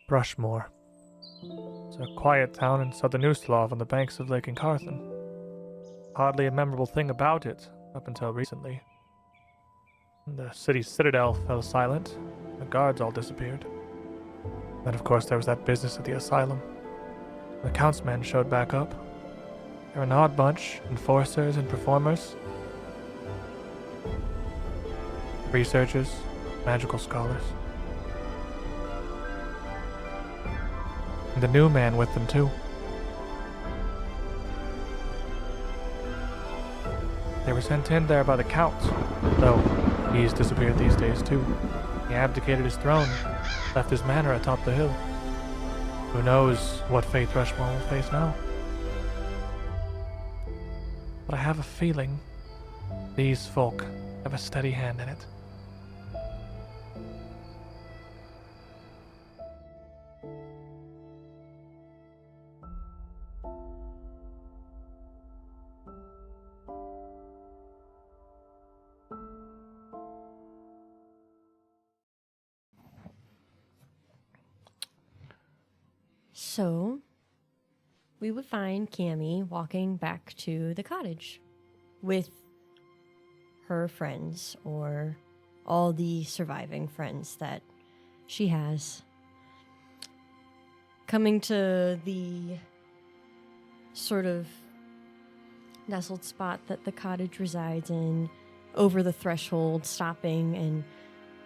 Rushmore. It's a quiet town in southern Ustalav on the banks of Lake Incarthen. Hardly a memorable thing about it up until recently. The city's citadel fell silent. The guards all disappeared. Then, of course, there was that business at the asylum. The Count's men showed back up. They're an odd bunch, enforcers and performers. Researchers, magical scholars. And the new man with them, too. They were sent in there by the Count, though he's disappeared these days, too. He abdicated his throne, left his manor atop the hill. Who knows what fate Rushmore will face now? But I have a feeling these folk have a steady hand in it. So, we would find Cammy walking back to the cottage with her friends, or all the surviving friends that she has. Coming to the sort of nestled spot that the cottage resides in, over the threshold, stopping and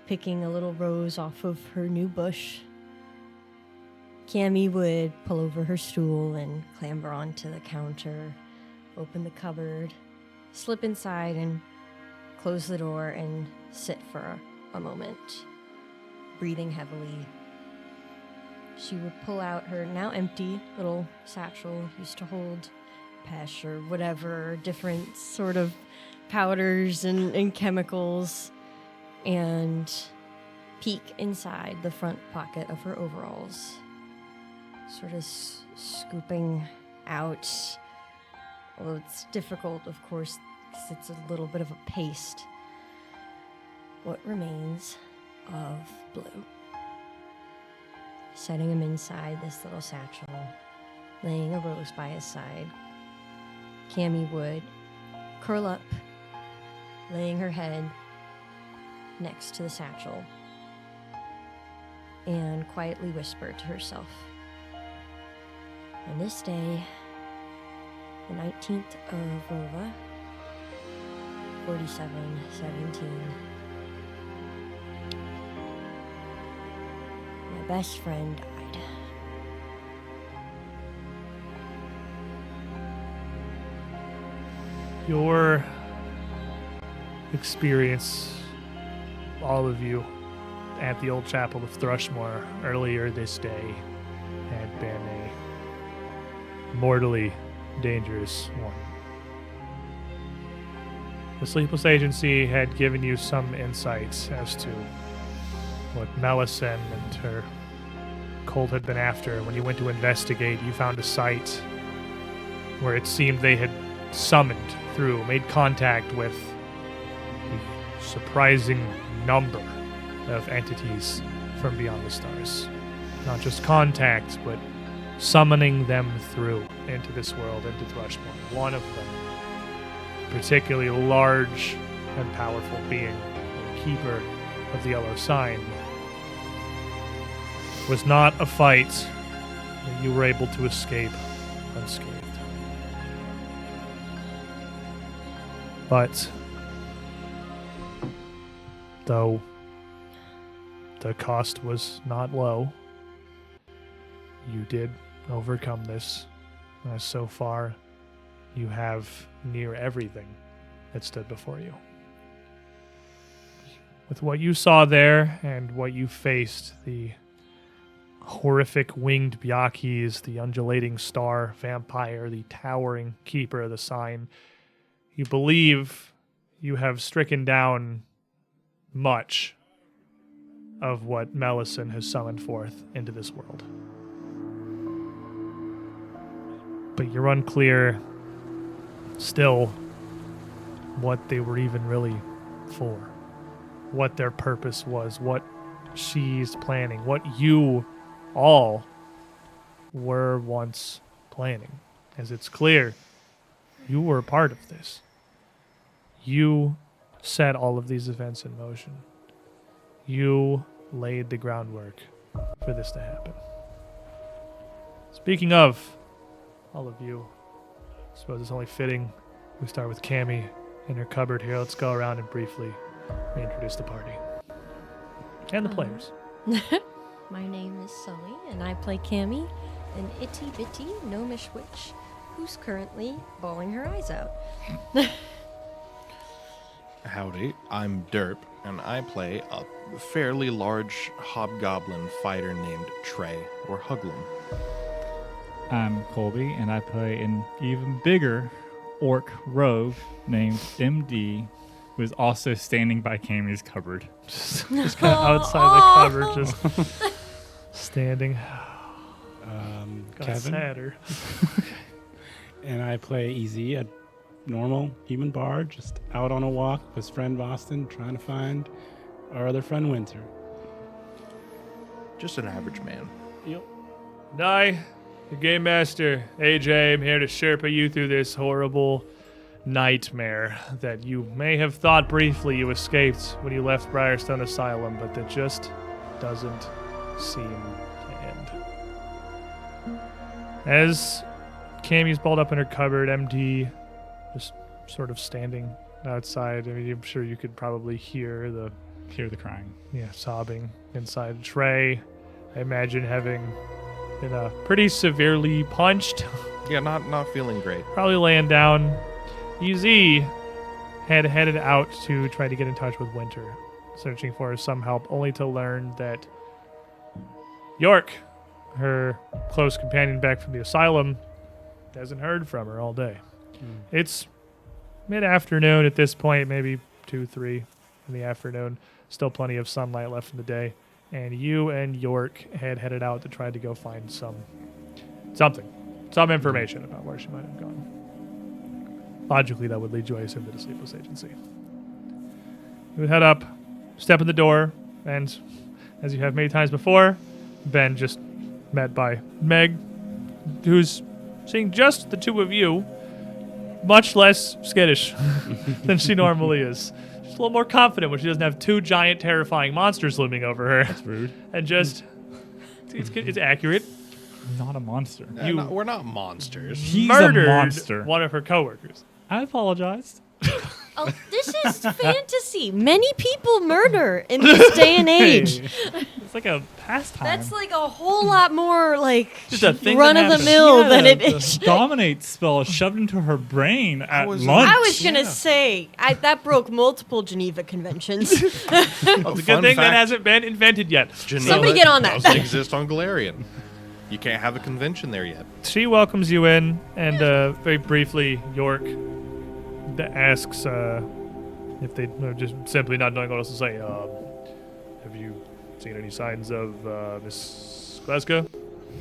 picking a little rose off of her new bush. Cammy would pull over her stool and clamber onto the counter, open the cupboard, slip inside and close the door and sit for a moment, breathing heavily. She would pull out her now empty little satchel, used to hold pesh or whatever, different sort of powders and chemicals, and peek inside the front pocket of her overalls. Sort of scooping out, although it's difficult, of course, because it's a little bit of a paste, what remains of Blue. Setting him inside this little satchel, laying a rose by his side. Cammy would curl up, laying her head next to the satchel, and quietly whisper to herself, on this day, the 19th of Rova, 4717, my best friend died. Your experience, all of you, at the old chapel of Thrushmore earlier this day had been a mortally dangerous one. The Sleepless Agency had given you some insights as to what Melisenn and her cult had been after. When you went to investigate, you found a site where it seemed they had summoned through, made contact with a surprising number of entities from beyond the stars. Not just contact, but summoning them through into this world, into Thrushmore. One of them, particularly large and powerful being, the keeper of the yellow sign, was not a fight that you were able to escape unscathed. But though the cost was not low, you did overcome this, as so far you have near everything that stood before you. With what you saw there and what you faced, the horrific winged Byakis, the undulating star vampire, the towering keeper of the sign, you believe you have stricken down much of what Melisenn has summoned forth into this world. But you're unclear still what they were even really for, what their purpose was, what she's planning, what you all were once planning, as it's clear you were a part of this. You set all of these events in motion. You laid the groundwork for this to happen. Speaking of all of you, I suppose it's only fitting we start with Cammy in her cupboard here. Let's go around and briefly reintroduce the party. And the players. My name is Sully, and I play Cammy, an itty-bitty gnomish witch who's currently bawling her eyes out. Howdy, I'm Derp, and I play a fairly large hobgoblin fighter named Trey, or Huglum. I'm Colby, and I play an even bigger orc rogue named MD, who is also standing by Cammy's cupboard. Just kind of outside the cupboard, just standing. Got Kevin, sadder. and I play Easy, a normal human bard, just out on a walk with his friend Boston, trying to find our other friend Winter. Just an average man. Yep. And I, the Game Master, AJ, am here to Sherpa you through this horrible nightmare that you may have thought briefly you escaped when you left Briarstone Asylum, but that just doesn't seem to end. As Cammy's balled up in her cupboard, MD just sort of standing outside. I mean, I'm sure you could probably hear the crying. sobbing inside. Trey, I imagine, having been pretty severely punched. Yeah, not feeling great. Probably laying down. EZ had headed out to try to get in touch with Winter, searching for some help, only to learn that York, her close companion back from the asylum, hasn't heard from her all day. It's mid-afternoon at this point, maybe 2, 3 in the afternoon. Still plenty of sunlight left in the day. And you and York had headed out to try to go find some information about where she might have gone. Logically, that would lead you, I assume, to the Sleepless Agency. You would head up, step in the door, and as you have many times before, Ben just met by Meg, who's seeing just the two of you, much less skittish than she normally is. She's a little more confident when she doesn't have 2 giant, terrifying monsters looming over her. That's rude. And just, it's accurate. Not a monster. We're not monsters. He's Murdered a monster. one of her coworkers. I apologize. Oh, this is fantasy. Many people murder in this day and age. It's like a pastime. That's like a whole lot more like Just a thing run that of the happens. mill than it The is. dominate spell shoved into her brain at was- lunch. I was gonna say that broke multiple Geneva conventions. It's a good thing that hasn't been invented yet. Somebody get on that. Doesn't exist on Galarian. You can't have a convention there yet. She welcomes you in, and very briefly, York asks if they just simply not knowing what else to say. Have you seen any signs of Miss Glasgow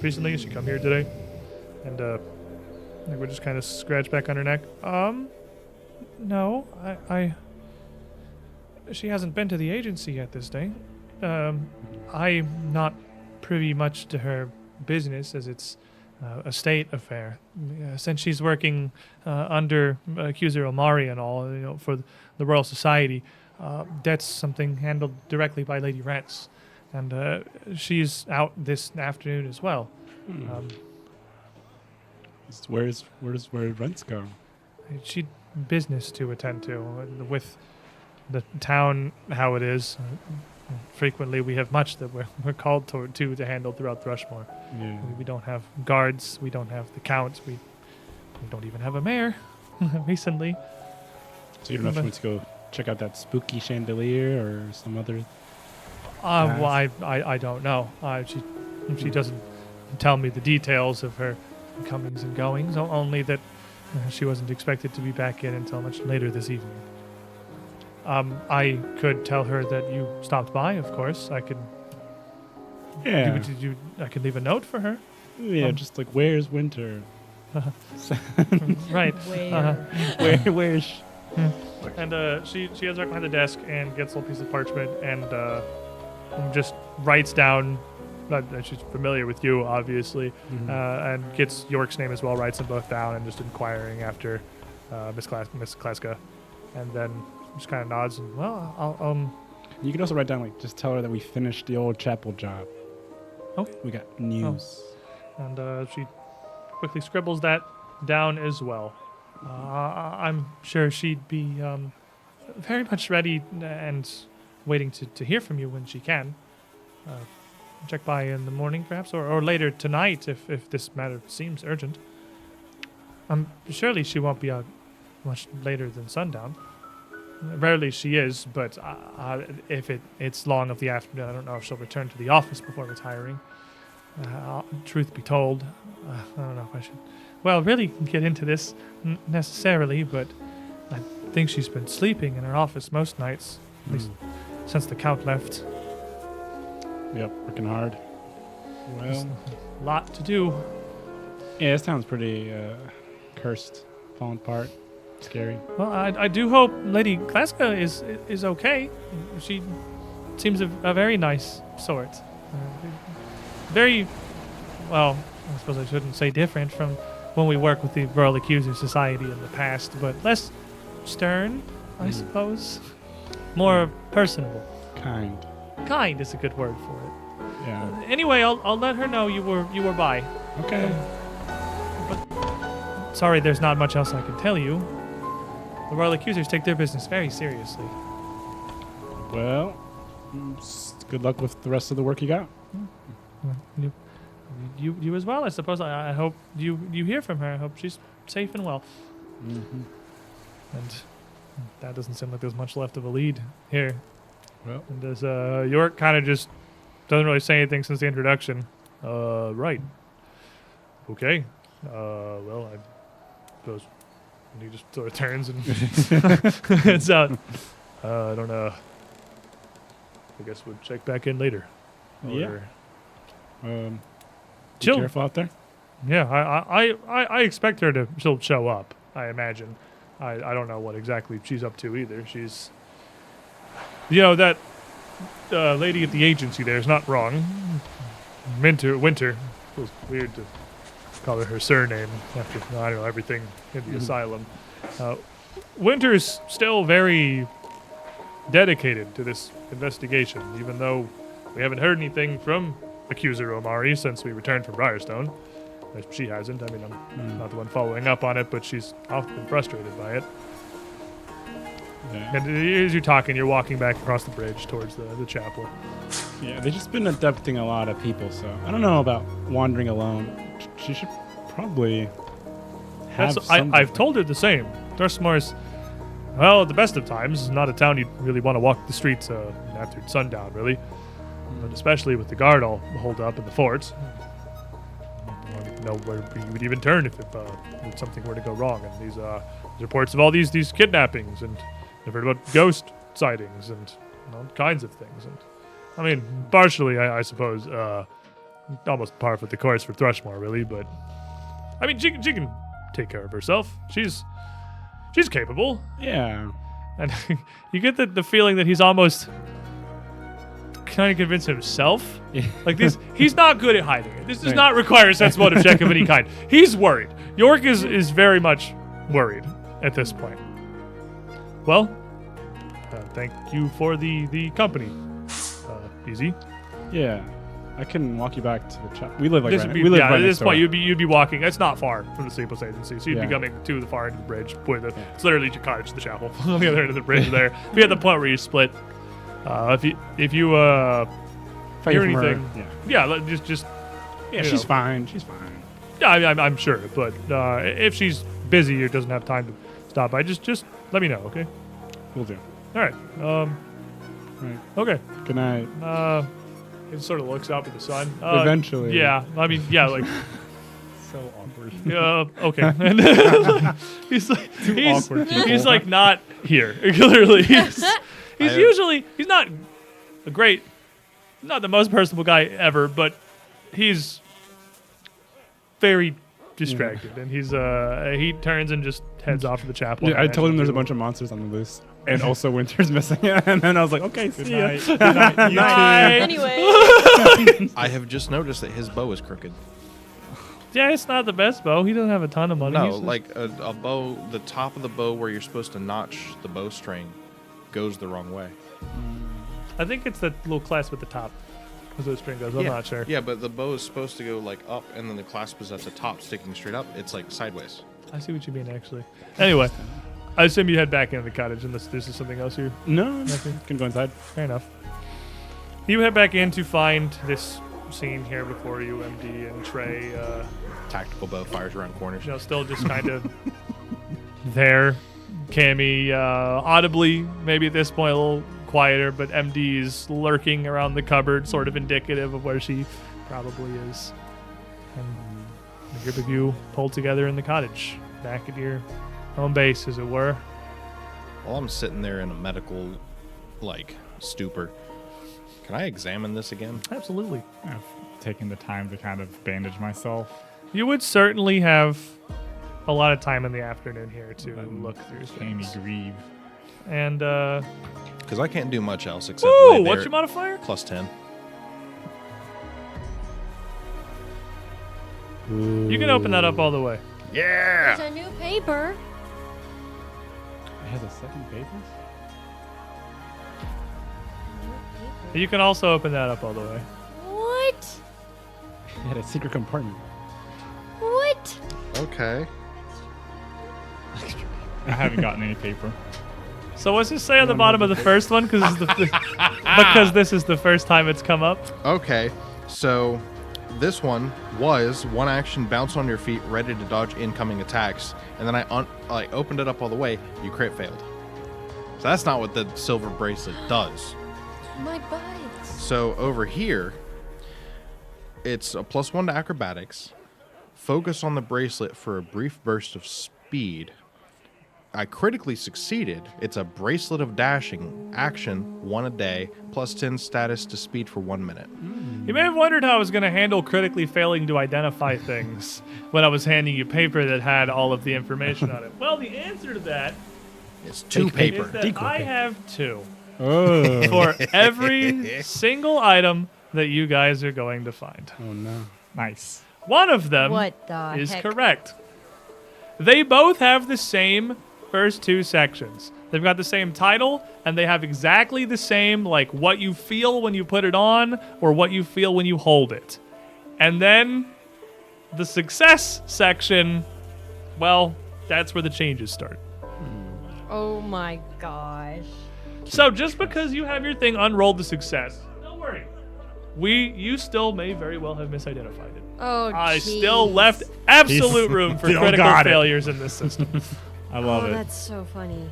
recently? Has she come here today? And Meg would just kind of scratch back on her neck. No, she hasn't been to the agency yet this day. I'm not privy much to her business, as it's a state affair. Since she's working under Accuser Omari and all, for the Royal Society, that's something handled directly by Lady Rents, and she's out this afternoon as well. Where rents go? She business to attend to with the town how it is. Frequently, we have much that we're called to handle throughout Thrushmore. Yeah. We don't have guards. We don't have the count. We don't even have a mayor recently. So you don't know if you want to go check out that spooky chandelier or some other. Well, I don't know. She doesn't tell me the details of her comings and goings. Only that she wasn't expected to be back in until much later this evening. I could tell her that you stopped by. Of course, I could. Yeah. I could leave a note for her. Yeah, just like where's Winter? Right. Where's she? And she heads back behind the desk and gets a little piece of parchment and just writes down that she's familiar with you, obviously, and gets York's name as well, writes them both down, and just inquiring after Miss Kleska, and then just kind of nods and, well, I'll You can also write down, like, just tell her that we finished the old chapel job. Oh. We got news. and she quickly scribbles that down as well. I'm sure she'd be very much ready and waiting to hear from you when she can. Check by in the morning, perhaps, or later tonight if this matter seems urgent. Surely she won't be out much later than sundown. Rarely she is, but if it's long of the afternoon, I don't know if she'll return to the office before retiring. Truth be told, I don't know if I should, really get into this necessarily, but I think she's been sleeping in her office most nights, at least since the Count left. Yep, working hard. Well, A lot to do. yeah, this town's pretty cursed, falling apart, scary. Well, I do hope Lady Kleska is okay. She seems a very nice sort. Very, well, I suppose I shouldn't say different from when we work with the Royal Accuser Society in the past, but less stern, I suppose. More personable. Kind is a good word for it. Yeah. Anyway, I'll let her know you were by. Okay. But sorry, there's not much else I can tell you. The Royal Accusers take their business very seriously. Well, good luck with the rest of the work you got. You as well, I suppose. I hope you hear from her. I hope she's safe and well. Mm-hmm. And that doesn't seem like there's much left of a lead here. Well, And as York kind of just doesn't really say anything since the introduction. Right. Okay. Well, I suppose. And he just sort of turns and heads out. I don't know. I guess we'll check back in later. Yeah. Or- be Chill. careful out there. Yeah, I expect her she'll show up, I imagine. I don't know what exactly she's up to either. She's, that lady at the agency there is not wrong. Winter. Feels weird to call her surname after, I don't know, everything in the asylum. Winter's still very dedicated to this investigation, even though we haven't heard anything from Accuser Omari since we returned from Briarstone. She hasn't. I mean, I'm not the one following up on it, but she's often frustrated by it. Yeah. And as you're talking, you're walking back across the bridge towards the chapel. Yeah, they've just been abducting a lot of people, so I don't know about wandering alone. She should probably have I've told her the same. Thrushmoor's, well, at the best of times, is not a town you'd really want to walk the streets after sundown, really. But especially with the guard all holed up in the fort. I don't know where you would even turn if something were to go wrong. And these reports of all these kidnappings, and I've heard about ghost sightings and all kinds of things. And I mean, partially, I suppose, almost par for the course for Thrushmoor, really. But I mean, she can take care of herself. She's capable. Yeah. And you get the feeling that he's almost kind of convinced himself. Like this, he's not good at hiding it. This does not require a sense motive check of any kind. He's worried. York is very much worried at this point. Well, thank you for the company, Easy. Yeah. I can walk you back to the chapel. We live like This right would be, we live yeah, right at next this point, door. you'd be walking. It's not far from the Sleepless Agency, so you'd be Yeah. coming to the far end of the bridge. It's literally your cottage to the chapel on the other end of the bridge. There, be at the point where you split. If you If I hear hear from her, anything, just yeah, you she's know. fine. She's fine. yeah, I'm sure. But if she's busy or doesn't have time to stop by, just let me know, okay? We'll do. All right. Right. Okay. Good night. It sort of looks up at the sun. Eventually. Yeah. I mean, yeah, like. So awkward. Okay. And he's awkward people. he's like not here. Clearly, he's not not the most personable guy ever, but he's very distracted, and he turns and just heads off to the chapel. Yeah, I told him there's a bunch of monsters on the loose, and also Winter's missing. And then I was like, okay, Good see ya. night. Good night. You Night. too. Anyway, I have just noticed that his bow is crooked. Yeah, it's not the best bow. He doesn't have a ton of money. No, He's- like a bow, the top of the bow where you're supposed to notch the bowstring goes the wrong way. I think it's the little clasp at the top. As the string goes. I'm yeah. not sure. Yeah, but the bow is supposed to go like up, and then the clasp is at the top, sticking straight up. It's like sideways. I see what you mean, actually. Anyway, I assume you head back into the cottage, and this is something else you. No, Nothing. can go inside. Fair enough. You head back in to find this scene here before you, MD and Trey. Tactical bow fires around corners. Still just kind of there. Cammy, audibly, maybe at this point a little quieter, but MD is lurking around the cupboard, sort of indicative of where she probably is. And the group of you pulled together in the cottage, back at your home base, as it were. While I'm sitting there in a medical, stupor, can I examine this again? Absolutely. I've taken the time to kind of bandage myself. You would certainly have a lot of time in the afternoon here to look through Amy things. grieve. And, Because I can't do much else except woo! lay What's there your modifier? plus 10. You can open that up all the way. there's a new paper. It has a second paper? You can also open that up all the way. What? It had a secret compartment. What? Okay. I haven't gotten any paper. So what's it say on the bottom of the first one? Because this is the first time it's come up. Okay. So this one was one action, bounce on your feet, ready to dodge incoming attacks. And then I opened it up all the way. You crit failed. So that's not what the silver bracelet does. My buds. So over here, it's a +1 to acrobatics. Focus on the bracelet for a brief burst of speed. I critically succeeded. It's a bracelet of dashing. Action, 1 a day. +10 status to speed for 1 minute. You may have wondered how I was going to handle critically failing to identify things when I was handing you paper that had all of the information on it. Well, the answer to that It's 2 is paper. that Decoy I paper. have 2 Oh. for every single item that you guys are going to find. Oh, no. Nice. One of them What the is heck? correct. They both have the same first 2 sections. They've got the same title, and they have exactly the same, like, what you feel when you put it on or what you feel when you hold it. And then the success section, well, that's where the changes start. Oh my gosh. So just because you have your thing unrolled to success, don't worry. You still may very well have misidentified it. Oh, I jeez. still left absolute room for Still critical got it. failures in this system. I love Oh, it. that's so funny.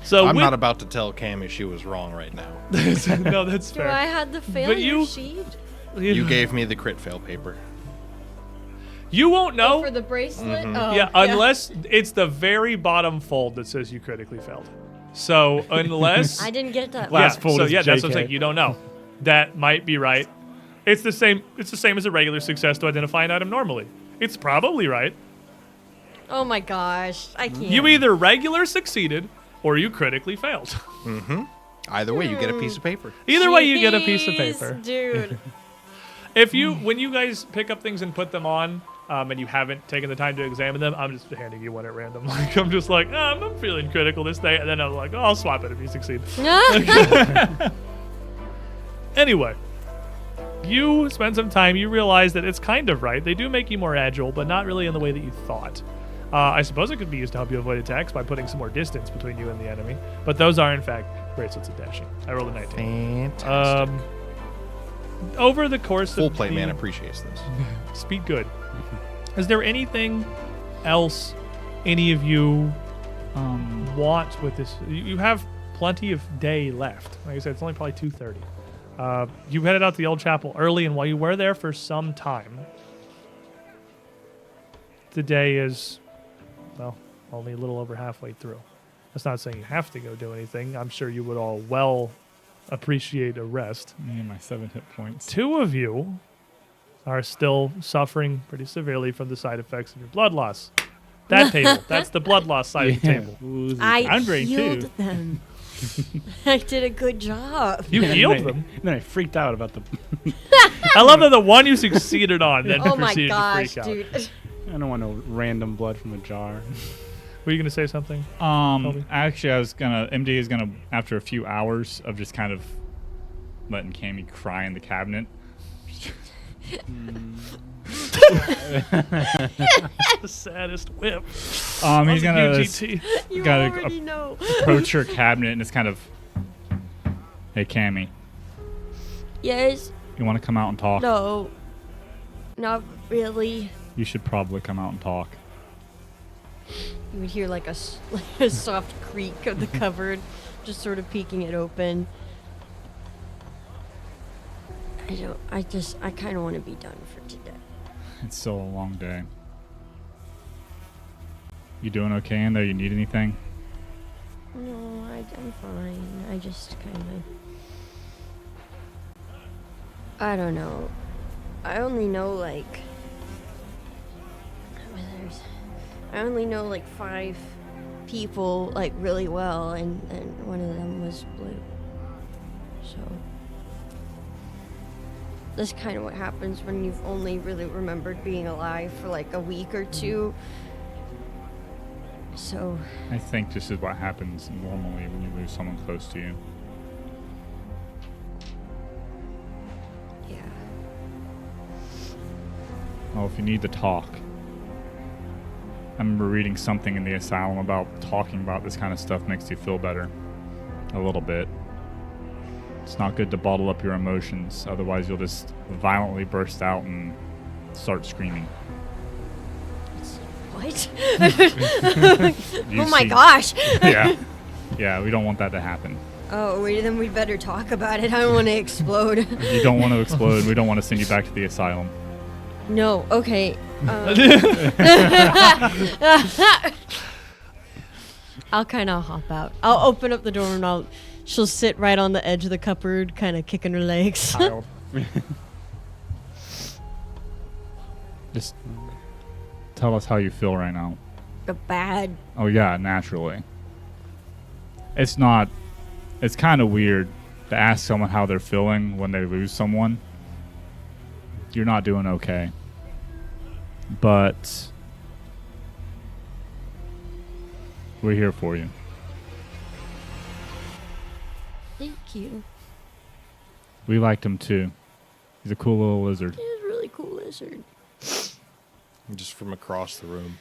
So I'm with- not about to tell Cammy she was wrong right now. no, that's Do fair. I had the failure you- sheet? You gave me the crit fail paper. You won't know. For the bracelet? Oh, yeah, unless it's the very bottom fold that says you critically failed. So unless I didn't get that. Last fold so is yeah, that's what I'm JK. saying. You don't know. That might be right. It's the same. It's the same as a regular success to identify an item normally. It's probably right. Oh my gosh. I can't. You either regular succeeded or you critically failed. Either way, you get a piece of paper. Either way, you get a piece of Jeez, paper. Dude. When you guys pick up things and put them on, and you haven't taken the time to examine them, I'm just handing you one at random. Like I'm just like, I'm feeling critical this day, and then I'm like, oh, I'll swap it if you succeed. Anyway, you spend some time. You realize that it's kind of right. They do make you more agile, but not really in the way that you thought. I suppose it could be used to help you avoid attacks by putting some more distance between you and the enemy. But those are, in fact, bracelets of dashing. I rolled a 19. Fantastic. Over the course Full of plate the man appreciates this. speed good. Is there anything else any of you want with this? You have plenty of day left. Like I said, it's only probably 2:30. You headed out to the old chapel early, and while you were there for some time, the day is, well, only a little over halfway through. That's not saying you have to go do anything. I'm sure you would all well appreciate a rest. Me and my 7 hit points. 2 of you are still suffering pretty severely from the side effects of your blood loss. That table. That's the blood loss side of the table. Oozy. I I'm drained healed too. them. I did a good job. You And healed then them. Then I freaked out about the. I love that the one you succeeded on then Oh my proceeded gosh, to freak out. dude. I don't want no random blood from a jar. Were you going to say something? Toby? Actually, MD is gonna, after a few hours of just kind of letting Cammy cry in the cabinet. The saddest whip. He's on the gonna UGT. You Gotta already know. approach her cabinet and it's kind of, hey Cammy, Yes. you want to come out and talk? No. Not really. You should probably come out and talk. You would hear like a soft creak of the cupboard, just sort of peeking it open. I kind of want to be done for today. It's still a long day. You doing okay in there? You need anything? No, I'm fine. I just kind of... I don't know. I only know like... I only know like 5 people like really well, and one of them was blue. So... That's kind of what happens when you've only really remembered being alive for like a week or 2. So... I think this is what happens normally when you lose someone close to you. yeah. Well, if you need to talk, I remember reading something in the asylum about talking about this kind of stuff makes you feel better. A little bit. It's not good to bottle up your emotions, otherwise you'll just violently burst out and start screaming. What? You Oh my see- gosh! Yeah, we don't want that to happen. Oh, then we better talk about it. I don't want to explode. You don't want to explode. We don't want to send you back to the asylum. No, okay. I'll kind of hop out. I'll open up the door and she'll sit right on the edge of the cupboard, kind of kicking her legs. Just tell us how you feel right now. Bad. Oh yeah, naturally. It's kind of weird to ask someone how they're feeling when they lose someone. You're not doing okay. But we're here for you. Thank you. We liked him too. He's a cool little lizard. He's a really cool lizard. Just from across the room.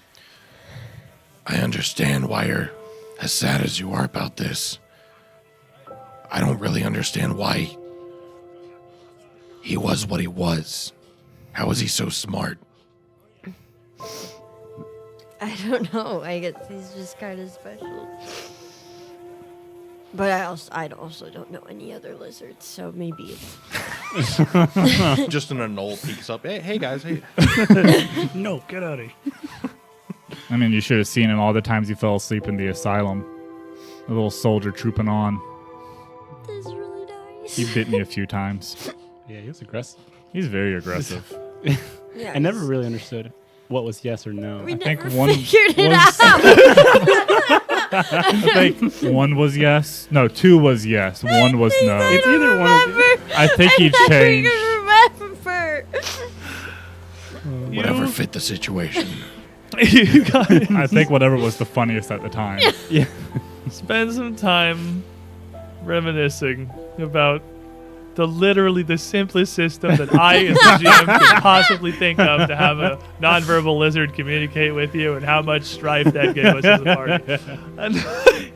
I understand why you're as sad as you are about this. I don't really understand why he was what he was. How was he so smart? I don't know. I guess he's just kind of special. But I also don't know any other lizards, so maybe it's... Just an Anole peeks up. Hey guys, hey. No, get out of here. I mean, you should have seen him all the times he fell asleep in the asylum. A little soldier trooping on. This is really nice. He bit me a few times. Yeah, he was aggressive. He's very aggressive. Yeah, I never really understood what was yes or no. We I think never one figured it was- out. I think 1 was yes. No, 2 was yes. 1 was no. It's either one of the... I think he I changed. remember. Whatever fit the situation. You guys I think whatever was the funniest at the time. Yeah. spend some time reminiscing about literally the simplest system that I, as the GM, could possibly think of to have a nonverbal lizard communicate with you, and how much strife that gave us as a party. And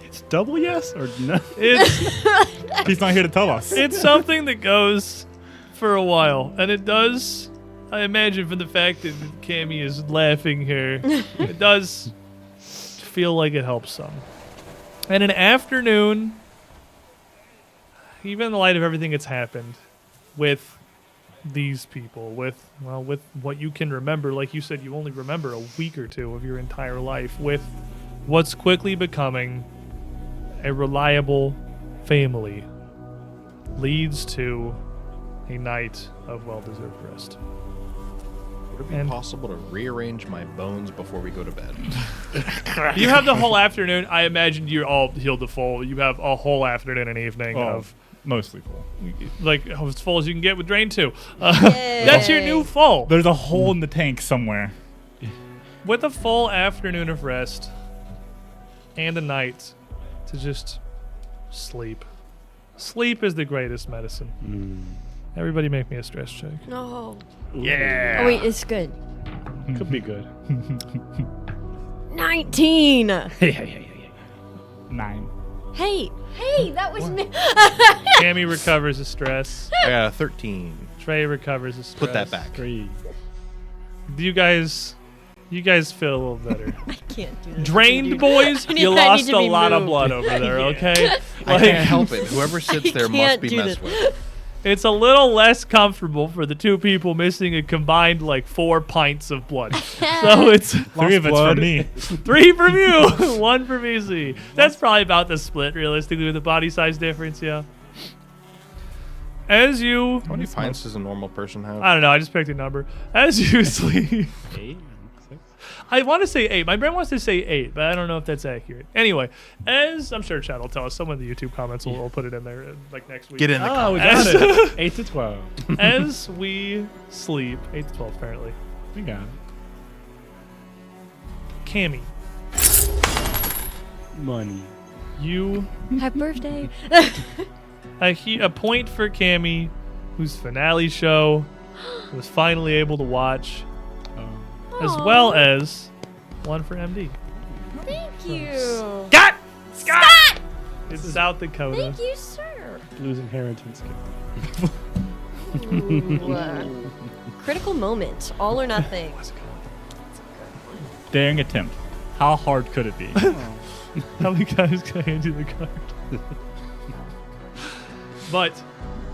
It's double yes or no? it's He's not here to tell us. it's something that goes for a while, and it does. I imagine from the fact that Cammy is laughing here, it does feel like it helps some. And an afternoon, even in the light of everything that's happened with these people, with what you can remember, like you said, you only remember a week or 2 of your entire life, with what's quickly becoming a reliable family, leads to a night of well-deserved rest. Would it be possible to rearrange my bones before we go to bed? You have the whole afternoon. I imagine you're all healed to full. You have a whole afternoon and evening of mostly full. like as full as you can get with Drain 2. That's your new full. There's a hole in the tank somewhere. With a full afternoon of rest and a night to just sleep. Sleep is the greatest medicine. Everybody make me a stress check. No. Yeah. Oh, wait, it's good. Could be good. 19. 9. Hey, that was me. Cammy recovers his stress. I got a 13. Trey recovers his stress. Put that back. 3. Do you guys feel a little better? I can't do this. Drained boys, you lost a lot of blood over there, okay? I can't help it. Whoever sits there must can't be do messed this. with. It's a little less comfortable for the two people missing a combined like 4 pints of blood. So it's 3 of it's for me. 3 from you, 1 from Easy. That's probably about the split, realistically, with the body size difference, yeah. As you... How many pints does a normal person have? I don't know, I just picked a number. As you sleep... 8. 6. I want to say 8. My brain wants to say 8, but I don't know if that's accurate. Anyway, as I'm sure Chad will tell us, someone in the YouTube comments will put it in there like next week. Get in the Oh, we comments. got it. 8 to 12. As we sleep, 8 to 12 apparently. We got it. Cammy, Money. you Happy birthday. a point for Cammy, whose finale show was finally able to watch, as well as 1 for MD. Thank you. Scott! It's South Dakota. Thank you, sir. Blues inheritance. Ooh, critical moment. All or nothing. Daring attempt. How hard could it be? How many guys can I hand you the card? But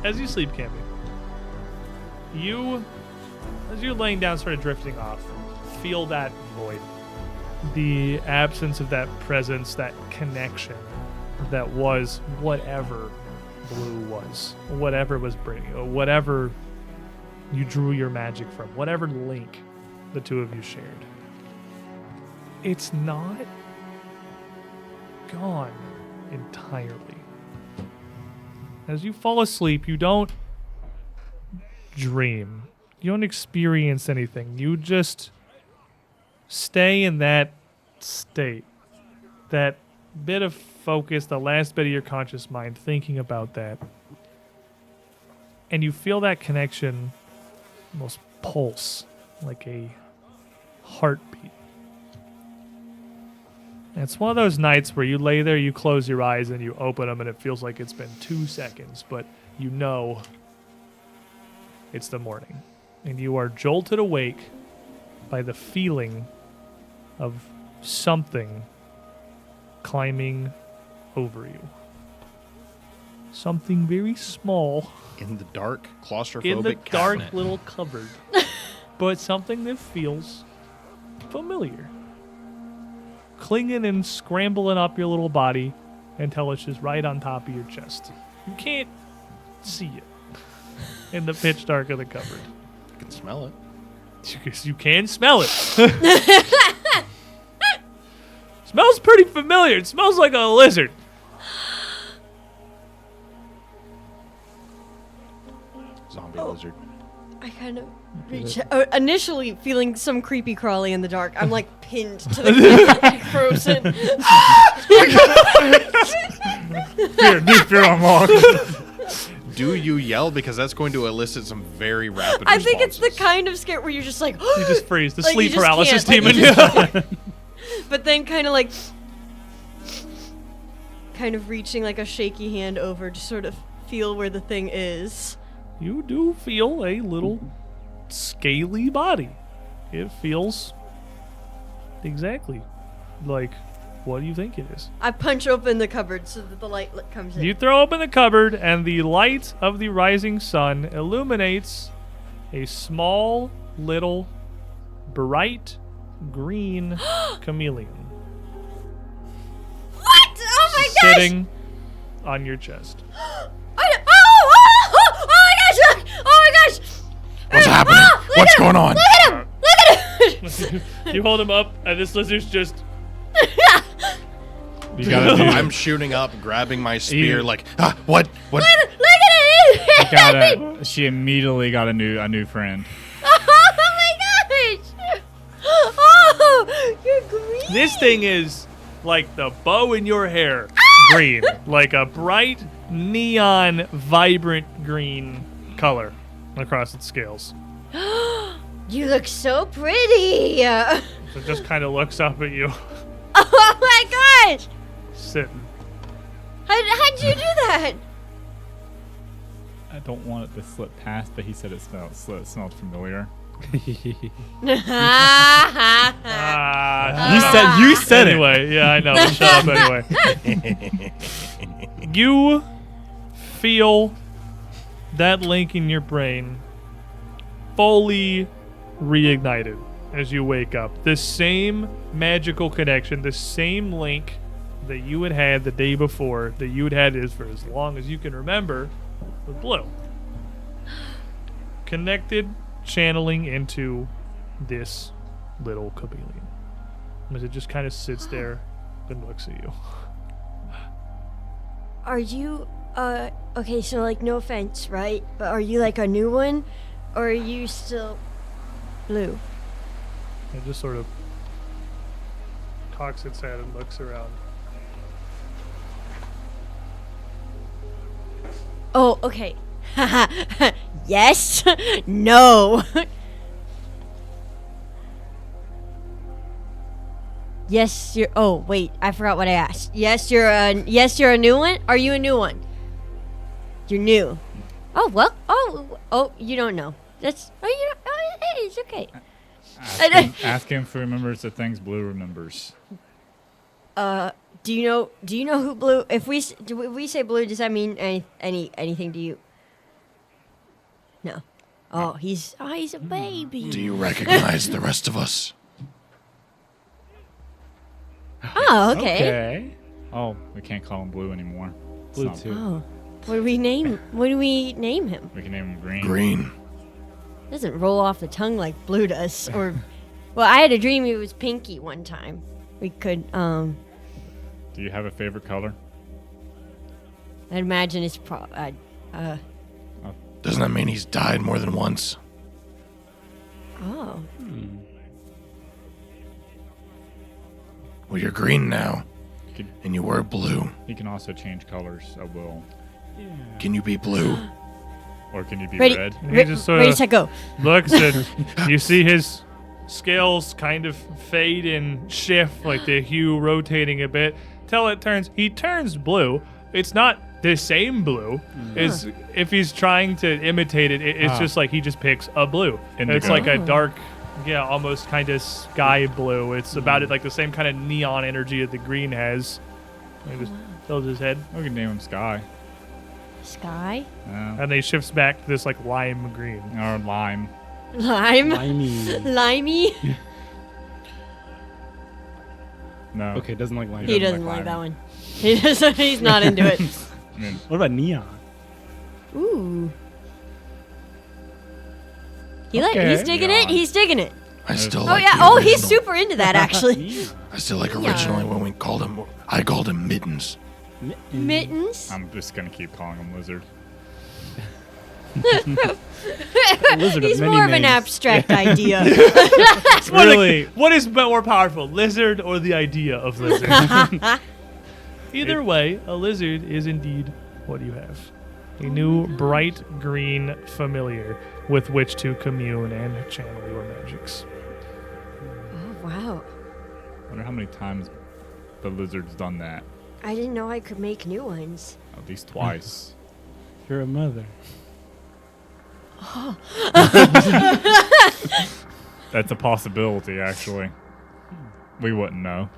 as you sleep, Cammy, as you're laying down, sort of drifting off, feel that void, the absence of that presence, that connection that was whatever blue was, whatever was bringing, or whatever you drew your magic from, whatever link the two of you shared. It's not gone entirely. As you fall asleep, you don't dream. You don't experience anything. You just stay in that state, that bit of focus, the last bit of your conscious mind thinking about that. And you feel that connection almost pulse like a heartbeat. And it's one of those nights where you lay there, you close your eyes, and you open them, and it feels like it's been 2 seconds, but you know it's the morning. And you are jolted awake by the feeling of something climbing over you. Something very small In the dark, claustrophobic in the dark cabinet. little cupboard, but something that feels familiar. Clinging and scrambling up your little body until it's just right on top of your chest. You can't see it in the pitch dark of the cupboard. I can smell it. You can smell it. Smells pretty familiar. It smells like a lizard. Zombie lizard. I kind of reach initially feeling some creepy crawly in the dark. I'm like pinned to the ground, frozen. Fear unlocked. Do you yell? Because that's going to elicit some very rapid I think it's the responses. kind of scare where you're just like, You just freeze. The like, sleep you just paralysis can't, like, demon. you just can't. But then kind of like, kind of reaching like a shaky hand over to sort of feel where the thing is. You do feel a little scaly body. It feels exactly like what do you think it is? I punch open the cupboard so that the light comes in. You throw open the cupboard, and the light of the rising sun illuminates a small, little, bright green chameleon What? Oh my gosh! sitting on your chest. Oh my gosh! Oh my gosh! What's happening? Look What's at him! going on? Look at him! You hold him up, and this lizard's just. You gotta do. I'm shooting up, grabbing my spear, like, what? Look at it! She immediately got a new friend. Oh my gosh! Oh, you're green. This thing is like the bow in your hair, green, like a bright, neon, vibrant green color across its scales. You look so pretty. So it just kind of looks up at you, Oh my gosh! sitting. How'd you do that? I don't want it to slip past, but he said it smelled familiar. You said anyway. Yeah, I know. Shut up anyway. You feel that link in your brain fully reignited as you wake up. The same magical connection, the same link that you had the day before, that you had is for as long as you can remember, with Blue. Connected, channeling into this little chameleon. As it just kind of sits there and looks at you. Are you, okay, so like, no offense, right? But are you like a new one? Or are you still blue? It just sort of cocks its head and looks around. Oh, okay. Yes? No. Yes, you're. Oh, wait. I forgot what I asked. Yes, you're a new one? Are you a new one? You're new. Oh, well. Oh, you don't know. That's. Oh, you don't. Oh, hey, it's okay. Ask him if he remembers the things Blue remembers. Do you know who Blue? If we say Blue, does that mean anything to you? No. Oh, he's a baby. Do you recognize the rest of us? Oh, okay. Oh, we can't call him Blue anymore. It's Blue not- too. Oh, what do we name him? We can name him Green. Green. Doesn't roll off the tongue like Blue does. Or, well, I had a dream it was Pinky one time. We could Do you have a favorite color? I'd imagine it's Doesn't that mean he's died more than once? oh. Well, you're green now, Could- and you were blue. He can also change colors. I will. Can you be blue? Or can you be Ready? red? He just sort Ready, of set, go. looks and you see his scales kind of fade and shift, like the hue rotating a bit, till he turns blue. It's not the same blue. Is if he's trying to imitate it, it's just like he just picks a blue. Indigo. It's like a dark, almost kind of sky blue. It's about it like the same kind of neon energy that the green has. He just tilts his head, We can name him Sky. Sky? and then he shifts back to this like lime green. Or Lime. Lime? Limey. Limey? No. Okay, doesn't like lime. He doesn't like that one. He's not into it. I mean, What about neon? Ooh. Okay. He's digging it. He's digging it. I still Oh like yeah. the Oh, he's original. super into that actually. Neon. I still like originally when we called him. I called him Mittens. Mittens. I'm just going to keep calling him Lizard. Lizard of He's many more of an names. abstract idea. Really, what is more powerful, lizard or the idea of lizard? Either way, a lizard is indeed what you have. A new bright green familiar with which to commune and channel your magics. Oh wow. I wonder how many times the Lizard's done that. I didn't know I could make new ones. At least twice. You're a mother. That's a possibility, actually. We wouldn't know.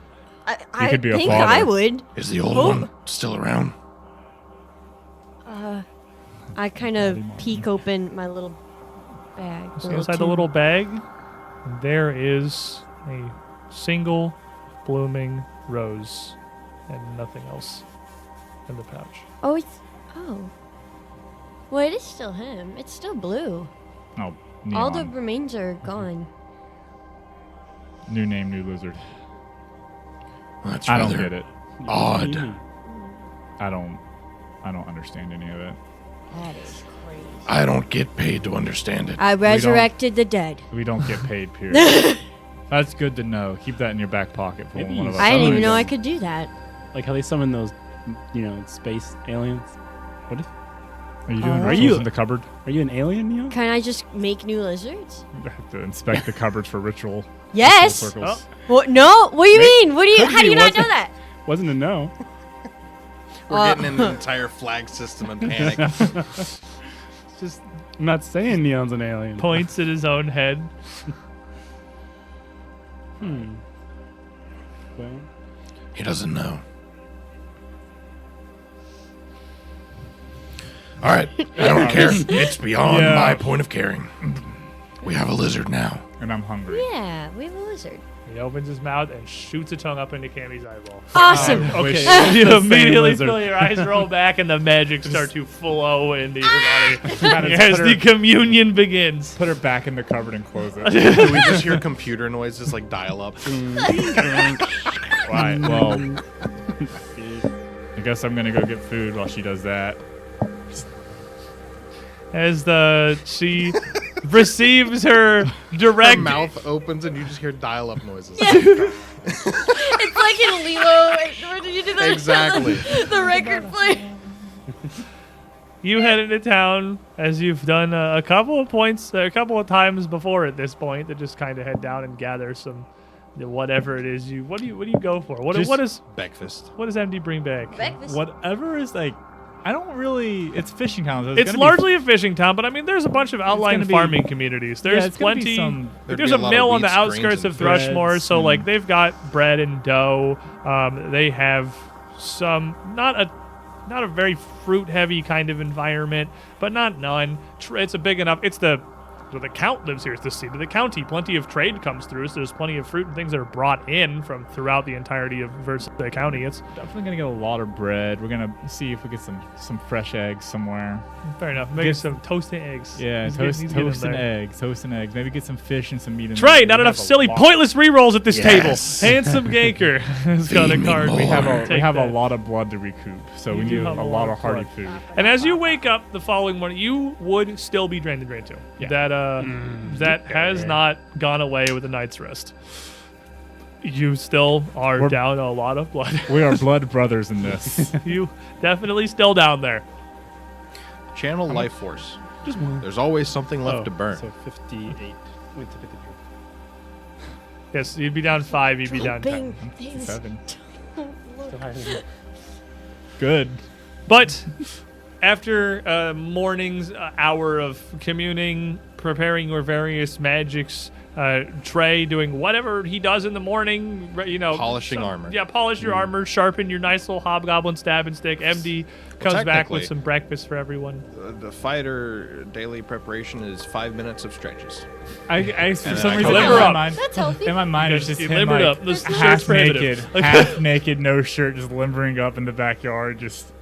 I could be a think father. I would. Is the old Oh. one still around? I kind of peek open my little bag. So inside the little bag, there is a single blooming rose and nothing else in the pouch. Oh, oh. Well, it is still him. It's still blue. Oh, All the neon. remains are gone. New name, new lizard. That's I don't rather get it. odd. I don't understand any of it. That is crazy. I don't get paid to understand it. I resurrected the dead. We don't get paid, period. That's good to know. Keep that in your back pocket for Maybe when one of us. I didn't even Someone know I done. could do that. Like how they summon those, space aliens. What if? Are you doing Are rituals you- in the cupboard? Are you an alien, Neo? Can I just make new lizards? You have to inspect the cupboards for ritual. Yes. Circles. What? No. What do you May- mean? What do you? could How do be, you not know wasn't- that? Wasn't a no. We're getting an entire flag system and panic. It's just, I'm not saying Neon's an alien. Points at his own head. Well, He doesn't know. All right, I don't care. It's beyond Yeah. my point of caring. We have a lizard now. And I'm hungry. Yeah, we have a lizard. He opens his mouth and shoots a tongue up into Cammy's eyeball. Awesome. I wish- Okay. You The same immediately lizard. feel your eyes roll back and the magic start to flow into your body Gotta as put the her- communion begins. Put her back in the cupboard and close it. Do we just hear computer noises like dial up? Right. Well, I guess I'm gonna go get food while she does that. As she receives her direct Her mouth opens and you just hear dial up noises. It's like in Lilo. Where did you do that? Exactly. The record player. You head into town as you've done a couple of times before at this point to just kind of head down and gather some whatever it is what do you go for? What Just- does Breakfast. MD bring back? Breakfast. Whatever is like, I don't really. It's fishing town. So It's gonna largely a fishing town, but I mean, there's a bunch of outlying gonna be- farming communities. There's it's gonna be plenty. some- There'd There's be a a lot mill of on the wheat outskirts screens of and Thrushmore, breads so like and- they've got bread and dough. They have some not a very fruit heavy kind of environment, but not none. It's a big enough. It's the count lives here. It's the seat of the county. Plenty of trade comes through, so there's plenty of fruit and things that are brought in from throughout the entirety of the county. It's Definitely gonna get a lot of bread. We're gonna see if we get some fresh eggs somewhere. fair enough. Maybe Get- some toasted eggs. Yeah, He's toast getting and there. eggs. Toast and eggs. Maybe get some fish and some meat. In Trey, there. not We enough have a silly, lot- pointless rerolls at this Yes. table. Handsome Ganker has got a Feed me card. more. We have Take a that. lot of blood to recoup, so You we do need have a lot of hearty food. And as you wake up the following morning, you would still be drained and drained too. Yeah. That has not gone away with the night's rest. You still are We're- down a lot of blood. We are blood brothers in this. You definitely still down there. Channel life force. Just There's always something left to burn. So 58. Went to 53. yes, you'd be down 5. You'd be down 10. Bing. Things. 7. Still higher than that. Good. But after a morning's hour of communing, preparing your various magics, Trey doing whatever he does in the morning, Polishing armor. Yeah, polish your armor, sharpen your nice little hobgoblin stabbing stick. MD comes back with technically- some breakfast for everyone. The fighter daily preparation is 5 minutes of stretches. I for And some then I reason cover in it my up. mind, That's healthy. in my mind You it's just you him limbered like up. This shirt's half prohibitive. naked, half naked, no shirt, just limbering up in the backyard, just.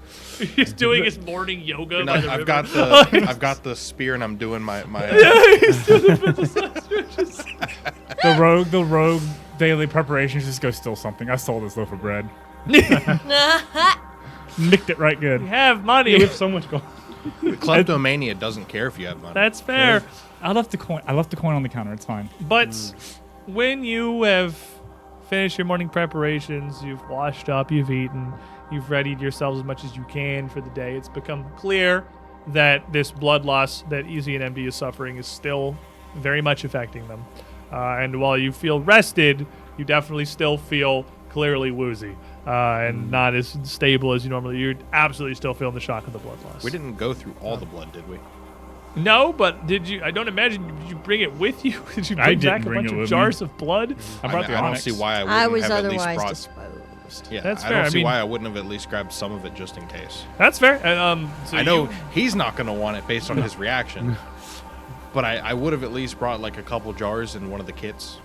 He's doing his morning yoga. And by the I've river. got the I've got the spear and I'm doing my The rogue daily preparations just go steal something. I stole this loaf of bread. Nicked it right good. You have money. We have so much gold. kleptomania doesn't care if you have money. That's fair. I left the coin. I left the coin on the counter. It's fine. But when you have finished your morning preparations, you've washed up, you've eaten, you've readied yourselves as much as you can for the day, it's become clear that this blood loss that Easy and MD is suffering is still very much affecting them. And while you feel rested, you definitely still feel clearly woozy and not as stable as you normally. You're absolutely still feeling the shock of the blood loss. We didn't go through all the blood, did we? No, but did you? I don't imagine. Did you bring it with you? Did you I bring didn't back a bring bunch it of with jars me. of blood? I brought the I don't onyx. see why I wouldn't I was have at least otherwise brought. disposed. Yeah, That's I fair. don't I see mean- why I wouldn't have at least grabbed some of it just in case. That's fair. So I know you- he's not going to want it based on his reaction, but I would have at least brought like a couple jars in one of the kits.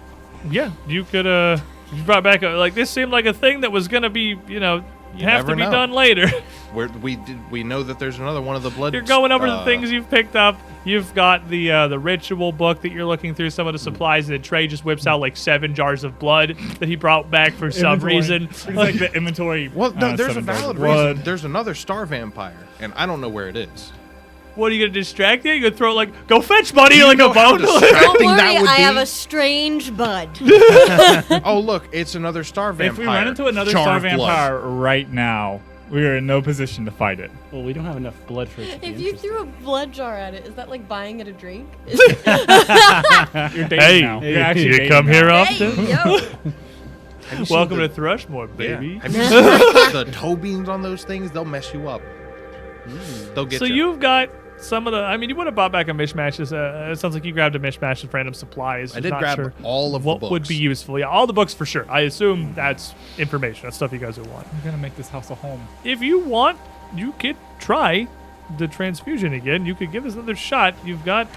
yeah, you could. You brought back like this seemed like a thing that was gonna be, have never to be know. done later. We know that there's another one of the blood. You're going over the things you've picked up. You've got the ritual book that you're looking through, some of the supplies, and then Trey just whips out like 7 jars of blood that he brought back for some reason. It's like the inventory. Well, no, there's a 7 jars of valid blood. reason. There's another star vampire, and I don't know where it is. What are you gonna distract it? You gonna throw it like, go fetch, buddy, like a know how bone? distracting Don't worry, that would I be? have a strange bud. Oh, look, it's another star vampire. If we run into another Jar star of blood. vampire right now, we are in no position to fight it. Well, we don't have enough blood for it to be If you interesting. threw a blood jar at it, is that like buying it a drink? You're dating Hey, now. You're actually you dating come now. here Hey, often? yo. Have you seen Welcome the- to Thrushmore, baby. Have you seen the toe beams on those things? They'll mess you up. They'll get So you. you've got some of the. I mean, you would have bought back a mishmash. It sounds like you grabbed a mishmash of random supplies. I did Not grab sure all of the what books. would be useful. Yeah, all the books for sure. I assume that's information. That's stuff you guys would want. I'm gonna make this house a home. If you want, you could try the transfusion again. You could give this another shot. You've got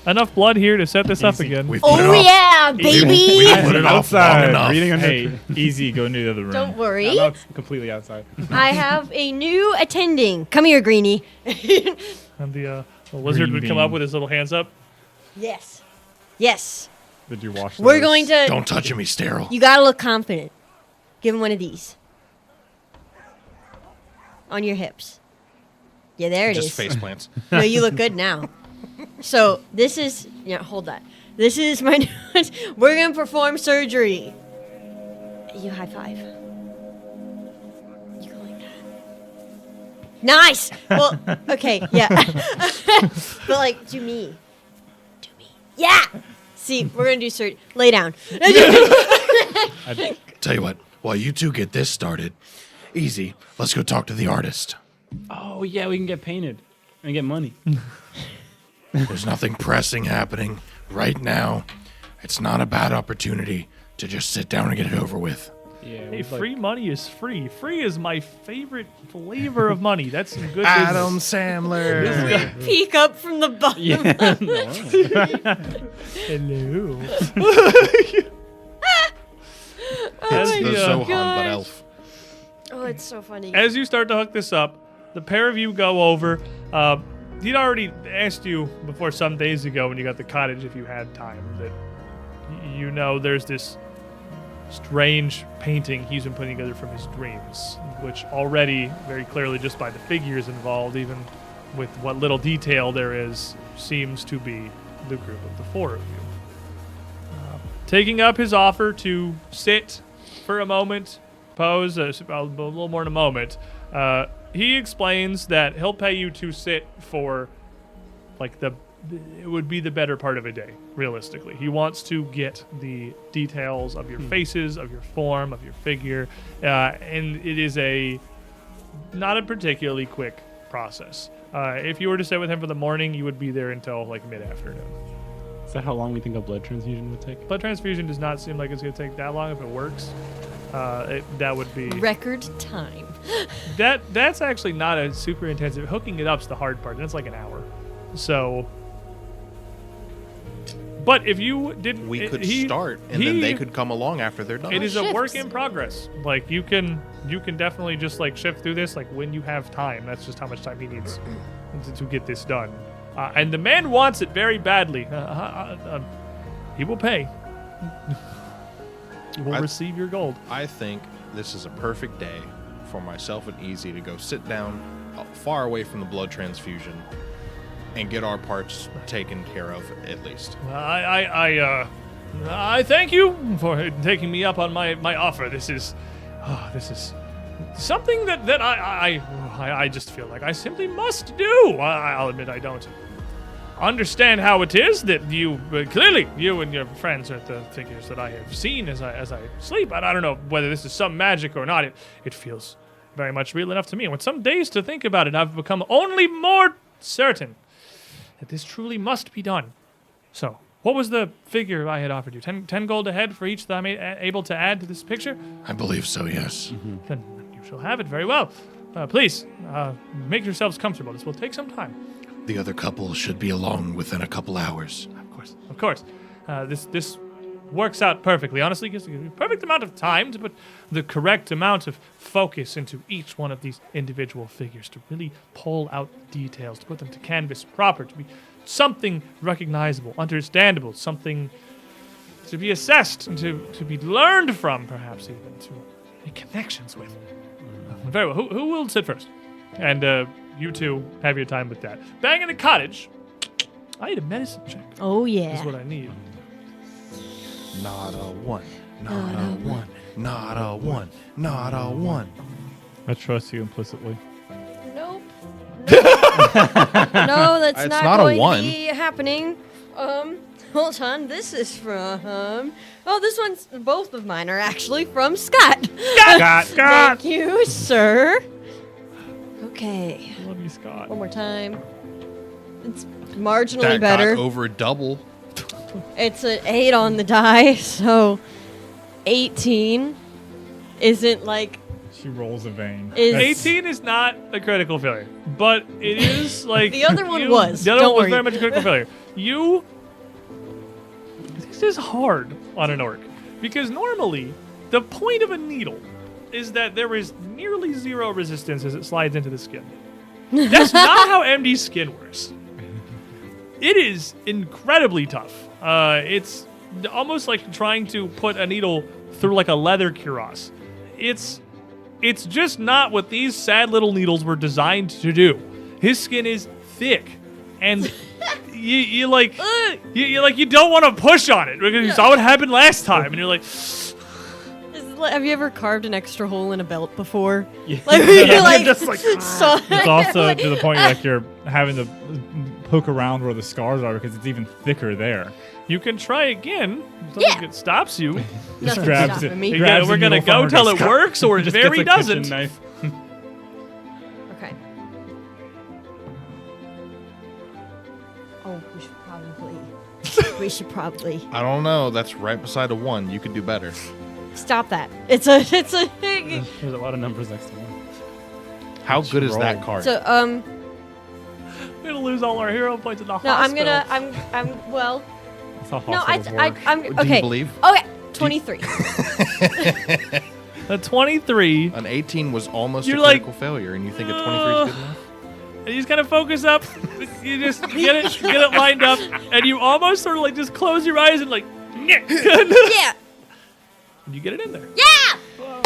enough blood here to set this up Easy. again. We've put it Oh off. yeah, baby. We put it off long Outside, enough. reading under Hey, tree. easy. Go into the other room. Don't worry. I'm out completely outside. I have a new attending. Come here, Greenie. And the lizard Green would come up bean. with his little hands up. Yes. Yes. Did you wash? We're those? going to. Don't touch him, he's sterile. You gotta look confident. Give him one of these. On your hips. Yeah, there it is. Just face plants. No, you look good now. So this is. Yeah, hold that. This is my. We're gonna perform surgery. You high five. You go like that. Nice. Well, okay, yeah. But like, do me. Do me. Yeah. See, we're gonna do surgery. Lay down. Tell you what, while you two get this started, easy, let's go talk to the artist. Oh yeah, we can get painted and get money. There's nothing pressing happening right now. It's not a bad opportunity to just sit down and get it over with. Yeah, Hey, we'd like- free money is free. Free is my favorite flavor of money. That's some good Adam business. Sandler. Peek up from the bottom. Yeah. Hello. It's my the Zohan, but gosh. elf. Oh, it's so funny. As you start to hook this up, the pair of you go over. He'd already asked you before some days ago when you got the cottage if you had time that you know there's this strange painting he's been putting together from his dreams, which already very clearly just by the figures involved, even with what little detail there is, seems to be the group of the 4 of you. Taking up his offer to sit for a moment, pose, a little more in a moment, he explains that he'll pay you to sit for, like, it would be the better part of a day, realistically. He wants to get the details of your faces, of your form, of your figure, and it is not a particularly quick process. If you were to sit with him for the morning, you would be there until, like, mid-afternoon. Is that how long we think a blood transfusion would take? Blood transfusion does not seem like it's going to take that long if it works. That would be Record time. that's actually not a super intensive. Hooking it up's the hard part. That's like an hour. So, but if you didn't, We could start, and then they could come along after they're done. It is a work Shifts. in progress. Like you can definitely just like shift through this. Like when you have time. That's just how much time he needs to get this done. And the man wants it very badly. He will pay. You will receive your gold. I think this is a perfect day for myself and Easy to go sit down far away from the blood transfusion and get our parts taken care of at least. I thank you for taking me up on my offer. This is something that I just feel like I simply must do. I'll admit I don't understand how it is that you clearly you and your friends are the figures that I have seen as I sleep. I don't know whether this is some magic or not. It feels very much real enough to me. And with some days to think about it, I've become only more certain that this truly must be done. So, what was the figure I had offered you? 10 gold a head for each that I'm able to add to this picture? I believe so, yes. Then you shall have it very well. Please, make yourselves comfortable. This will take some time. The other couple should be along within a couple hours. Of course. This works out perfectly. Honestly, gives you the perfect amount of time to put the correct amount of focus into each one of these individual figures, to really pull out details, to put them to canvas proper, to be something recognizable, understandable, something to be assessed and to be learned from, perhaps even to make connections with. Very well. Who will sit first? And you two have your time with that. Bang in the cottage. I need a medicine check. Oh, yeah. Is what I need. Not a one. Not a one. Not a one. Not a one. I trust you implicitly. Nope. No, that's It's not not a going one. to be happening. Hold on. This is from. Oh, this one's. Both of mine are actually from Scott. Scott! Thank you, sir. Okay. Love you, Scott. One more time. It's marginally That better. got over double. It's an 8 on the die, so 18 isn't like. She rolls a vein. Is 18 is not a critical failure, but it is like The other one was. The other Don't one was worry. very much a critical failure. This is hard on an orc because normally the point of a needle is that there is nearly zero resistance as it slides into the skin. That's not how MD skin works. It is incredibly tough. It's almost like trying to put a needle through like a leather cuirass. It's just not what these sad little needles were designed to do. His skin is thick, and you don't want to push on it because you saw what happened last time, and you're like, Have you ever carved an extra hole in a belt before? Yeah. Like, you're like, Just like, so, It's also to the point like you're having to poke around where the scars are because it's even thicker there. you can try again. Nothing Yeah. that stops you. Nothing's grabs stopping it. me. You Grabs gotta- we're the gonna needle from go her, till goes, it "Scott." works or it Just very gets a kitchen doesn't. knife. Okay. Oh, we should probably. I don't know. That's right beside a one. You could do better. Stop that. It's a. There's a lot of numbers next to one. How good is that roll. card? So We're gonna lose all our hero points in the no, hospital. I'm well. That's how No, hospitals work. I'm Do okay. you believe? Okay, 23. A 23. An 18 was almost You're a like, critical failure, and you think a 23 is good enough? And you just kind of focus up. You just get it lined up, and you almost sort of like just close your eyes and like, and Yeah. you get it in there. Yeah.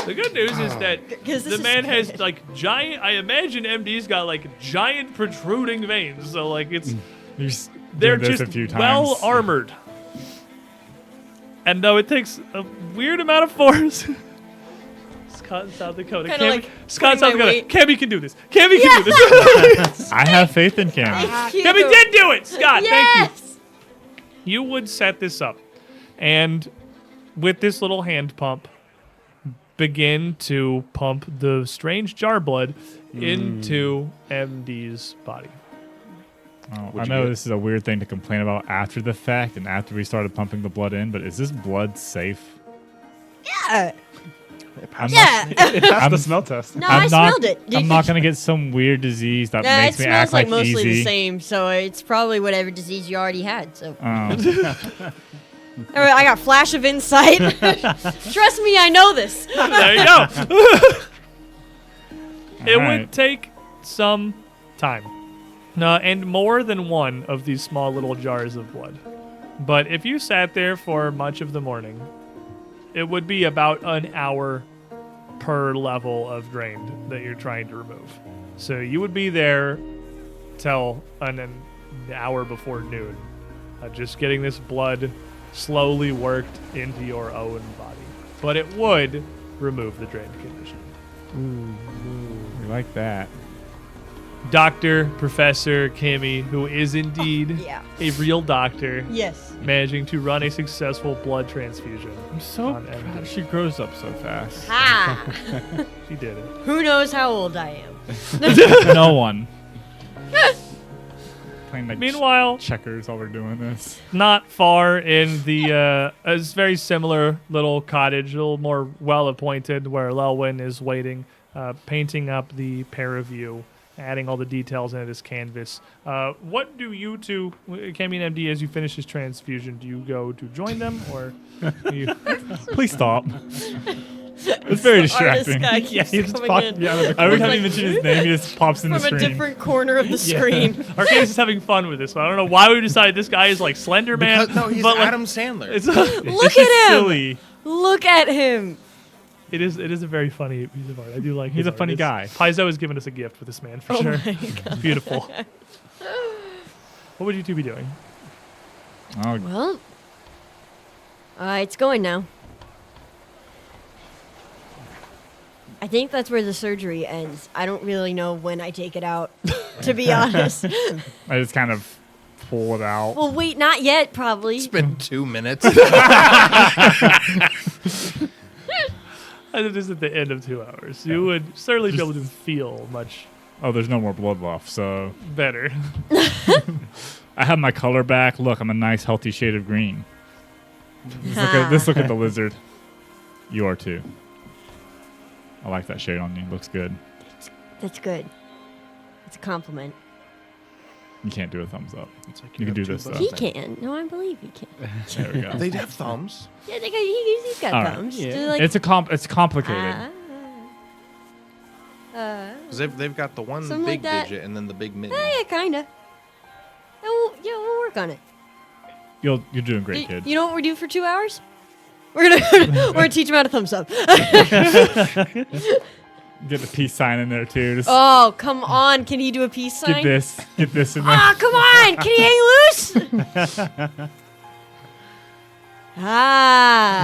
The good news is that 'Cause this the is man has good. like giant. I imagine MD's got like giant protruding veins, so like it's they're doing this just a few times. well armored. And though it takes a weird amount of force. Scott in South Dakota. Kinda like Scott in putting South my Dakota. weight- Cammy can do this. Cammy can do this. I have faith in Cam. Thank you. Cammy did do it. Scott, thank you. Yes. You would set this up, and with this little hand pump, begin to pump the strange jar blood into MD's body. Oh, I What'd you know get? this is a weird thing to complain about after the fact and after we started pumping the blood in, but is this blood safe? Yeah. I'm Yeah. It passed I'm- the smell test. No, I'm I not, smelled it. I'm not gonna get some weird disease that Nah, it makes me smells act like like mostly easy. the same, so it's probably whatever disease you already had. So Oh. All right, I got flash of insight. Trust me, I know this. There you go. It Alright. would take some time. And more than one of these small little jars of blood. But if you sat there for much of the morning, it would be about an hour per level of drained that you're trying to remove. So you would be there till an hour before noon, just getting this blood slowly worked into your own body. But it would remove the drained condition. We like that. Dr. Professor Kimmy, who is indeed Yeah. a real doctor, Yes. managing to run a successful blood transfusion. I'm so On MD. proud. She grows up so fast. Ha! She did it. Who knows how old I am? No one. Playing like Meanwhile, checkers while we're doing this. not far in the a very similar little cottage, a little more well appointed, where Lelwyn is waiting, painting up the pair of you adding all the details into this canvas. What do you two, Cammy and MD, as you finish this transfusion, do you go to join them, or do you... Please stop. It's very distracting. Guy Yeah, keeps he just coming popped in me out of the Every corner. time you mention his name, he just pops in the from a screen. different corner of the screen. Arcadis is having fun with this one. I don't know why we decided this guy is like Slender Man. Because, no, he's but, like, Adam Sandler. It's Look it's at just him! silly. Look at him. It is a very funny piece of art. I do like He's his a art. funny guy. Paizo has given us a gift with this man for sure. It's beautiful. What would you two be doing? Oh, Well, it's going now. I think that's where the surgery ends. I don't really know when I take it out, to be honest. I just kind of pull it out. Well, wait, not yet, probably. It's been 2 minutes. I think this is at the end of 2 hours. You would certainly be able to feel much Oh, there's no more blood left, so better. I have my color back. Look, I'm a nice, healthy shade of green. Let's look at the lizard. You are too. I like that shade on you. Looks good. That's good. It's a compliment. You can't do a thumbs up. It's like You can have do two this, though. buttons. He can. No, I believe he can. There we go. They have thumbs. Yeah, he's got All right. thumbs. Yeah. They're like, It's complicated. Because they've got the one Something big like that. digit and then the big mitten. yeah, kinda. We'll work on it. You're doing great, kid. You know what we're doing for 2 hours? We're gonna teach him how to thumbs up. Get the peace sign in there too. Just Oh, come on! Can he do a peace sign? get this in there. Ah, come on! Can he hang loose?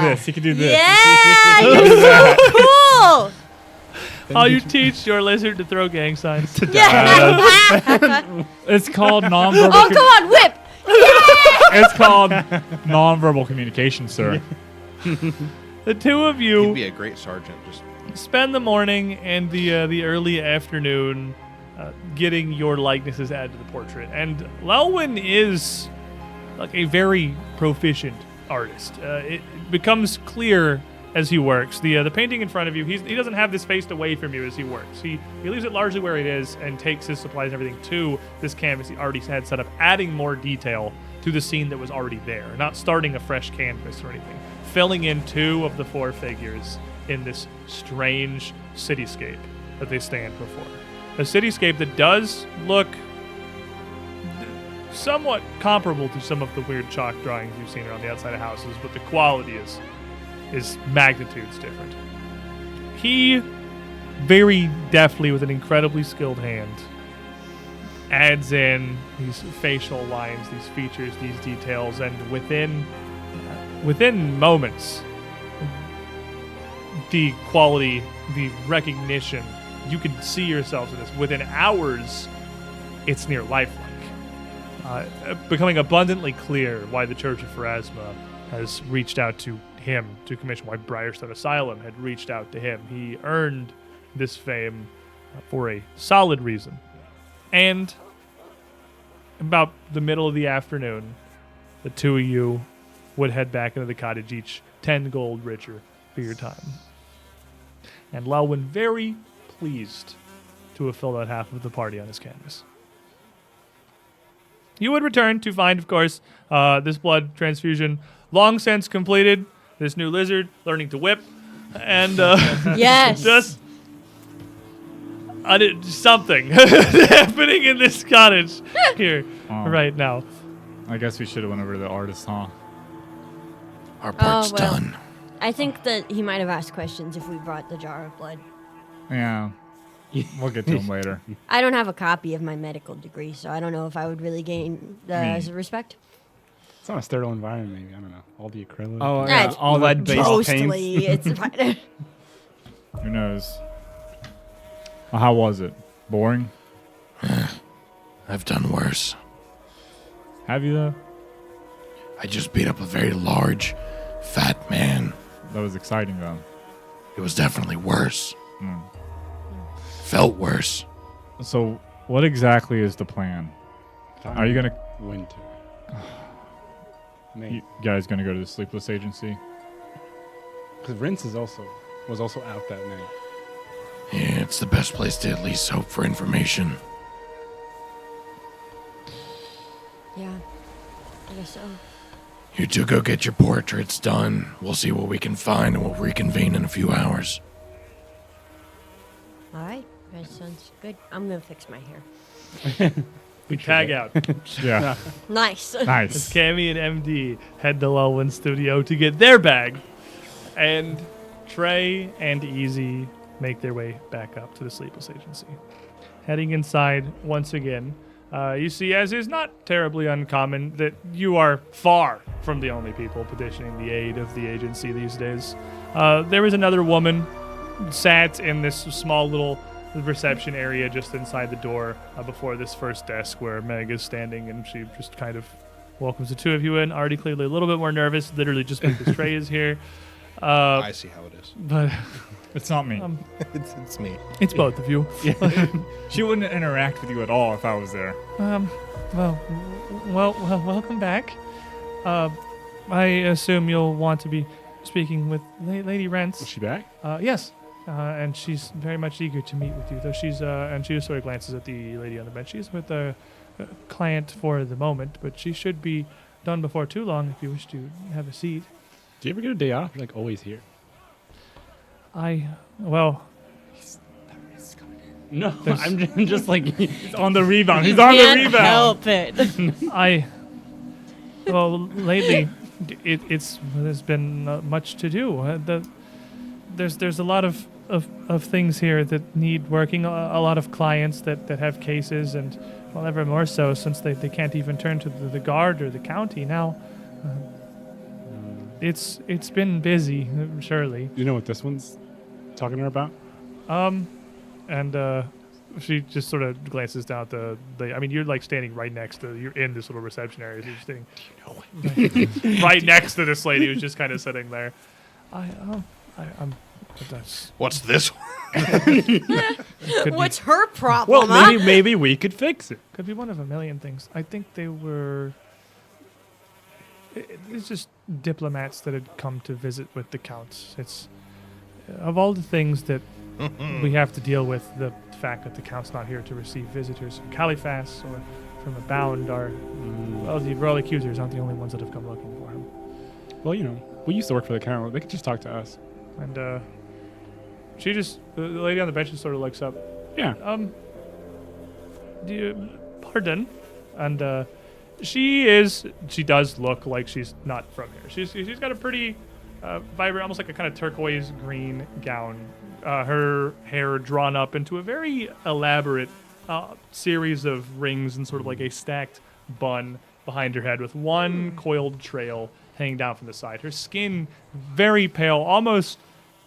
This, you can do this. Yeah, you're so cool. How you teach your lizard to throw gang signs. Yeah. It's called nonverbal. Oh, come on, whip! It's called nonverbal communication, sir. The two of He'd you be a great sergeant. Just spend the morning and the early afternoon getting your likenesses added to the portrait. And Lelwyn is like a very proficient artist. It becomes clear as he works. The painting in front of you, he doesn't have this faced away from you as he works. He leaves it largely where it is and takes his supplies and everything to this canvas he already had set up, adding more detail to the scene that was already there, not starting a fresh canvas or anything. Filling in 2 of the 4 figures in this strange cityscape that they stand before. A cityscape that does look somewhat comparable to some of the weird chalk drawings you've seen around the outside of houses, but the quality is magnitudes different. He, very deftly with an incredibly skilled hand, adds in these facial lines, these features, these details, and within moments, the quality, the recognition, you can see yourselves in this. Within hours, it's near lifelike. Becoming abundantly clear why the Church of Pharasma has reached out to him to commission, why Briarstone Asylum had reached out to him. He earned this fame for a solid reason. And about the middle of the afternoon, the two of you would head back into the cottage, each 10 gold richer for your time. And Lelwyn very pleased to have filled out half of the party on his canvas. You would return to find, of course, this blood transfusion long since completed, this new lizard learning to whip, and Yes. just something happening in this cottage here right now. I guess we should have went over to the artist, huh? our part's well. done. I think that he might have asked questions if we brought the jar of blood. Yeah. We'll get to him later. I don't have a copy of my medical degree, so I don't know if I would really gain the respect. It's not a sterile environment, maybe. I don't know. All the acrylic. Oh, yeah, yeah, all that based Mostly, paints. it's fine. Who knows? Well, how was it? Boring? I've done worse. Have you, though? I just beat up a very large, fat man. That was exciting, though. It was definitely worse. Felt worse. So, what exactly is the plan? Are you going to... Winter. You guys going to go to the Sleepless Agency? Because Rince was also out that night. Yeah, It's the best place to at least hope for information. Yeah, I guess so. You two go get your portraits done. We'll see what we can find and we'll reconvene in a few hours. All right, that sounds good. I'm gonna fix my hair. We tag out. Yeah. Nice. As Nice. Cammy and MD head to Lulwyn Studio to get their bag, and Trey and Easy make their way back up to the Sleepless Agency. Heading inside once again, you see, as is not terribly uncommon, that you are far from the only people petitioning the aid of the agency these days. There is another woman sat in this small little reception area just inside the door before this first desk where Meg is standing, and she just kind of welcomes the two of you in, already clearly a little bit more nervous, literally just because Trey is here. I see how it is. But It's not me. It's me. it's both of you. She wouldn't interact with you at all if I was there. Well, welcome back. I assume you'll want to be speaking with Lady Is Rents. she back? Yes. And she's very much eager to meet with you, though she's, and she just sort of glances at the lady on the bench. She's with a client for the moment, but she should be done before too long if you wish to have a seat. Do you ever get a day off? You're like always here. Well, No, I'm just like He's on the rebound. He's You on the can't rebound. help it. well, lately, there's been much to do. There's a lot of things here that need working. A lot of clients that have cases, and well, ever more so since they can't even turn to the guard or the county now. It's been busy, surely. You know what this one's talking to her about? And she just sort of glances down at I mean, you're like standing right next to, you're in this little reception area. So you're standing right next to this lady who's just kind of sitting there. That's, What's this? What's her problem? Well, huh? maybe we could fix it. could be one of a million things. I think they were. It's just diplomats that had come to visit with the counts. It's of all the things that we have to deal with, the fact that the count's not here to receive visitors from Caliphas or from Abound are, well, the royal accusers aren't the only ones that have come looking for him. Well, you know, we used to work for the count. They could just talk to us. And she just, the lady on the bench just sort of looks up. Yeah. Do you, pardon? And she does look like she's not from here. She's got a pretty vibrant, almost like a kind of turquoise green gown. Her hair drawn up into a very elaborate series of rings and sort of like a stacked bun behind her head with one coiled trail hanging down from the side. Her skin very pale, almost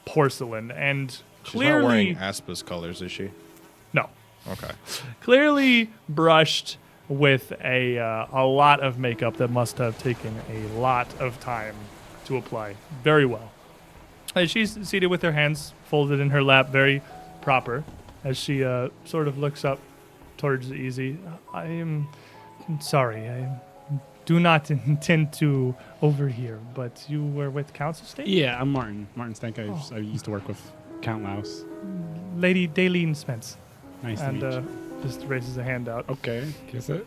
porcelain, and She's clearly not wearing Aspa's colors, is she? no, Okay. clearly brushed with a lot of makeup that must have taken a lot of time to apply very well. As she's seated with her hands folded in her lap, very proper, as she sort of looks up towards Easy. I am sorry, I do not intend to overhear, but you were with Council State? Yeah, I'm Martin. Martin Stank. I used to work with Count Laus. Lady Daleen Spence. Nice to And meet you. just raises a hand out. Okay, kiss it.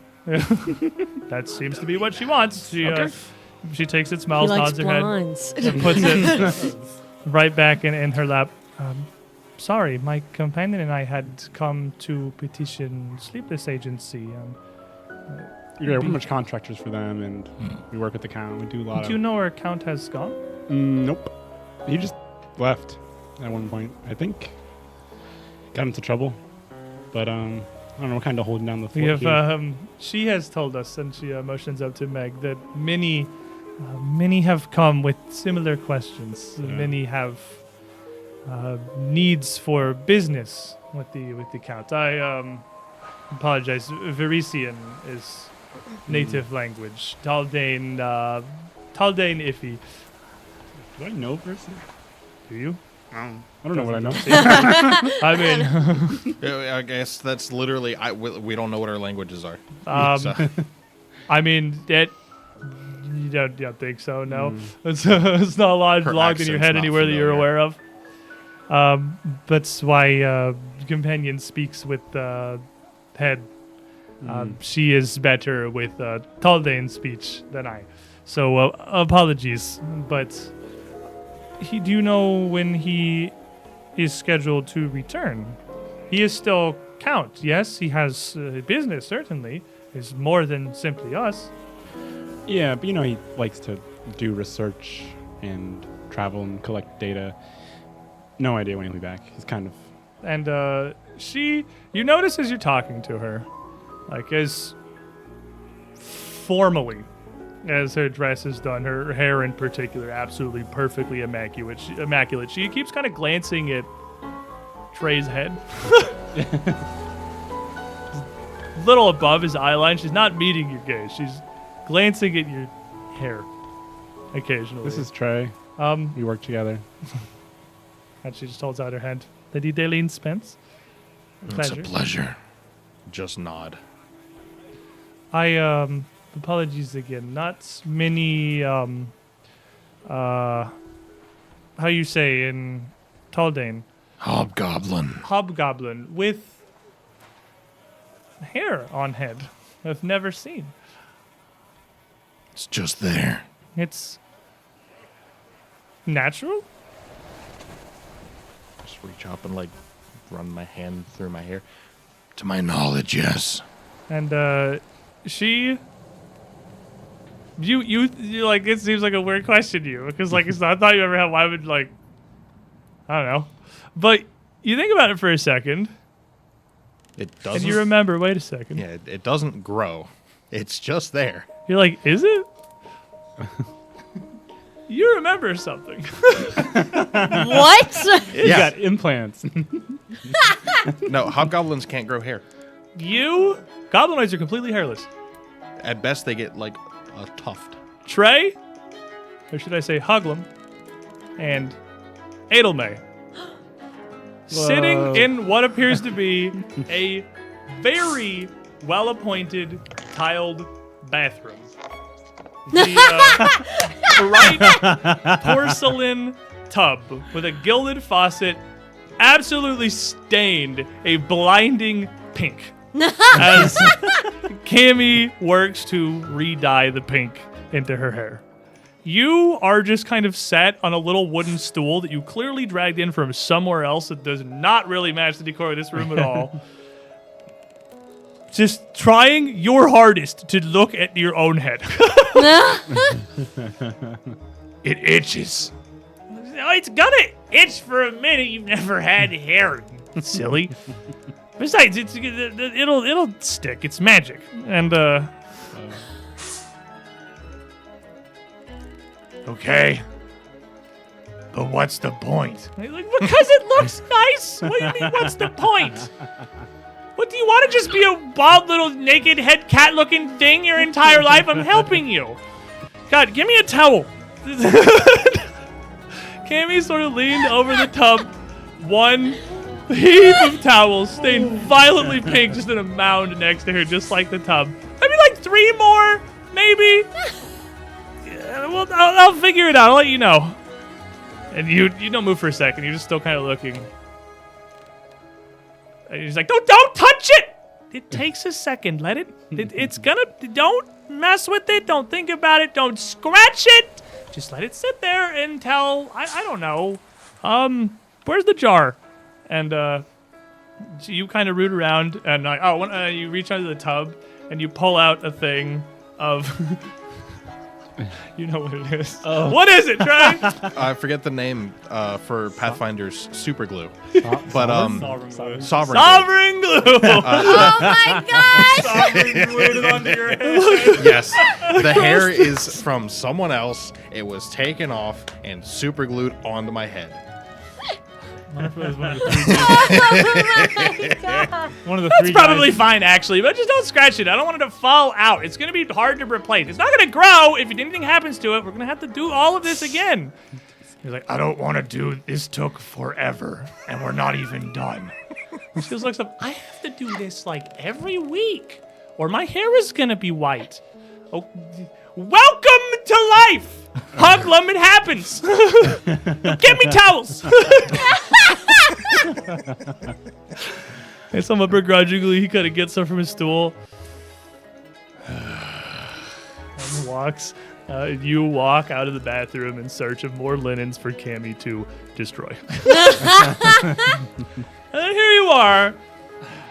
That seems to be what she wants. She takes it, He smiles, likes nods her head, blondes. and puts it right back in her lap. Sorry, my companion and I had come to petition Sleepless Agency. Yeah, we're pretty much contractors for them, and we work with the count. We do a lot Do you know where Count has gone? Nope. He just left at one point, I think. Got into trouble. But, I don't know, we're kind of holding down the We fort have. here. She has told us, and she motions up to Meg, that many have come with similar questions. Yeah. Many have needs for business with the count. I apologize. Verisian is native language. Taldane iffy. Do I know person? Do you? I don't know what I know. I mean, Yeah, I guess that's literally, we don't know what our languages are. So- I mean that. You don't think so? No, it's not logged Her in your accent's head not anywhere that you're familiar. aware of. That's why companion speaks with head. She is better with Taldane speech than I. So apologies, but do you know when he is scheduled to return? He is still Count, yes? He has business, certainly. Is more than simply us. Yeah, but he likes to do research and travel and collect data. No idea when he'll be back. He's kind of... And you notice as you're talking to her, like as formally as her dress is done, her hair in particular, absolutely perfectly immaculate. She keeps kind of glancing at Trey's head. Little above his eye line. She's not meeting your gaze. She's glancing at your hair occasionally. This is Trey. We work together. And she just holds out her hand. Lady Daleen Spence. It's a pleasure. Just nod. Apologies again. Not many, how you say in Taldane? Hobgoblin with hair on head. I've never seen. It's just there. It's natural? Just reach up and run my hand through my hair. To my knowledge, yes. And you like, it seems like a weird question to you because it's not, I thought you ever had. Why would I don't know, but you think about it for a second. It doesn't. And you remember. Wait a second. Yeah, it doesn't grow. It's just there. You're like, is it? You remember something. What? You got implants. No, hobgoblins can't grow hair. Goblinoids are completely hairless. At best, they get a tuft. Trey, or should I say Hoglum, and Edelmay, sitting in what appears to be a very well-appointed tiled bathroom. The bright porcelain tub with a gilded faucet, absolutely stained a blinding pink. As Cammy works to re-dye the pink into her hair. You are just kind of sat on a little wooden stool that you clearly dragged in from somewhere else that does not really match the decor of this room at all. Just trying your hardest to look at your own head. It itches. It's gonna itch for a minute. You've never had hair, silly. Besides, it'll stick. It's magic. And okay. But what's the point? Because it looks nice. What do you mean? What's the point? What, do you want to just be a bald little naked head cat looking thing your entire life? I'm helping you. God, give me a towel. Cammy sort of leaned over the tub. One heap of towels stained violently pink just in a mound next to her, just like the tub. Maybe 3 more, maybe. Yeah, well, I'll figure it out. I'll let you know. And you don't move for a second. You're just still kind of looking. And he's like, don't touch it. It takes a second. Let it. It's gonna. Don't mess with it. Don't think about it. Don't scratch it. Just let it sit there until I don't know. Where's the jar? And you kind of root around, and you reach under the tub, and you pull out a thing of. You know what it is. Oh. What is it, Trey? I forget the name for Pathfinder's super glue. But Sovereign glue. Oh my gosh! Sovereign glued it onto your head. Yes. The hair is from someone else. It was taken off and super glued onto my head. Oh my god! One of the That's three probably guys. fine, actually, but just don't scratch it. I don't want it to fall out. It's going to be hard to replace. It's not going to grow. If anything happens to it, we're going to have to do all of this again. He's like, I don't want to do this. Took forever, and we're not even done. She just looks up. I have to do this every week, or my hair is going to be white. Oh, welcome to life. Hoglum, it happens. Get me towels. And somewhat begrudgingly, he kind of gets up from his stool and walks. You walk out of the bathroom in search of more linens for Cammy to destroy. And then here you are,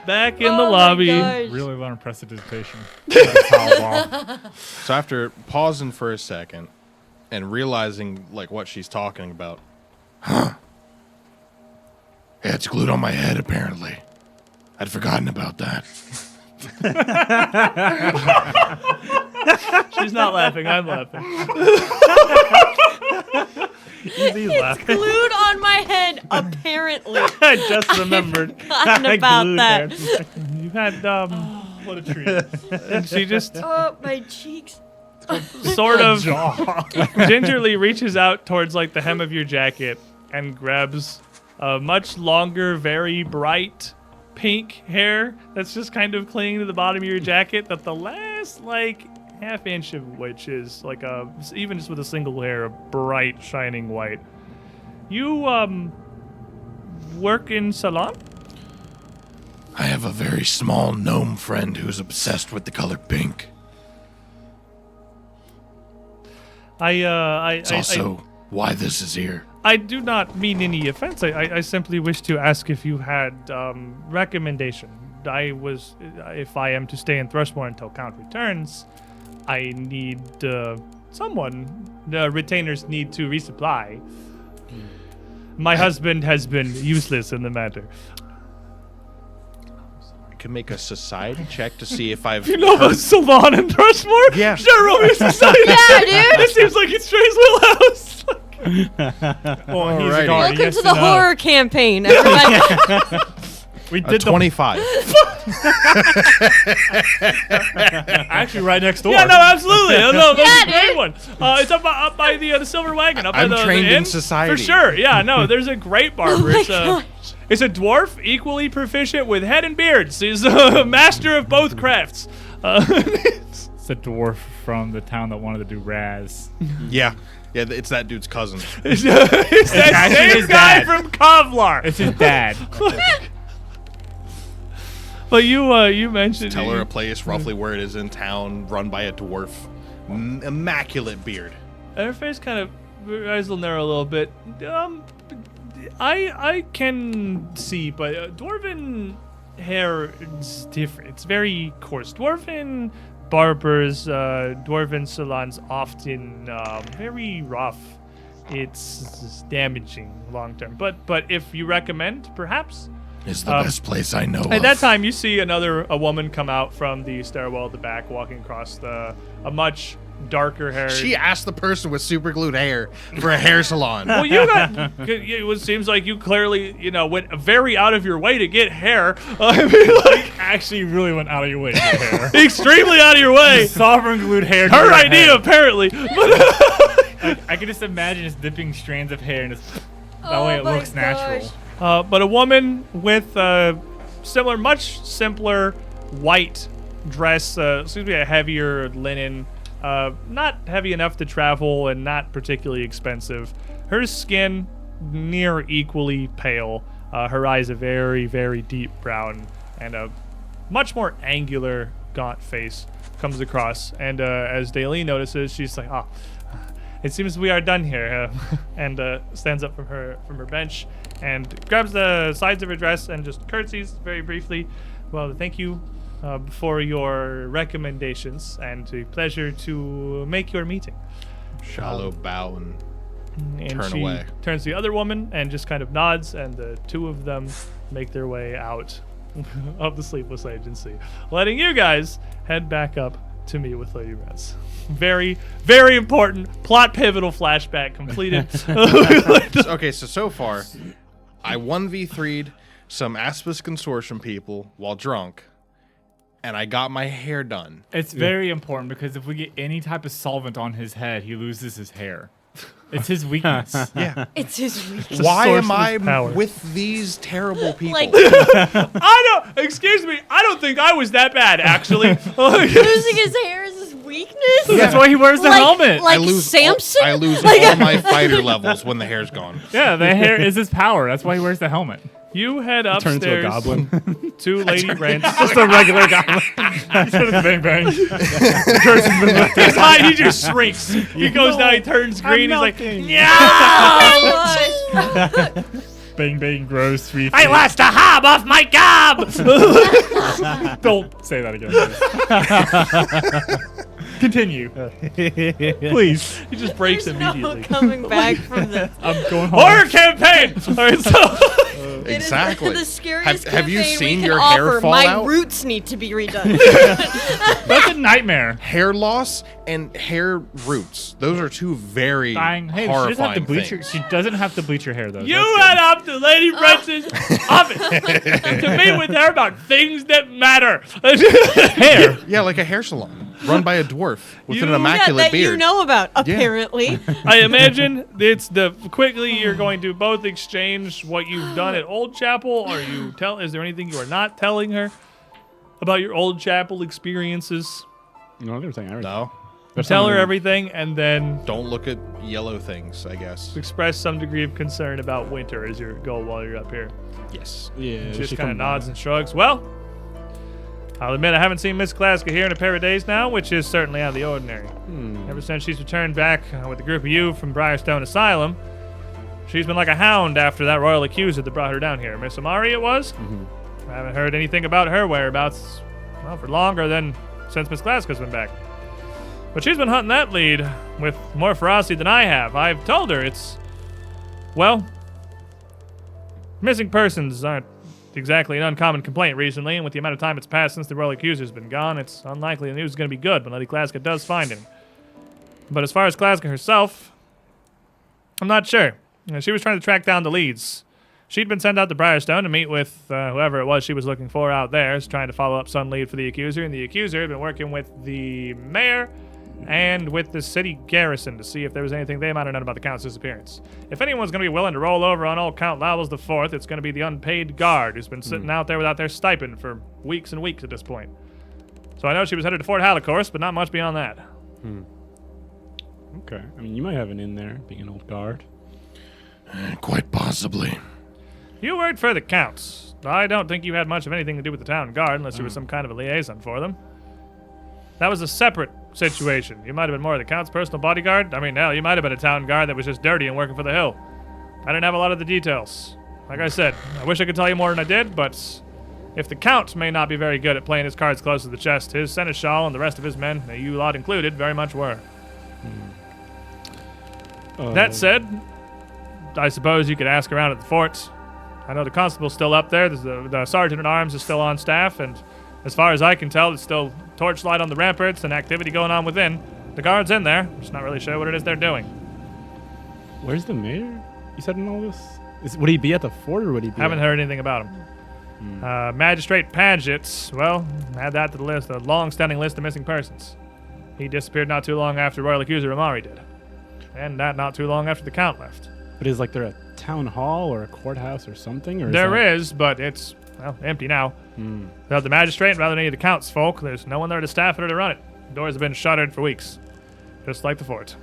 back in the lobby. Really learn prestidigitation. So after pausing for a second and realizing like what she's talking about, yeah, it's glued on my head apparently. I'd forgotten about that. She's not laughing. I'm laughing. He's laughing. Glued on my head, apparently. I just remembered. Forgotten about Glued that. there. You had What a treat. and she just Oh, my cheeks. sort of gingerly reaches out towards like the hem of your jacket and grabs a much longer, very bright pink hair that's just kind of clinging to the bottom of your jacket, that the last like half inch of which is like even just with a single hair, a bright shining white. You work in salon? I have a very small gnome friend who's obsessed with the color pink. It's also why this is here. I do not mean any offense. I simply wish to ask if you had recommendation. If I am to stay in Thrushmore until Count returns, I need someone. The retainers need to resupply. My husband has been useless in the matter. I can make a society check to see if I've You know about Salon and Thrushmore? Yeah. Sure, roll me a society. Yeah, dude. This seems like it's Trey's wheelhouse. Well, he's a Alrighty. guard. He Welcome has to the know. horror campaign, everybody. We a did 25. actually right next door. Yeah, no, absolutely. No, that's a Yeah, great dude. one. It's up by the Silver Wagon. Up by I'm the trained in inn. society. For sure. Yeah, no, there's a great barber. Oh my It's a dwarf, equally proficient with head and beards. He's a master of both crafts. It's a dwarf from the town that wanted to do Raz. Yeah, it's that dude's cousin. It's that actually same his guy dad. from Kevlar. It's his dad. But you mentioned Tell her a place roughly where it is in town, run by a dwarf. Immaculate beard. her face kind of eyes will narrow a little bit. I can see, but dwarven hair is different. It's very coarse. Dwarven barbers, dwarven salons often very rough. It's damaging long term. But if you recommend, perhaps. It's the best place I know of. At that time, you see a woman come out from the stairwell at the back, walking across a much darker hair. She asked the person with super glued hair for a hair salon. Well, you got. It seems like you clearly, went very out of your way to get hair. I mean, like, Actually, really went out of your way to get hair. extremely out of your way. Sovereign glued hair. to Her your idea, head. apparently. But I can just imagine just dipping strands of hair and just that Oh way it my looks natural. gosh. but a woman with much simpler white dress, seems to be a heavier linen, not heavy enough to travel and not particularly expensive. Her skin near equally pale. Her eyes a very, very deep brown, and a much more angular, gaunt face comes across. And as Daleen notices, she's like, "Ah, it seems we are done here," and stands up from her bench and grabs the sides of her dress and just curtsies very briefly. "Well, thank you for your recommendations, and a pleasure to make your meeting." Shallow bow and And turn she away. turns to the other woman and just kind of nods, and the two of them make their way out of the Sleepless Agency, letting you guys head back up to meet with Lady Raz. Very, very important plot pivotal flashback completed. Okay, so far, I 1v3'd some Aspis Consortium people while drunk, and I got my hair done. It's very important because if we get any type of solvent on his head, he loses his hair. It's his weakness. Yeah. It's his week. Why source am of I power. with these terrible people? Like, Excuse me, I don't think I was that bad, actually. losing his hair is his weakness. weakness? That's why he wears the helmet. Like I lose Samson? I lose all my fighter levels when the hair's gone. Yeah, the hair is his power. That's why he wears the helmet. You head Turn into a upstairs goblin. to Lady Rent's. Just a regular goblin. Bang bang. He's high, he just shrinks. He goes down, he turns green, he's like, melting. yeah! Bang bang grows 3 feet. I lost a hob off my gob! Don't say that again. Please. Continue. Please. He just breaks There's immediately. no coming back from this. I'm going home. Horror campaign! Alright, so. Exactly. It is the scariest Have you campaign seen we can your hair offer. fall My out? roots need to be redone. That's a nightmare. Hair loss and hair roots. Those are two very Dying. Hey, she doesn't have to horrifying bleach her. things. She doesn't have to bleach her hair though. You That's went up to Lady Brent's office to meet with her about things that matter. hair. Yeah, like a hair salon run by a dwarf with You- an Yeah, immaculate that beard. you know about, apparently. I imagine it's quickly you're going to both exchange what you've done at Old Chapel. Is there anything you are not telling her about your Old Chapel experiences? No, they're saying everything. No, There's Tell her something- everything and then don't look at yellow things, I guess. express some degree of concern about winter as your goal while you're up here. Yes. Yeah, Just she kind of come nods back. and shrugs. Well, I'll admit I haven't seen Miss Klaska here in a pair of days now, which is certainly out of the ordinary. Ever since she's returned back with a group of you from Briarstone Asylum, she's been like a hound after that royal accuser that brought her down here. Miss Amari, it was? I haven't heard anything about her whereabouts, well, for longer than since Miss Klaska's been back. But she's been hunting that lead with more ferocity than I have. I've told her it's, well, missing persons aren't exactly an uncommon complaint recently, and with the amount of time it's passed since the royal accuser's been gone, it's unlikely the news is going to be good when Lady Klaska does find him. But as far as Klaska herself, I'm not sure. She was trying to track down the leads. She'd been sent out to Briarstone to meet with whoever it was she was looking for out there, trying to follow up some lead for the accuser, and the accuser had been working with the mayor and with the city garrison to see if there was anything they might have known about the Count's disappearance. If anyone's going to be willing to roll over on old Count Lalus IV, it's going to be the unpaid guard who's been sitting out there without their stipend for weeks and weeks at this point. So I know she was headed to Fort Halicourse, but not much beyond that. Okay. I mean, you might have an in there, being an old guard. Quite possibly. You worked for the Counts. I don't think you had much of anything to do with the town guard unless you were some kind of a liaison for them. That was a separate situation. You might have been more of the Count's personal bodyguard. I mean, hell, you might have been a town guard that was just dirty and working for the Hill. I didn't have a lot of the details. Like I said, I wish I could tell you more than I did, but if the Count may not be very good at playing his cards close to the chest, his seneschal and the rest of his men, you lot included, very much were. That said, I suppose you could ask around at the fort. I know the constable's still up there. The sergeant-at-arms is still on staff, and as far as I can tell, there's still torchlight on the ramparts and activity going on within. The guard's in there. Just not really sure what it is they're doing. Where's the mayor? You said in all this? Would he be at the fort or would he be? Haven't heard anything about him. Magistrate Paget, well, add that to the list, a long-standing list of missing persons. He disappeared not too long after Royal Accuser Amari did. And that not too long after the Count left. But is like there a town hall or a courthouse or something? Or There is, but it's, well, empty now. Without the magistrate and without any of the Count's folk, there's no one there to staff it or to run it. Doors have been shuttered for weeks. Just like the fort.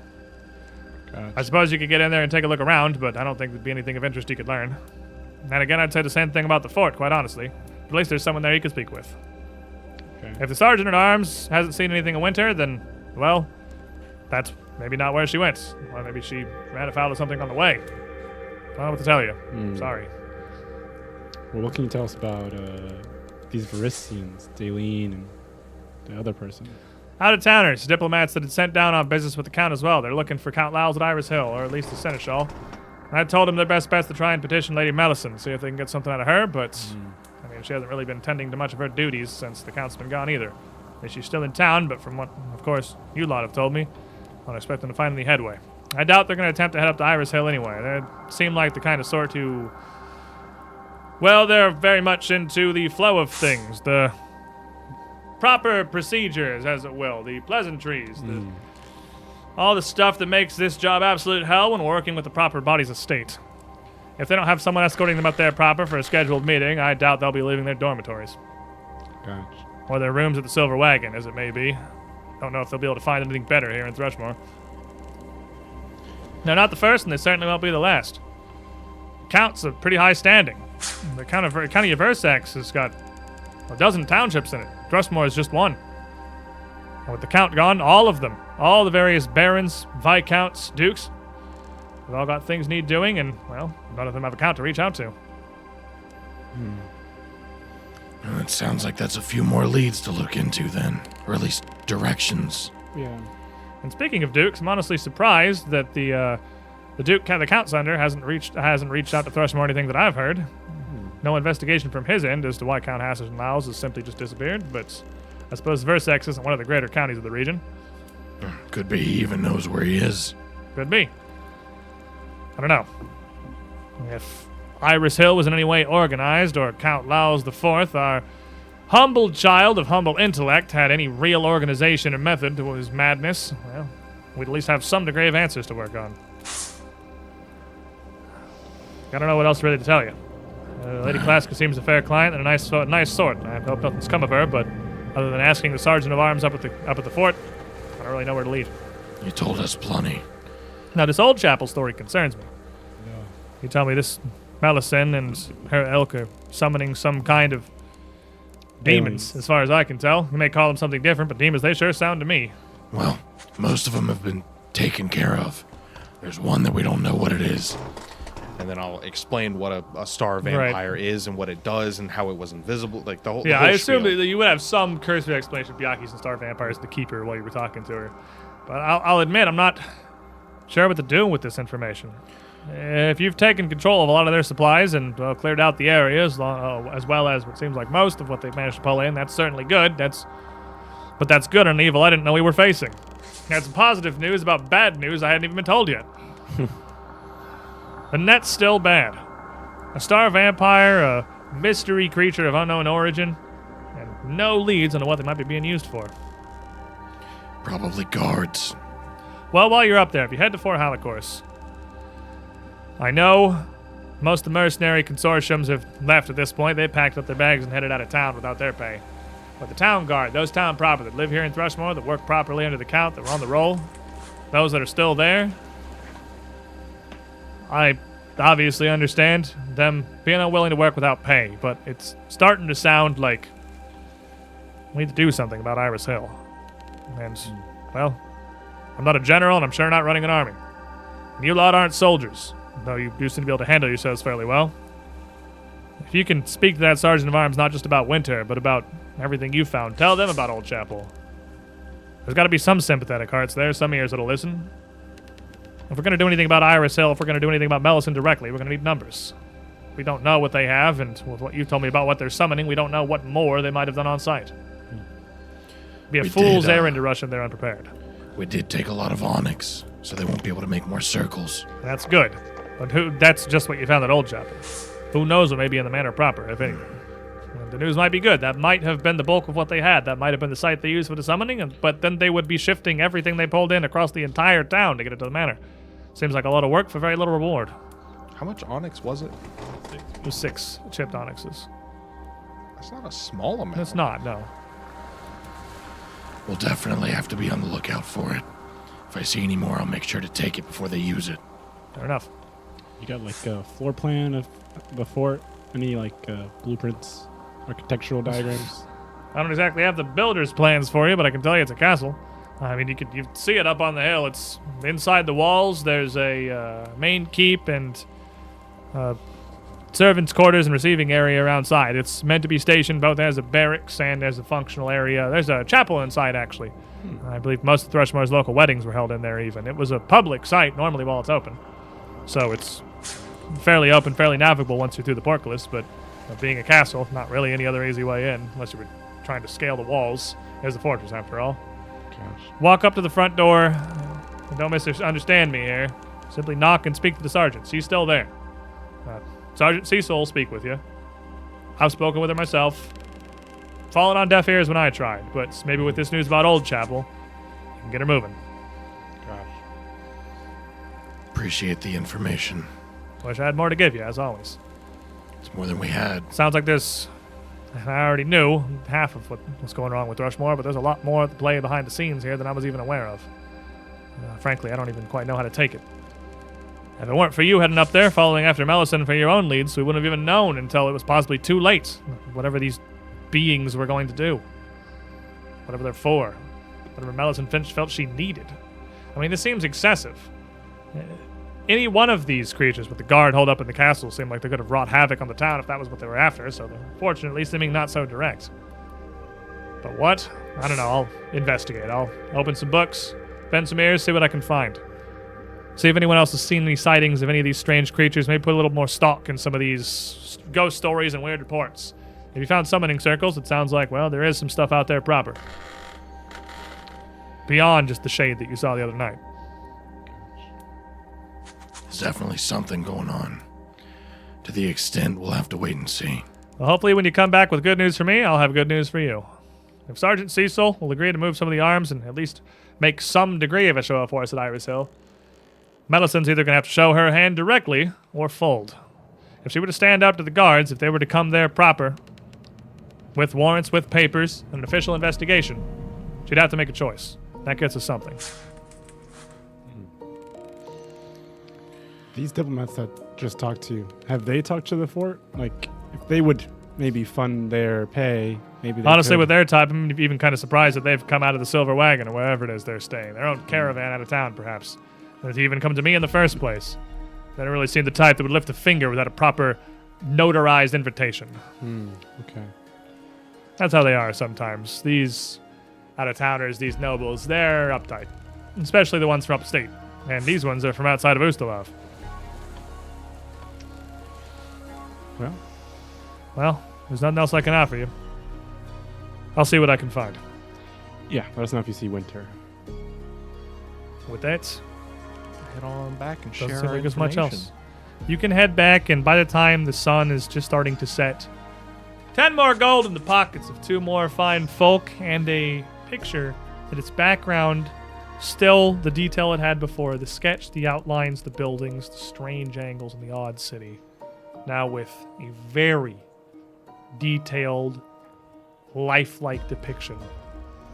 I suppose you could get in there and take a look around, but I don't think there'd be anything of interest you could learn. And again, I'd say the same thing about the fort, quite honestly. At least there's someone there you could speak with. Okay. If the sergeant-at-arms hasn't seen anything in winter, then, well, that's maybe not where she went. Or maybe she ran afoul of something on the way. I don't know what to tell you. Sorry. Well, what can you tell us about these Varissians, Daleen and the other person? Out-of-towners, diplomats that had sent down on business with the Count as well. They're looking for Count Lyles at Iris Hill, or at least the seneschal. I told them their best bet's to try and petition Lady Melisenn, see if they can get something out of her, but, I mean, she hasn't really been tending to much of her duties since the Count's been gone either. I mean, she's still in town, but from what, of course, you lot have told me, I don't expect them to find any headway. I doubt they're going to attempt to head up to Iris Hill anyway. They seem like the kind of sort who, well, they're very much into the flow of things, the proper procedures, as it will, the pleasantries, all the stuff that makes this job absolute hell when working with the proper bodies of state. If they don't have someone escorting them up there proper for a scheduled meeting, I doubt they'll be leaving their dormitories. Gotcha. Or their rooms at the Silver Wagon, as it may be. don't know if they'll be able to find anything better here in Thrushmoor. They're not the first, and they certainly won't be the last. Count's a pretty high standing. The County of Versax has got a dozen townships in it. Thrushmoor is just one. And with the Count gone, all of them, all the various barons, viscounts, dukes, they've all got things need doing, and, well, none of them have a Count to reach out to. Well, it sounds like that's a few more leads to look into then, or at least directions. Yeah. And speaking of dukes, I'm honestly surprised that the Count's under hasn't reached out to Thrushmoor anything that I've heard. No investigation from his end as to why Count Hassett and Lyles has simply just disappeared, but I suppose Versax isn't one of the greater counties of the region. Could be he even knows where he is. Could be. I don't know. If Iris Hill was in any way organized, or Count Lyles IV, our humble child of humble intellect, had any real organization or method to his madness, well, we'd at least have some degree of answers to work on. I don't know what else really to tell you. Lady Klaska seems a fair client and a nice sort. I hope nothing's come of her, but other than asking the sergeant of arms up at the fort, I don't really know where to lead. You told us plenty. Now, this old chapel story concerns me. Yeah. You tell me this Melisenn and her ilk are summoning some kind of demons, as far as I can tell. You may call them something different, but demons, they sure sound to me. Well, most of them have been taken care of. There's one that we don't know what it is. And then I'll explain what a star vampire is and what it does and how it was invisible, like the whole. Yeah, the whole I assume spiel. that you would have some cursory explanation of Byakhis and star vampires to keep her while you were talking to her. But I'll admit, I'm not sure what to do with this information. If you've taken control of a lot of their supplies and cleared out the areas, as well as what seems like most of what they've managed to pull in, that's certainly good. But that's good on evil I didn't know we were facing. Had some positive news about bad news I hadn't even been told yet. And that's still bad. A star vampire, a mystery creature of unknown origin, and no leads on what they might be being used for. Probably guards. Well, while you're up there, if you head to Fort Halicourse, I know most of the mercenary consortiums have left at this point. They packed up their bags and headed out of town without their pay. But the town guard, those town proper that live here in Thrushmoor, that work properly under the Count, that were on the roll, those that are still there, I obviously understand them being unwilling to work without pay, but it's starting to sound like we need to do something about Iris Hill. And, well, I'm not a general, and I'm sure not running an army. And you lot aren't soldiers, though you do seem to be able to handle yourselves fairly well. If you can speak to that sergeant of arms not just about Winter, but about everything you found, tell them about Old Chapel. There's got to be some sympathetic hearts there, some ears that'll listen. If we're going to do anything about Iris Hill, if we're going to do anything about Melisenn directly, we're going to need numbers. We don't know what they have, and with what you told me about what they're summoning, we don't know what more they might have done on site. It'd be a fool's errand to rush in there unprepared. We did take a lot of onyx, so they won't be able to make more circles. That's good. But that's just what you found at Old Chapel. Who knows what may be in the manor proper, if anything. And the news might be good. That might have been the bulk of what they had. That might have been the site they used for the summoning, but then they would be shifting everything they pulled in across the entire town to get it to the manor. Seems like a lot of work for very little reward. How much onyx was it? It was 6 chipped onyxes. That's not a small amount. It's not, no. We'll definitely have to be on the lookout for it. If I see any more, I'll make sure to take it before they use it. Fair enough. You got like a floor plan of the fort? Any like blueprints, architectural diagrams? I don't exactly have the builder's plans for you, but I can tell you it's a castle. I mean, you see it up on the hill. It's inside the walls. There's a main keep and servants' quarters and receiving area outside. It's meant to be stationed both as a barracks and as a functional area. There's a chapel inside, actually. I believe most of Thrushmoor's local weddings were held in there, even. It was a public site normally while it's open. So it's fairly open, fairly navigable once you're through the portcullis, but being a castle, not really any other easy way in, unless you were trying to scale the walls. There's the fortress, after all. Gosh. Walk up to the front door. Don't misunderstand me here. Simply knock and speak to the sergeant. She's still there. Sergeant Cecil will speak with you. I've spoken with her myself. Fallen on deaf ears when I tried, but maybe with this news about Old Chapel, you can get her moving. Gosh. Appreciate the information. Wish I had more to give you, as always. It's more than we had. Sounds like there's I already knew half of what was going wrong with Rushmore, but there's a lot more at play behind the scenes here than I was even aware of. Frankly, I don't even quite know how to take it. If it weren't for you heading up there, following after Melisenn for your own leads, we wouldn't have even known until it was possibly too late. Whatever these beings were going to do. Whatever they're for. Whatever Melisenn Finch felt she needed. I mean, this seems excessive. Any one of these creatures with the guard holed up in the castle seemed like they could have wrought havoc on the town if that was what they were after, so they're fortunately seeming not so direct. But what? I don't know. I'll investigate. I'll open some books, bend some ears, see what I can find. See if anyone else has seen any sightings of any of these strange creatures. Maybe put a little more stock in some of these ghost stories and weird reports. If you found summoning circles, it sounds like, well, there is some stuff out there proper. Beyond just the shade that you saw the other night. There's definitely something going on. To the extent we'll have to wait and see. Well, hopefully when you come back with good news for me, I'll have good news for you. If Sergeant Cecil will agree to move some of the arms and at least make some degree of a show for us at Iris Hill, Melisenn's either going to have to show her hand directly or fold. If she were to stand up to the guards, if they were to come there proper, with warrants, with papers, and an official investigation, she'd have to make a choice. That gets us something. These diplomats that just talked to you, have they talked to the fort? Like, if they would maybe fund their pay, maybe they Honestly, could. with their type, I'm even kind of surprised that they've come out of the Silver Wagon or wherever it is they're staying. Their own caravan out of town, perhaps. And to even come to me in the first place. They don't really seem the type that would lift a finger without a proper notarized invitation. Okay. That's how they are sometimes. These out-of-towners, these nobles, they're uptight. Especially the ones from upstate. And these ones are from outside of Ustalav. Well, there's nothing else I can offer you. I'll see what I can find. Yeah, let us know if you see Winter. With that, Head on back and share doesn't seem our like there's much information. else. You can head back, and by the time the sun is just starting to set, 10 more gold in the pockets of 2 more fine folk, and a picture that its background, still the detail it had before, the sketch, the outlines, the buildings, the strange angles, and the odd city. Now with a very detailed, lifelike depiction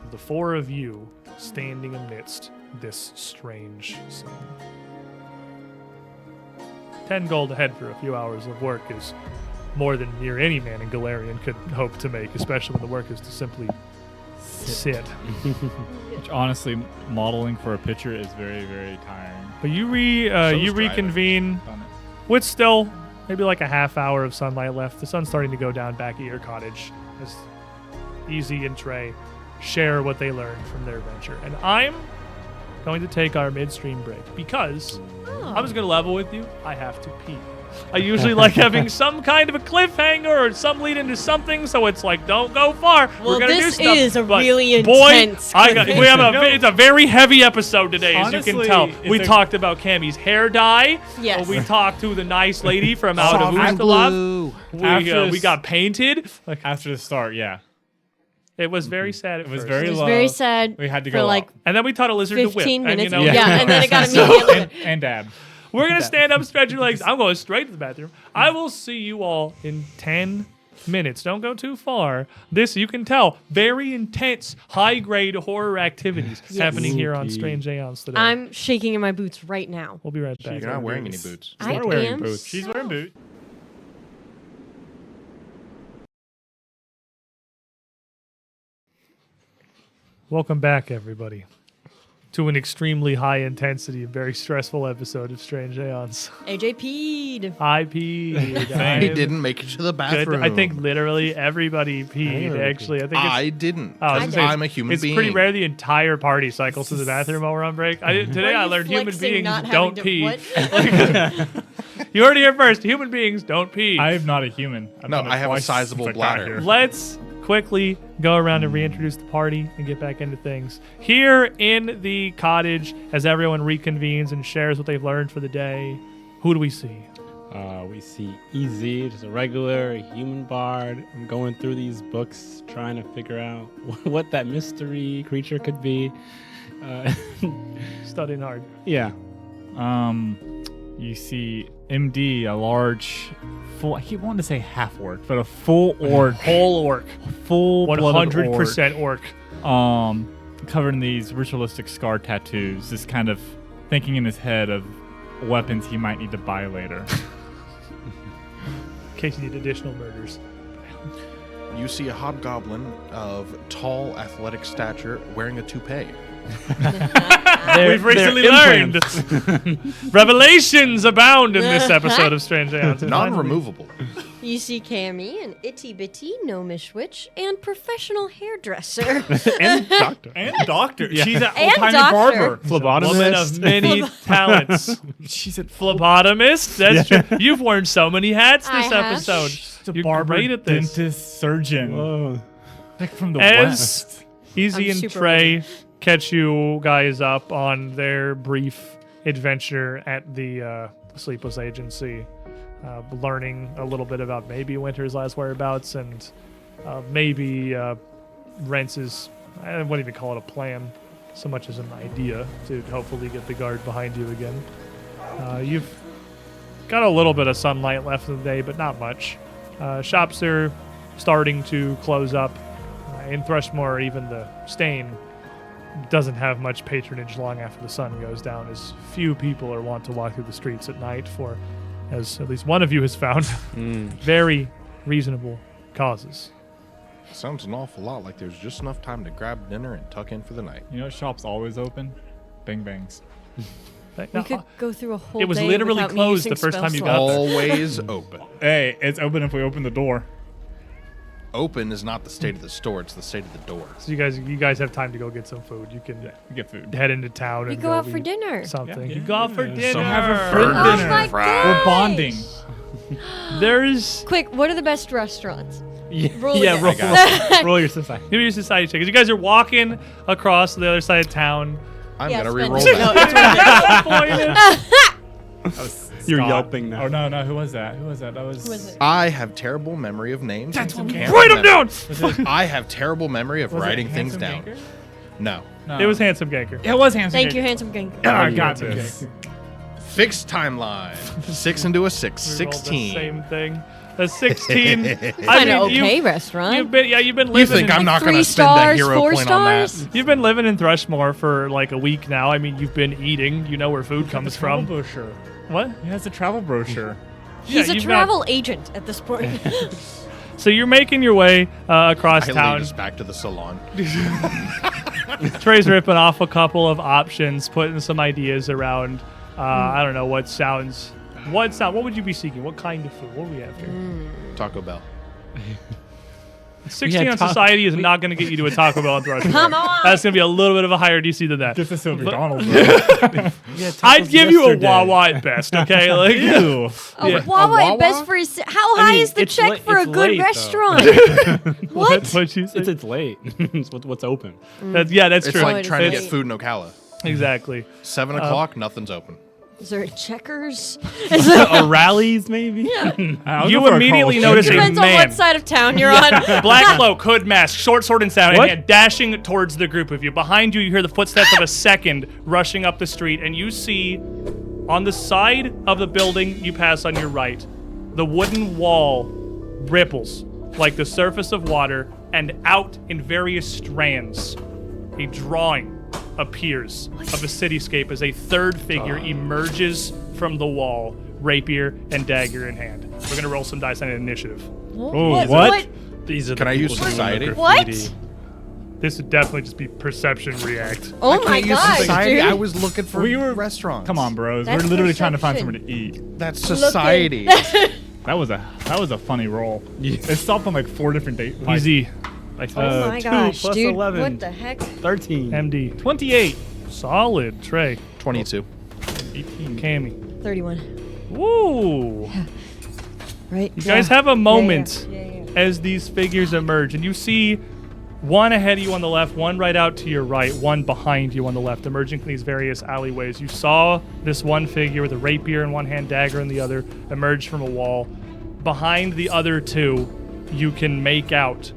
of the 4 of you standing amidst this strange scene. 10 gold ahead for a few hours of work is more than near any man in Galarian could hope to make, especially when the work is to simply sit. Which honestly, modeling for a picture is very, very tiring. But you So's reconvene Done it. with still maybe like a half hour of sunlight left. The sun's starting to go down back at your cottage as Easy and Trey share what they learned from their adventure. And I'm going to take our midstream break because I was going to level with you. I have to pee. I usually like having some kind of a cliffhanger or some lead into something, so it's like, don't go far. Well, We're gonna this do stuff. is a But really boy, intense it's a very heavy episode today, as you can Honestly, tell. it's We a- talked about Cammy's hair dye. Yes. We talked to the nice lady from out of Sovereign Ustalav. blue. After We this- got painted. Like, After the start, yeah. it was very sad at It was first. very It was low. very sad We had to for go like up. And then we taught a lizard to whip. 15 And, minutes. you know, Yeah, and then it got immediately. and dab. we're going to stand up, stretch your legs. I'm going straight to the bathroom. I will see you all in 10 minutes. Don't go too far. This, you can tell, very intense, high-grade horror activities happening here on Spooky. Strange Aeons today. I'm shaking in my boots right now. We'll be right back. You're not wearing any boots. I She's wearing am boots. She's wearing so- boots. Welcome back, everybody, to an extremely high-intensity and very stressful episode of Strange Aeons. AJ peed. I peed. He didn't make it to the bathroom. I think literally everybody peed, never actually. I think it's... I didn't. Oh, I was I gonna did. say, I'm a human it's being. pretty rare the entire party cycles to the bathroom while we're on break. Today Were I you learned human flexing beings not don't having to- pee. what? You heard it here first. Human beings don't pee. I am not a human. I've No, done it I have a twice sizable since I got bladder. here. Let's quickly go around and reintroduce the party and get back into things. Here in the cottage, as everyone reconvenes and shares what they've learned for the day, who do we see? We see Easy, just a regular human bard. I'm going through these books trying to figure out what that mystery creature could be. Studying hard. Yeah. you see MD, a large, full, I keep wanting to say half orc, but a full orc. Whole orc. Full 100% orc. Covered in these ritualistic scar tattoos, just kind of thinking in his head of weapons he might need to buy later. In case you need additional murders. You see a hobgoblin of tall, athletic stature wearing a toupee. We've recently learned. Revelations abound in this episode of Strange Aeons. Non-removable. You see Cammy, an itty-bitty gnomish witch, and professional hairdresser. And doctor. And doctor. Yeah. She's an And old-timey doctor. barber. Woman of many talents. She's a Phlebotomist. That's true. You've worn so many hats this I have. episode. She's a You're barber, great at this. dentist, surgeon. Whoa. Like from the As West. Easy I'm and super Trey catch you guys up on their brief adventure at the Sleepless Agency, learning a little bit about maybe Winter's last whereabouts and maybe Rence's, I wouldn't even call it a plan so much as an idea to hopefully get the guard behind you again. You've got a little bit of sunlight left in the day, but not much. Shops are starting to close up. In Thrushmore, even the Stain doesn't have much patronage long after the sun goes down, as few people are wont to walk through the streets at night for, as at least one of you has found, very reasonable causes. Sounds an awful lot like there's just enough time to grab dinner and tuck in for the night. You know what shop's always open? Bang Bangs. We could go through a whole It was day literally without me closed using the first spell time you slots. got there. Always open. Hey, it's open if we open the door. Open is not the state of the store; it's the state of the door. So you guys have time to go get some food. You can Get food. head into town We and go out for eat dinner. something. Yeah. You go out for dinner. Some have a fruit Oh dinner. my We're bonding. There's Quick, what are the best restaurants? Yeah, Roll yeah, it. roll, I roll your society. give me your society check. As you guys are walking across to the other side of town. I'm Yeah, gonna spend re-roll it. that. You're yelping now. Oh, no, who was that? Who was that? That was... Who was it? I have terrible memory of names. Write and 'em down! I have terrible memory of Was it writing things Handsome down. Ganker? No. No. It was Handsome Ganker. It was Handsome Thank Ganker. you, handsome gang. Oh, I got Handsome this. Fixed timeline. 6 into a 6. We rolled the 16. same thing. A 16. Kind of okay restaurant. You've been You living. think I'm not Three going to spend that stars, hero 4 point on stars? that? You've been living in Thrushmore for like a week now. I mean, you've been eating. You know where food comes from. Brochure. What? He has a travel brochure. He's a you've travel agent at this point. So you're making your way across I lead town. us back to the salon. Trey's ripping off a couple of options, putting some ideas around. I don't know what sounds. What would you be seeking? What kind of food? What are we after? Taco Bell. 16 on society is not going to get you to a Taco Bell in Thrushmore. Come on. That's going to be a little bit of a higher DC than that. Just a Silver But- Donald. I'd give you a Wawa at best, okay? Like, Ew. Oh, Yeah. Wawa A at best Wawa? for his. How high mean, is the it's check late- for a it's good late, though. restaurant? What? What'd you say? It's late. It's what's open. That's It's true. like trying to It's- get food in Ocala. Exactly. 7 o'clock, nothing's open. Is there a checkers? Or rallies, maybe. You immediately notice a Depends on man. what side of town you're on. Black cloak, hood mask, short sword and sound, What? and dashing towards the group of you. Behind you, you hear the footsteps of a second rushing up the street, and you see on the side of the building you pass on your right, the wooden wall ripples like the surface of water, and out in various strands, a drawing appears of a cityscape as a third figure emerges from the wall, rapier and dagger in hand. We're going to roll some dice on initiative. What? These are Can the I use people doing the society? graffiti. This would definitely just be perception react. Oh my gosh, Society. dude. I was looking for We were- restaurants. Come on, bros. That's We're literally trying to find perception. somewhere to eat. That's Look at- society. That was a funny roll. It stopped on like 4 different dates. Easy. Oh my 2 gosh, plus dude. 11. What the heck? 13. MD. 28. Solid. Trey. 22. 18. Cammy. 31. Woo! Right? You guys have a moment as these figures emerge, and you see one ahead of you on the left, one right out to your right, one behind you on the left, emerging from these various alleyways. You saw this one figure with a rapier in one hand, dagger in the other, emerge from a wall. Behind the other two, you can make out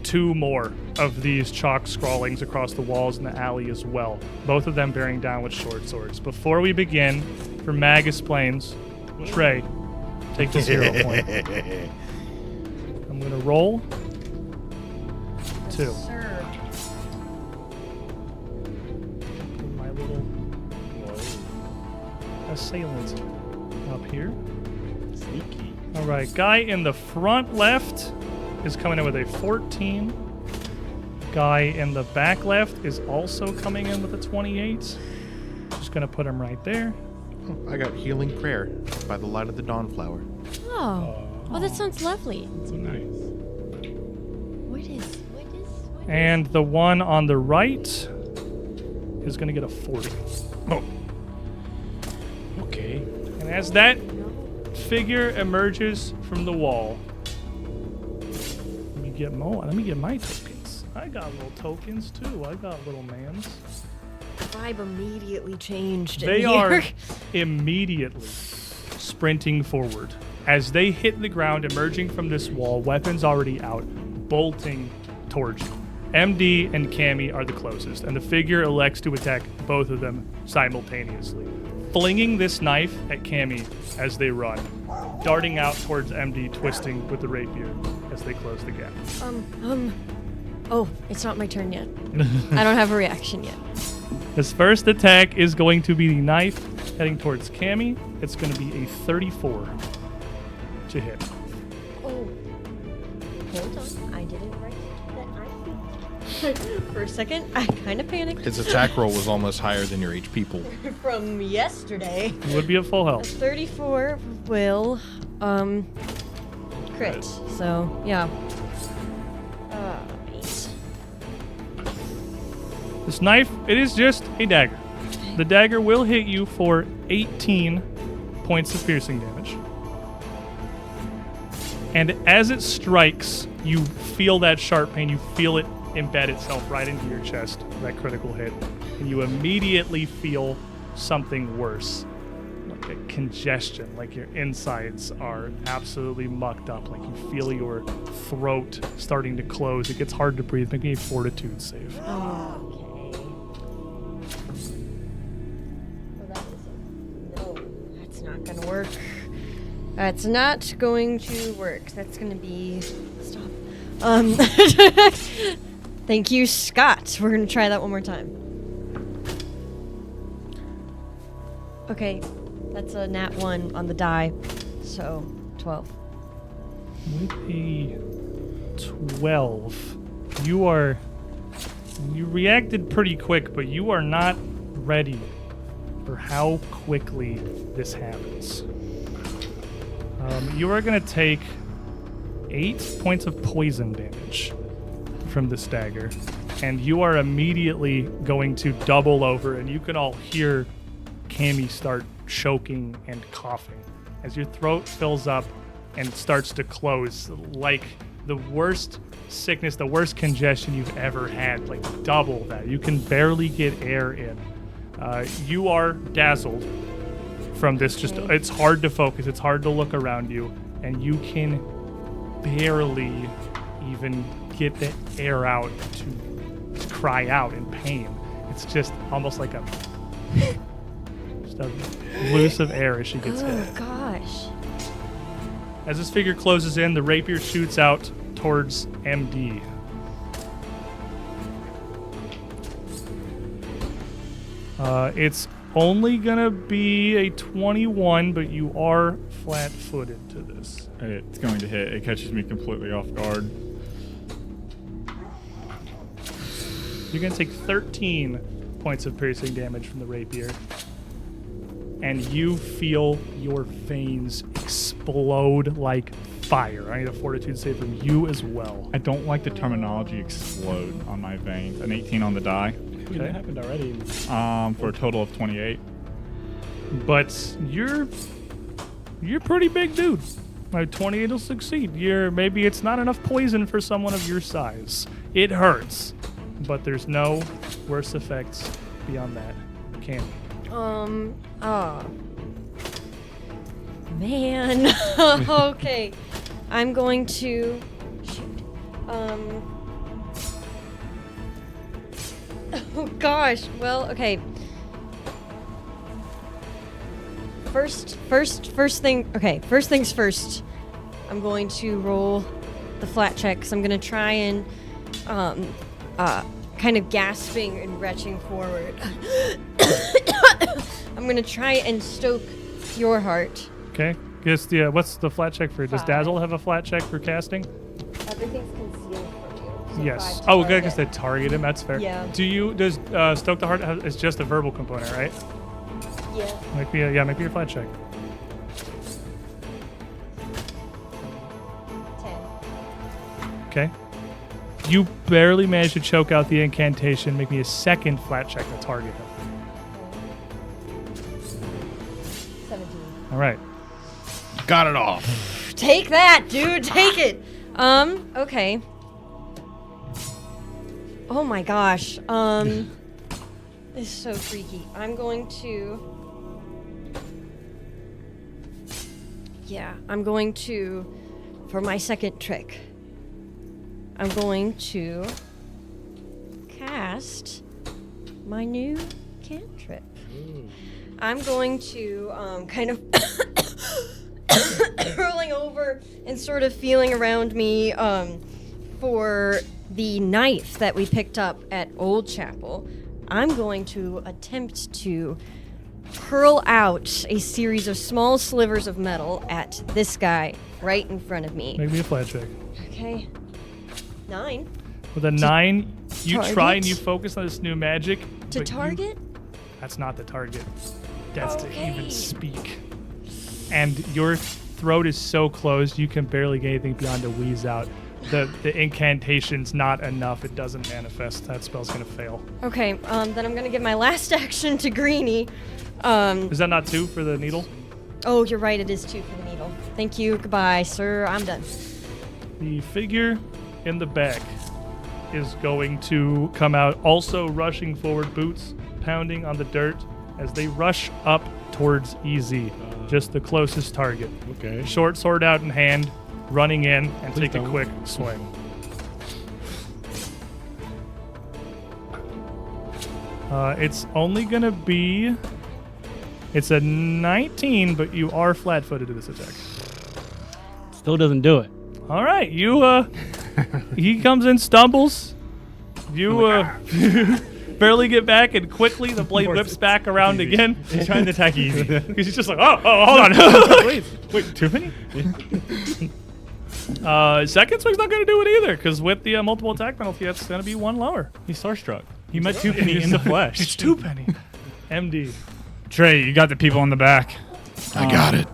2 more of these chalk scrawlings across the walls in the alley as well, both of them bearing down with short swords. Before we begin, for Magus Plains, Trey, take this hero point. I'm going to roll 2. Sir. My little assailant up here. Sneaky. All right, guy in the front left is coming in with a 14. Guy in the back left is also coming in with a 28. Just going to put him right there. I got Healing Prayer by the Light of the Dawnflower. Oh, that sounds lovely. So nice. What is? And the one on the right is going to get a 40. Oh, Okay. And as that figure emerges from the wall, let me get my tokens. I got little tokens too. I got little mans. The vibe immediately changed. They in are here. immediately sprinting forward. As they hit the ground, emerging from this wall, weapons already out, bolting towards you. MD and Cammy are the closest, and the figure elects to attack both of them simultaneously, flinging this knife at Cammy as they run, darting out towards MD, twisting with the rapier as they close the gap. Oh, it's not my turn yet. I don't have a reaction yet. His first attack is going to be the knife heading towards Cammy. It's going to be a 34 to hit. Oh, hold on. I didn't write that. For a second, I kind of panicked. his attack roll was almost higher than your HP pool. From yesterday. It would be at full A health. 34 will, crit. So, yeah. 8. This knife, it is just a dagger. The dagger will hit you for 18 points of piercing damage. And as it strikes, you feel that sharp pain. You feel it embed itself right into your chest, that critical hit. And you immediately feel something worse, like a congestion, like your insides are absolutely mucked up, like you feel your throat starting to close. It gets hard to breathe. Make me a fortitude save. Okay. No, that's not gonna work. That's not going to work. That's gonna be... Stop. Thank you, Scott. We're gonna try that one more time. Okay, that's a nat 1 on the die, so 12. With a 12, you reacted pretty quick, but you are not ready for how quickly this happens. You are going to take 8 points of poison damage from this dagger, and you are immediately going to double over, and you can all hear Cammy start choking and coughing as your throat fills up and starts to close, like the worst sickness, the worst congestion you've ever had, like double that. You can barely get air in. You are dazzled from this. Just it's hard to focus, it's hard to look around you, and you can barely even get the air out to cry out in pain. It's just almost like a loose of air as she gets hit. Oh, gosh. As this figure closes in, the rapier shoots out towards MD. It's only gonna be a 21, but you are flat-footed to this. It's going to hit. It catches me completely off guard. You're gonna take 13 points of piercing damage from the rapier, and you feel your veins explode like fire. I need a fortitude save from you as well. I don't like the terminology explode on my veins. An 18 on the die. Okay. That happened already. For a total of 28. But you're pretty big dude. Like 28 will succeed. Maybe it's not enough poison for someone of your size. It hurts, but there's no worse effects beyond that. Can't. Man. Okay. I'm going to shoot. Oh gosh. Well, okay. First things first. I'm going to roll the flat check because I'm going to try and kind of gasping and retching forward. I'm going to try and stoke your heart. Okay. What's the flat check for? Does 5. Dazzle have a flat check for casting? Everything's concealed from you. So Yes. 5 to Oh, good, target. because they target him. That's fair. Yeah. Does Stoke the Heart it's just a verbal component, right? Yeah. Make me your flat check. 10. Okay. You barely managed to choke out the incantation. Make me a second flat check to target him. 17. All right. Got it off. Take that, dude. Take it. Okay. Oh my gosh. This is so freaky. I'm going to. Yeah, I'm going to. For my second trick, I'm going to cast my new cantrip. I'm going to kind of rolling over and sort of feeling around me for the knife that we picked up at Old Chapel. I'm going to attempt to hurl out a series of small slivers of metal at this guy right in front of me. Make me a flat check. Okay. 9. With a 9, you try target? and you focus on this new magic. To but target? That's not the target. That's to Okay. even speak. And your throat is so closed you can barely get anything beyond a wheeze out. The incantation's not enough. It doesn't manifest. That spell's gonna fail. Okay, then I'm gonna give my last action to Greenie. Is that not 2 for the needle? Oh, you're right, it is 2 for the needle. Thank you, goodbye, sir, I'm done. The figure in the back is going to come out, also rushing forward, boots pounding on the dirt as they rush up towards EZ, just the closest target. Okay. Short sword out in hand, running in and Please take a don't. quick swing. It's only gonna be. It's a 19, but you are flat-footed to this attack. Still doesn't do it. All right, you. He comes in, stumbles. You barely get back, and quickly the blade whips back around again. He's trying to attack easy. He's just like, oh, hold on. Wait, too many? Second swing's not going to do it either, because with the multiple attack penalty, that's going to be 1 lower. He's starstruck. He met two penny in the flesh. It's 2 penny. MD. Trey, you got the people in the back. I got it.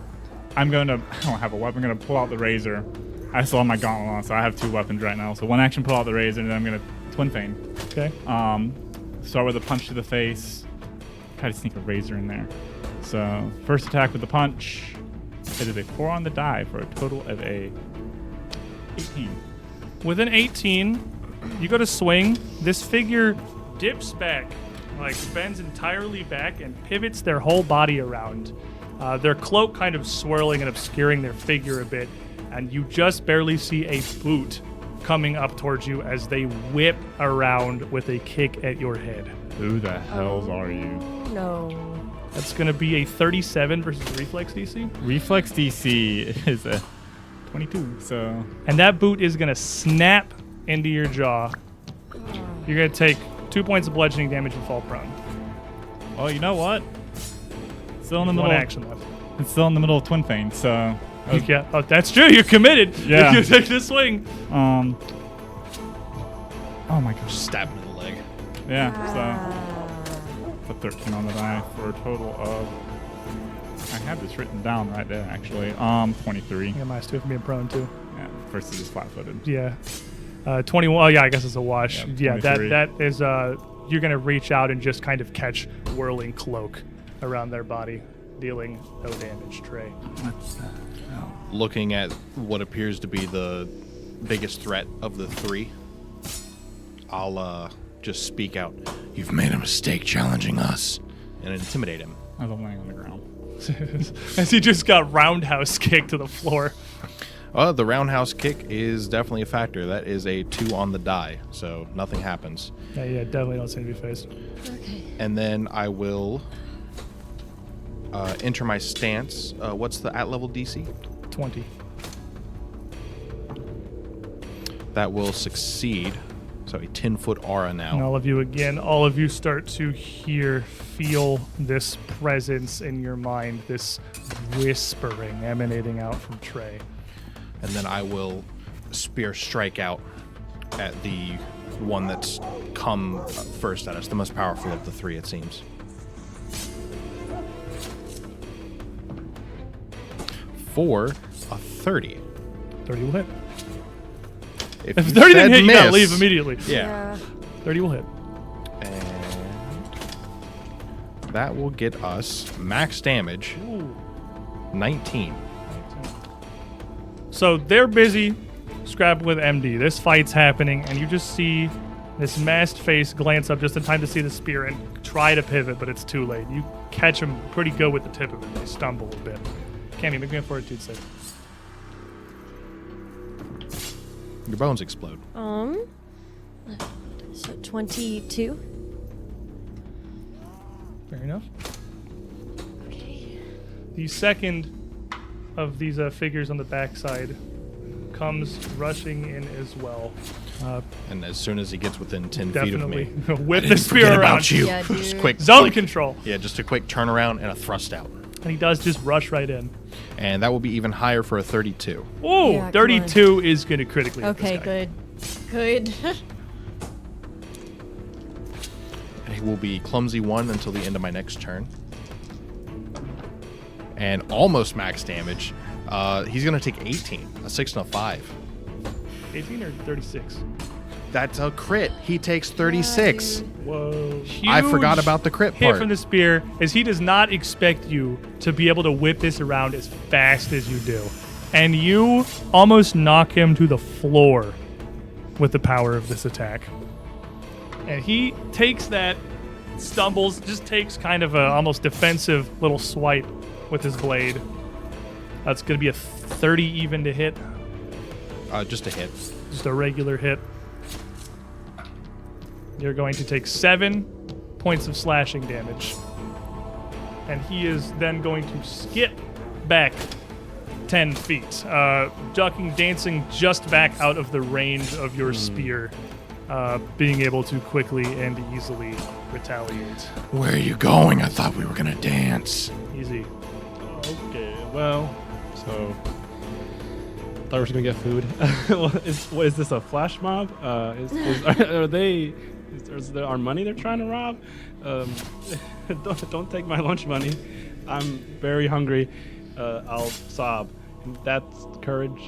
I don't have a weapon. I'm going to pull out the razor. I still have my gauntlet on, so I have 2 weapons right now. So one action, pull out the razor, and then I'm going to twin feign. Okay. Start with a punch to the face. Try to sneak a razor in there. So first attack with the punch. It is a 4 on the die for a total of a 18. With an 18, you go to swing. This figure dips back, like bends entirely back and pivots their whole body around. Their cloak kind of swirling and obscuring their figure a bit, and you just barely see a boot coming up towards you as they whip around with a kick at your head. Who the hells are you? No. That's going to be a 37 versus reflex DC. Reflex DC is a 22, so... And that boot is going to snap into your jaw. You're going to take 2 points of bludgeoning damage and fall prone. Well, you know what? Still in the One middle. action left. It's still in the middle of twin feign, so... Yeah. Oh, that's true. You're committed. Yeah. If you take the swing. Oh my gosh. Stab him in the leg. Yeah, so... A 13 on the die for a total of... I have this written down right there, actually. 23. I got minus 2 for being prone, too. Yeah, first is flat-footed. Yeah. 21. Oh, yeah, I guess it's a wash. Yeah, Yeah, 23. that is, you're going to reach out and just kind of catch whirling cloak around their body, dealing no damage, Trey. Looking at what appears to be the biggest threat of the 3, I'll just speak out. You've made a mistake challenging us, and intimidate him. As I'm laying on the ground. As he just got roundhouse kicked to the floor. The roundhouse kick is definitely a factor. That is a 2 on the die, so nothing happens. Yeah, definitely don't seem to be phased. Okay. And then I will enter my stance. What's the at-level DC? 20. That will succeed. So a 10-foot aura now. And all of you start to feel this presence in your mind, this whispering emanating out from Trey. And then I will spear strike out at the one that's come first at us, the most powerful of the 3, it seems. For a 30. 30 will hit. If If you 30 said didn't hit, you gotta miss- leave immediately. Yeah. 30 will hit. And that will get us max damage, 19. So they're busy scrapping with MD. This fight's happening, and you just see this masked face glance up just in time to see the spear and try to pivot, but it's too late. You catch him pretty good with the tip of it. They stumble a bit. Cammy, make me a fortitude save. Your bones explode. So 22. Fair enough. Okay. The second of these figures on the backside comes rushing in as well. And as soon as he gets within 10 feet of Definitely me, whip I the didn't spear forget around. about you. Yeah, Just dude. quick Zone flick. control. Yeah, just a quick turnaround and a thrust out. And he does just rush right in. And that will be even higher for a 32. Oh, Yeah, come 32 is going to critically hit Okay, this guy. good. He will be clumsy 1 until the end of my next turn. And almost max damage. He's going to take 18, a 6 and a 5. 18 or 36? That's a crit. He takes 36. Whoa. I forgot about the crit hit part. from the spear, as he does not expect you to be able to whip this around as fast as you do. And you almost knock him to the floor with the power of this attack. And he takes that, stumbles, just takes kind of a almost defensive little swipe with his blade. That's going to be a 30 even to hit. Just a hit. Just a regular hit. You're going to take 7 points of slashing damage. And he is then going to skip back 10 feet, ducking, dancing just back out of the range of your spear, being able to quickly and easily retaliate. Where are you going? I thought we were going to dance. Easy. Okay, well, so thought we were gonna get food. What is this, a flash mob? Are they? Is there our money they're trying to rob? Don't take my lunch money. I'm very hungry. I'll sob. And that's courage.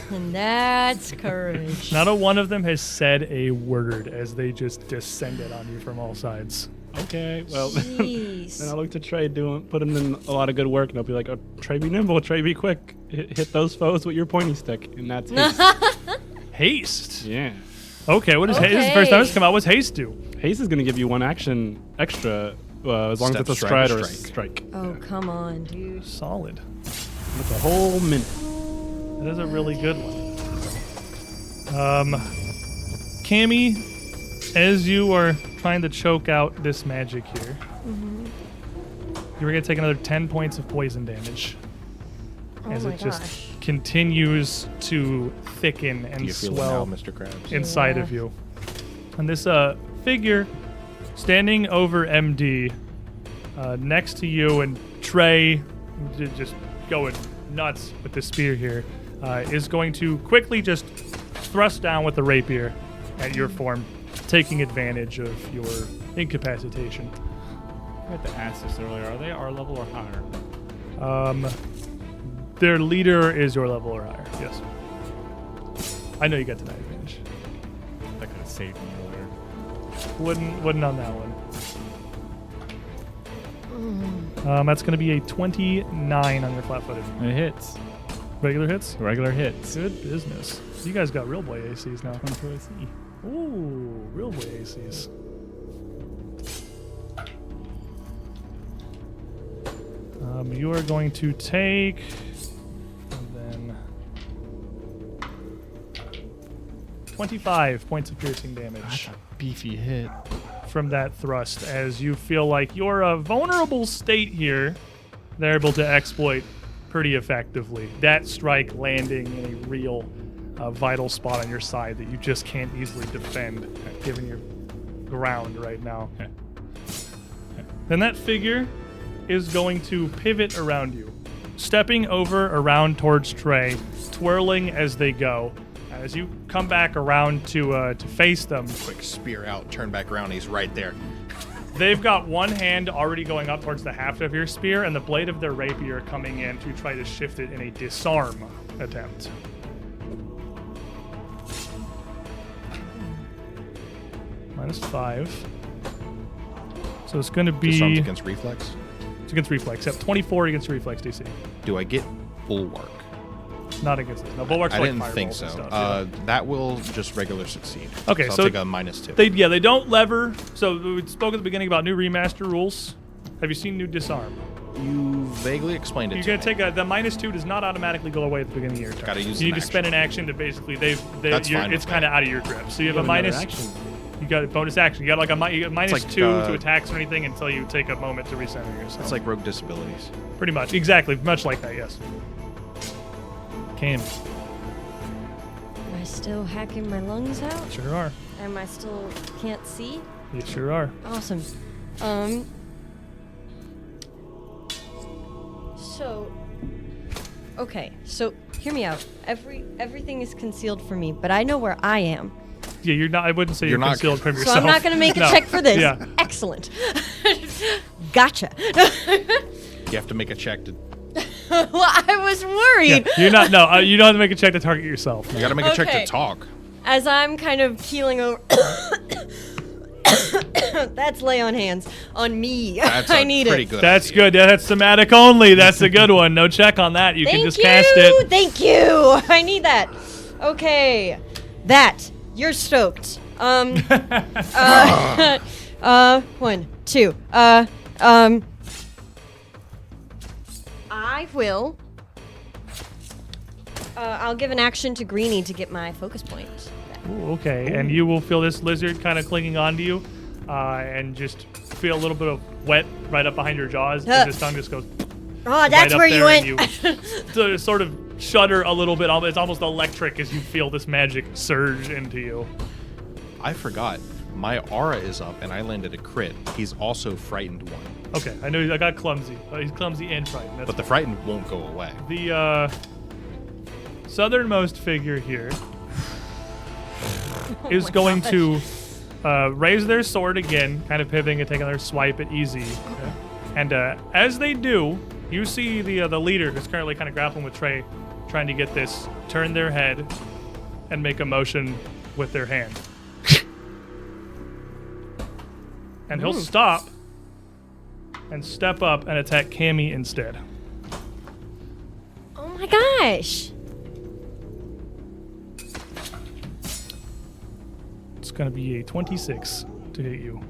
And that's courage. Not a one of them has said a word as they just descended on you from all sides. Okay, well, Jeez. then I look to Trey, put him in a lot of good work, and I'll be like, oh, Trey, be nimble, Trey, be quick. Hit those foes with your pointy stick, and that's haste. Haste. Yeah. Okay, what is haste? This is the first time it's come out. What's haste do? Haste is going to give you 1 action extra, as long Step, as it's a stride, stride or or a strike. strike. Oh, come on, dude. Solid. That's a whole minute. That is a really good one. Cammy, as you are trying to choke out this magic here, you're going to take another 10 points of poison damage Oh as my it just gosh. continues to thicken Do and you feel it swell now, Mr. Krabs? inside Yeah. of you. And this figure standing over MD next to you, and Trey just going nuts with the spear here, is going to quickly just thrust down with the rapier at your form, taking advantage of your incapacitation. I had to ask this earlier. Are they our level or higher? Their leader is your level or higher, yes. I know you got tonight advantage. That could have saved me earlier. Wouldn't on that one. That's going to be a 29 on your flat-footed. It hits. Regular hits? Regular hits. Good business. You guys got real boy ACs now. 22 AC. Ooh, real boy ACs. You are going to take, and then 25 points of piercing damage. That's a beefy hit. From that thrust, as you feel like you're a vulnerable state here, they're able to exploit pretty effectively. That strike landing in a real vital spot on your side that you just can't easily defend, given your ground right now. Then that figure is going to pivot around you, stepping over around towards Trey, twirling as they go. As you come back around to face them, Quick spear out, turn back around. He's right there. they've got one hand already going up towards the haft of your spear and the blade of their rapier coming in to try to shift it in a disarm attempt. -5. So it's going to be... Disarms against reflex. It's against reflex. Yep, 24 against reflex DC. Do I get bulwark? Not against it. No, bulwark's I like didn't think fireballs so. and stuff, yeah. That will just regular succeed. Okay, so so I'll take a -2. They don't lever. So we spoke at the beginning about new remaster rules. Have you seen new disarm? You vaguely explained it You're to gonna me. take the -2 does not automatically go away at the beginning of your turn. Gotta use You an need to spend an action to basically That's fine it's with kind of out of your grip. So you have a another minus. action. You got a bonus action. You got like you got -2 like, to attacks or anything until you take a moment to recenter yourself. It's like rogue disabilities. pretty much exactly much like that. Yes. Cam, Am I still hacking my lungs out? sure are. Am I still can't see? You sure are. Awesome. So, okay. So, hear me out. Everything is concealed from me, but I know where I am. Yeah, you're not. I wouldn't say you're You're not- concealed from So yourself. I'm not going to make a No. check for this. Yeah. Excellent. Gotcha. You have to make a check to. Well, I was Yeah, worried. you're not. No, you don't have to make a check to target yourself. You got to make a check Okay. to talk. As I'm kind of keeling over. That's lay on hands on me. That's I a need pretty it. good. That's idea. good. Yeah, that's somatic only. That's a good one. No check on that. You can Thank just you. cast it. Thank you. I need that. Okay. That. You're stoked. 1, 2. I will. I'll give an action to Greenie to get my focus point. Ooh, okay, and you will feel this lizard kind of clinging onto you, and just feel a little bit of wet right up behind your jaws as his tongue just goes Oh, that's right up where you there, went. and you sort of shudder a little bit. It's almost electric as you feel this magic surge into you. I forgot. My aura is up, and I landed a crit. He's also frightened one, Okay, I know I got clumsy. He's clumsy and frightened. That's but the frightened won't go away. the southernmost figure here is my going gosh. to raise their sword again, kind of pivoting and taking their swipe at easy. And as they do, you see the leader, who's currently kind of grappling with Trey, trying to get this, turn their head and make a motion with their hand. And he'll stop and step up and attack Cammy instead. Oh my gosh. It's going to be a 26 to hit you.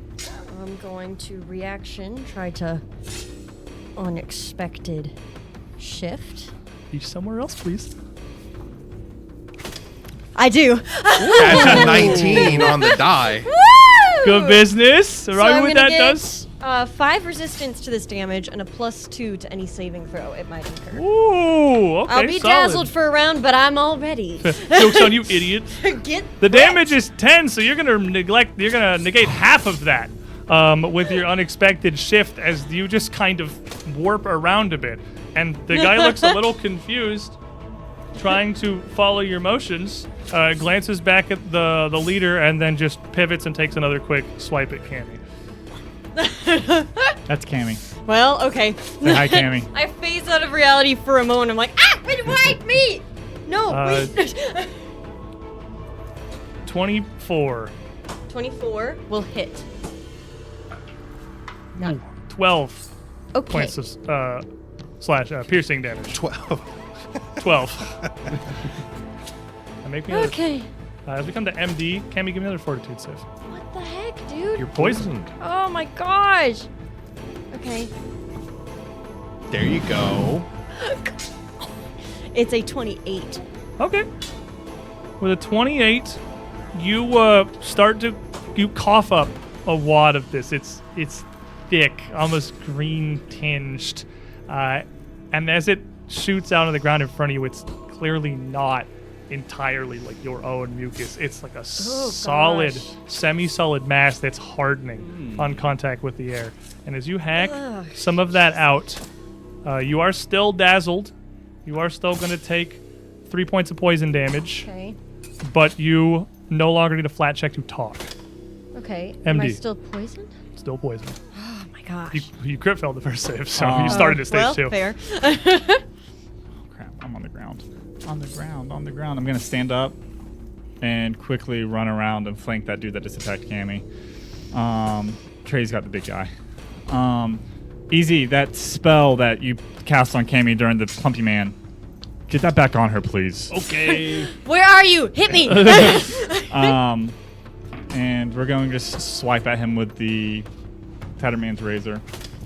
I'm going to reaction, try to unexpected shift. Be somewhere else, please. I do. That's a 19 on the die. Woo! Good business. So Right I'm what gonna that get, does. 5 resistance to this damage and a +2 to any saving throw it might incur. Ooh, okay, I'll be solid. dazzled for a round, but I'm all ready. Joke's on you, idiot. Get The wrecked. damage is 10, so you're gonna negate half of that with your unexpected shift as you just kind of warp around a bit. And the guy looks a little confused, trying to follow your motions, glances back at the leader, and then just pivots and takes another quick swipe at Cammy. That's Cammy. Well, okay. Say hi, Cammy. I phase out of reality for a moment. I'm like, why me? No, wait. 24. 24 will hit. Ooh, 12 Okay. points of slash piercing damage. 12. 12. And make me another, Okay. as we come to MD, Cammy, give me another fortitude save. What the heck, dude? You're Poisoned. Oh my gosh. Okay. There you go. It's a 28. Okay. With a 28, you you cough up a wad of this. It's thick, almost green tinged, and as it shoots out on the ground in front of you, it's clearly not entirely like your own mucus. It's like a solid, semi-solid mass that's hardening on contact with the air. And as you hack some of that out, you are still dazzled. You are still going to take 3 points of poison damage. Okay. But you no longer need a flat check to talk. Okay. Am I MD. still poisoned? Still poisoned. Oh my gosh. You crit failed the first save, so you started at stage well, 2. fair. Crap, I'm on the ground. On the ground. I'm going to stand up and quickly run around and flank that dude that just attacked Cammy. Trey's got the big guy. Easy, that spell that you cast on Cammy during the Plumpy Man. Get that back on her, please. Okay. Where are you? Hit me! And we're going to swipe at him with the Tatterman's Razor.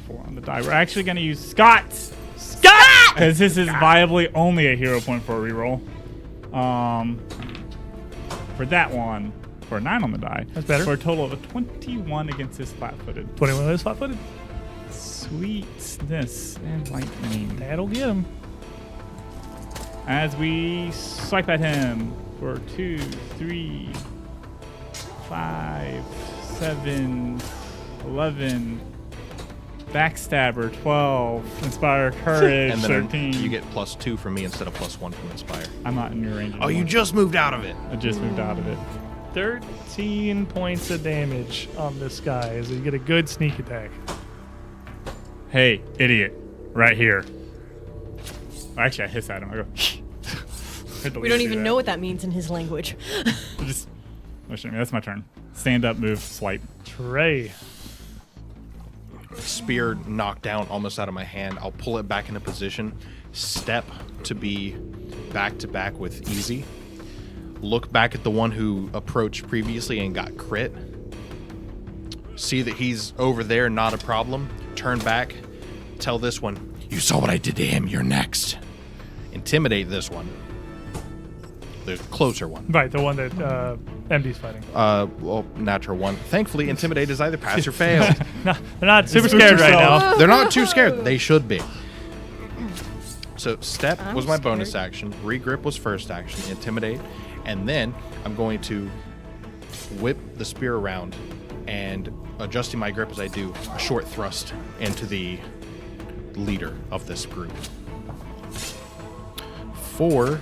4 on the die. We're actually going to use Scott! Because this is viably only a hero point for a reroll. For that one, for a 9 on the die. That's better. For a total of a 21 against his flat-footed. 21 is flat-footed. Sweetness and lightning. That'll get him. As we swipe at him for 2, 3, 5, 7, 11, Backstabber 12, Inspire Courage And then 13. you get +2 from me instead of +1 from Inspire. I'm not in your range Oh, you anymore. just moved out of it. I just moved out of it. 13 points of damage on this guy as you get a good sneak attack. Hey, idiot, right here. Actually, I hiss at him. I go. We don't even know what that means in his language. Just, that's my turn. Stand up, move, swipe. Trey. Spear knocked down almost out of my hand. I'll pull it back into position. Step to be back to back with Easy. Look back at the one who approached previously and got crit. See that he's over there, not a problem. Turn back. Tell this one, you saw what I did to him, you're next. Intimidate this one. The closer one. Right, the one that MD's fighting. Well, natural one. Thankfully, intimidate is either pass or fail. No, they're not super scared right now. They're not too scared. They should be. So step I'm was my bonus scared. action. Regrip was first action. Intimidate. And then I'm going to whip the spear around and adjusting my grip as I do, a short thrust into the leader of this group. 4.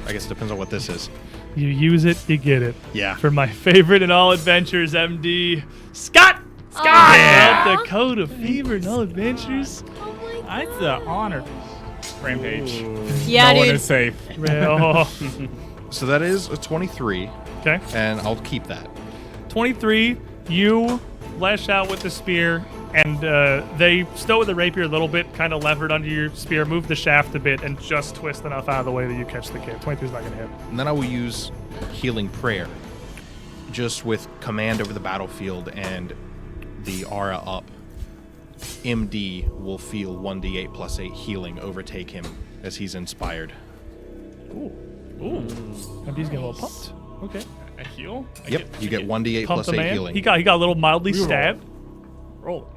I guess it depends on what this is. You use it, you get it. Yeah. For my favorite in all adventures, MD, Scott! Scott! Yeah. The code of fever in all adventures. Oh my god. It's an honor. Rampage. Yeah, no one dude. is safe. Well, So that is a 23, okay. and I'll keep that. 23, you lash out with the spear, and they stow with the rapier a little bit, kind of levered under your spear, move the shaft a bit, and just twist enough out of the way that you catch the kid. 23 is not going to hit. And then I will use Healing Prayer, just with command over the battlefield and the aura up. MD will feel 1d8 plus 8 healing overtake him as he's inspired. Ooh. MD's getting a little pumped. Okay. A heal? Yep, you get 1d8 Pump plus the 8 man. healing. He got a little mildly Reroll. stabbed. Roll.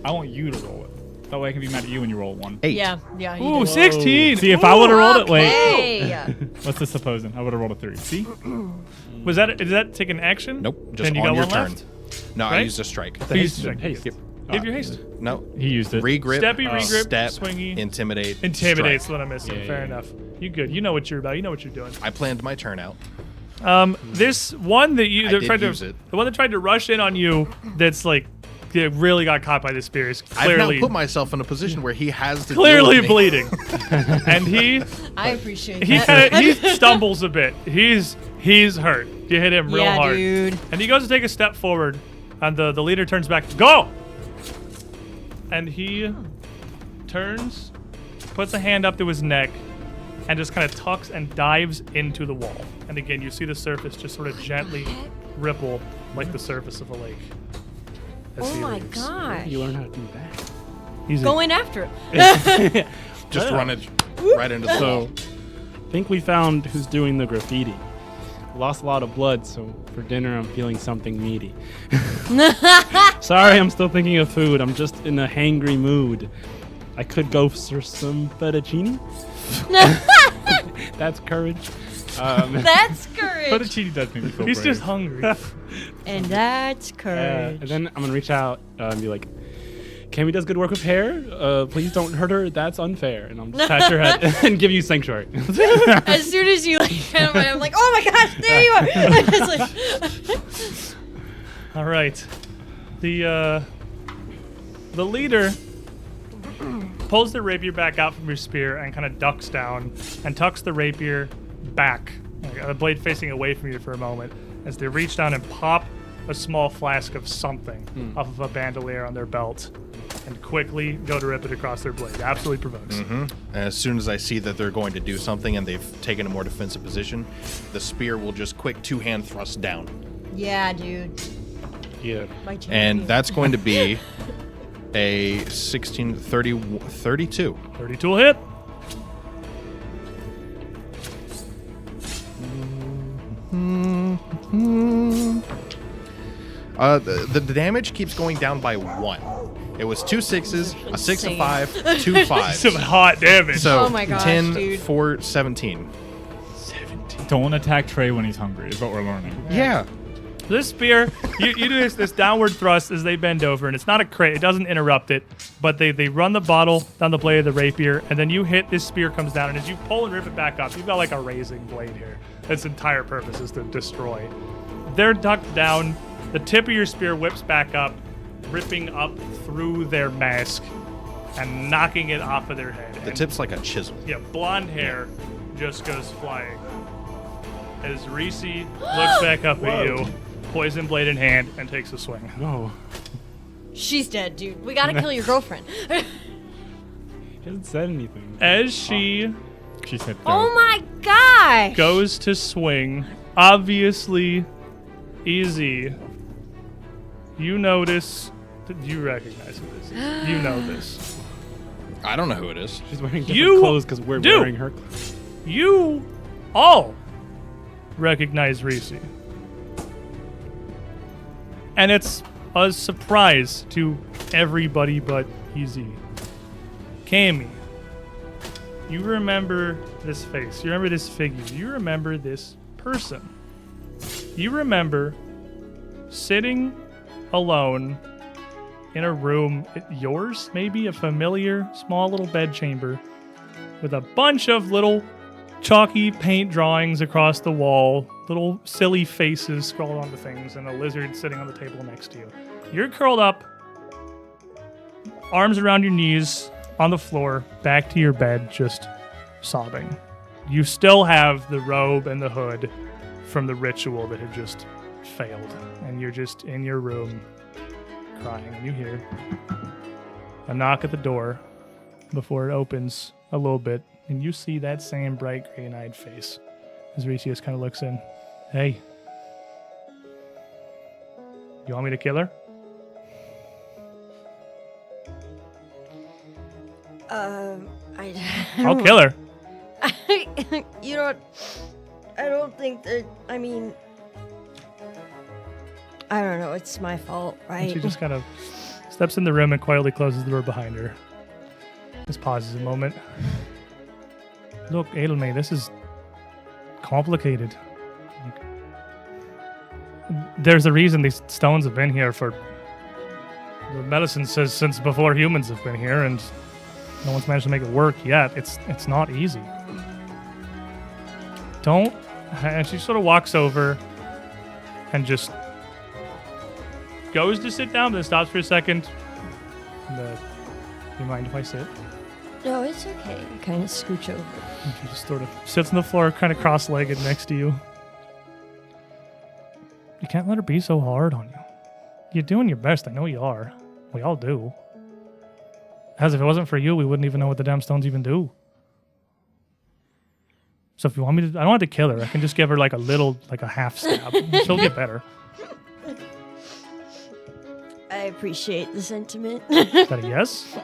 I want you to roll it. That way I can be mad at you when you roll 1. 8. Yeah, he Ooh, did. 16. See, if I would have rolled it, wait. Okay. What's this supposing? I would have rolled a 3. See? Was that? Did that take an action? Nope, just Then you on got your one turn. left? No, I Right? used a strike. Haste. Haste. Yep. Give your haste. No, He used it. regrip, Steppy, regrip, step, swingy. intimidate, Intimidate's strike. what I'm missing. Yeah, Fair yeah. enough. You good. You know what you're about. You know what you're doing. I planned my turn out. This one that you I that did tried use to it. the one that tried to rush in on you that's like that really got caught by the spear is I've now clearly put myself in a position where he has to clearly deal with me. bleeding. And I appreciate he that. kinda, he stumbles a bit. He's hurt. You hit him real yeah, hard. dude. And he goes to take a step forward, and the leader turns back. Go! And he turns, puts a hand up to his neck, and just kind of tucks and dives into the wall. And again, you see the surface just sort of gently ripple like the surface of a lake. as Oh he my leaves. gosh. You learn how to do that. Easy. Go in after it. Just run it right into the wall. So, I think we found who's doing the graffiti. Lost a lot of blood, so for dinner I'm feeling something meaty. Sorry, I'm still thinking of food. I'm just in a hangry mood. I could go for some fettuccine. That's courage. That's courage. Fettuccine does make me feel He's brave. just hungry. And that's courage. And then I'm gonna reach out and be like, Cammy does good work with hair. Please don't hurt her. That's unfair. And I'll just pat your head and give you sanctuary. As soon as you I'm like, oh my gosh, there you are. It's like, All right. The leader pulls the rapier back out from your spear and kind of ducks down and tucks the rapier back, like, the blade facing away from you for a moment, as they reach down and pop a small flask of something off of a bandolier on their belt and quickly go to rip it across their blade. Absolutely provokes. And as soon as I see that they're going to do something and they've taken a more defensive position, the spear will just quick two-hand thrust down. yeah, dude. Yeah. My champion. And that's going to be a 16, 30, 32. 32 will hit. The damage keeps going down by 1. It was 2 6s, a 6, a Insane. 5, 2 Some 5s. hot damage. So Oh my gosh, 10, dude. 4, 17. Don't attack Trey when he's hungry, is what we're learning. Yeah. This spear, you do this downward thrust as they bend over, and it's not a crit. It doesn't interrupt it, but they run the bottle down the blade of the rapier, and then you hit, this spear comes down, and as you pull and rip it back up, you've got like a raising blade here. Its entire purpose is to destroy. They're ducked down. The tip of your spear whips back up, ripping up through their mask and knocking it off of their head. The And, tip's like a chisel. yeah, blonde hair just goes flying. As Reese looks back up at you, poison blade in hand, and takes a swing. No. She's dead, dude. We gotta kill your girlfriend. He hasn't said anything. As she She said, Oh my gosh. goes to swing, obviously easy, you notice that you recognize who this is. You know this. I don't know who it is. She's wearing different You clothes because we're do. wearing her clothes. You all recognize Reese. And it's a surprise to everybody but Easy. Cammy, you remember this face. You remember this figure. You remember this person. You remember sitting alone in a room, yours, maybe a familiar small little bedchamber, with a bunch of little chalky paint drawings across the wall, little silly faces scrawled onto things, and a lizard sitting on the table next to you. You're curled up, arms around your knees on the floor, back to your bed, just sobbing. You still have the robe and the hood from the ritual that had just failed, and you're just in your room crying, and you hear a knock at the door before it opens a little bit, and you see that same bright green-eyed face as Recius kind of looks in. Hey, you want me to kill her? I'll kill her. You don't. I don't think that. I mean, I don't know. It's my fault, And right? she just kind of steps in the room and quietly closes the door behind her. Just pauses a moment. Look, Ailme, this is complicated. There's a reason these stones have been here for... The medicine says since before humans have been here, and no one's managed to make it work yet. It's not easy. Don't... And she sort of walks over and just goes to sit down, but then stops for a second. And, do you mind if I sit? No, it's okay. I kind of scooch over. And she just sort of sits on the floor, kind of cross-legged next to you. You can't let her be so hard on you. You're doing your best. I know you are. We all do. As if it wasn't for you, we wouldn't even know what the damn stones even do. So if you want me to... I don't have to kill her. I can just give her like a half stab. She'll get better. appreciate the sentiment. Is that a yes?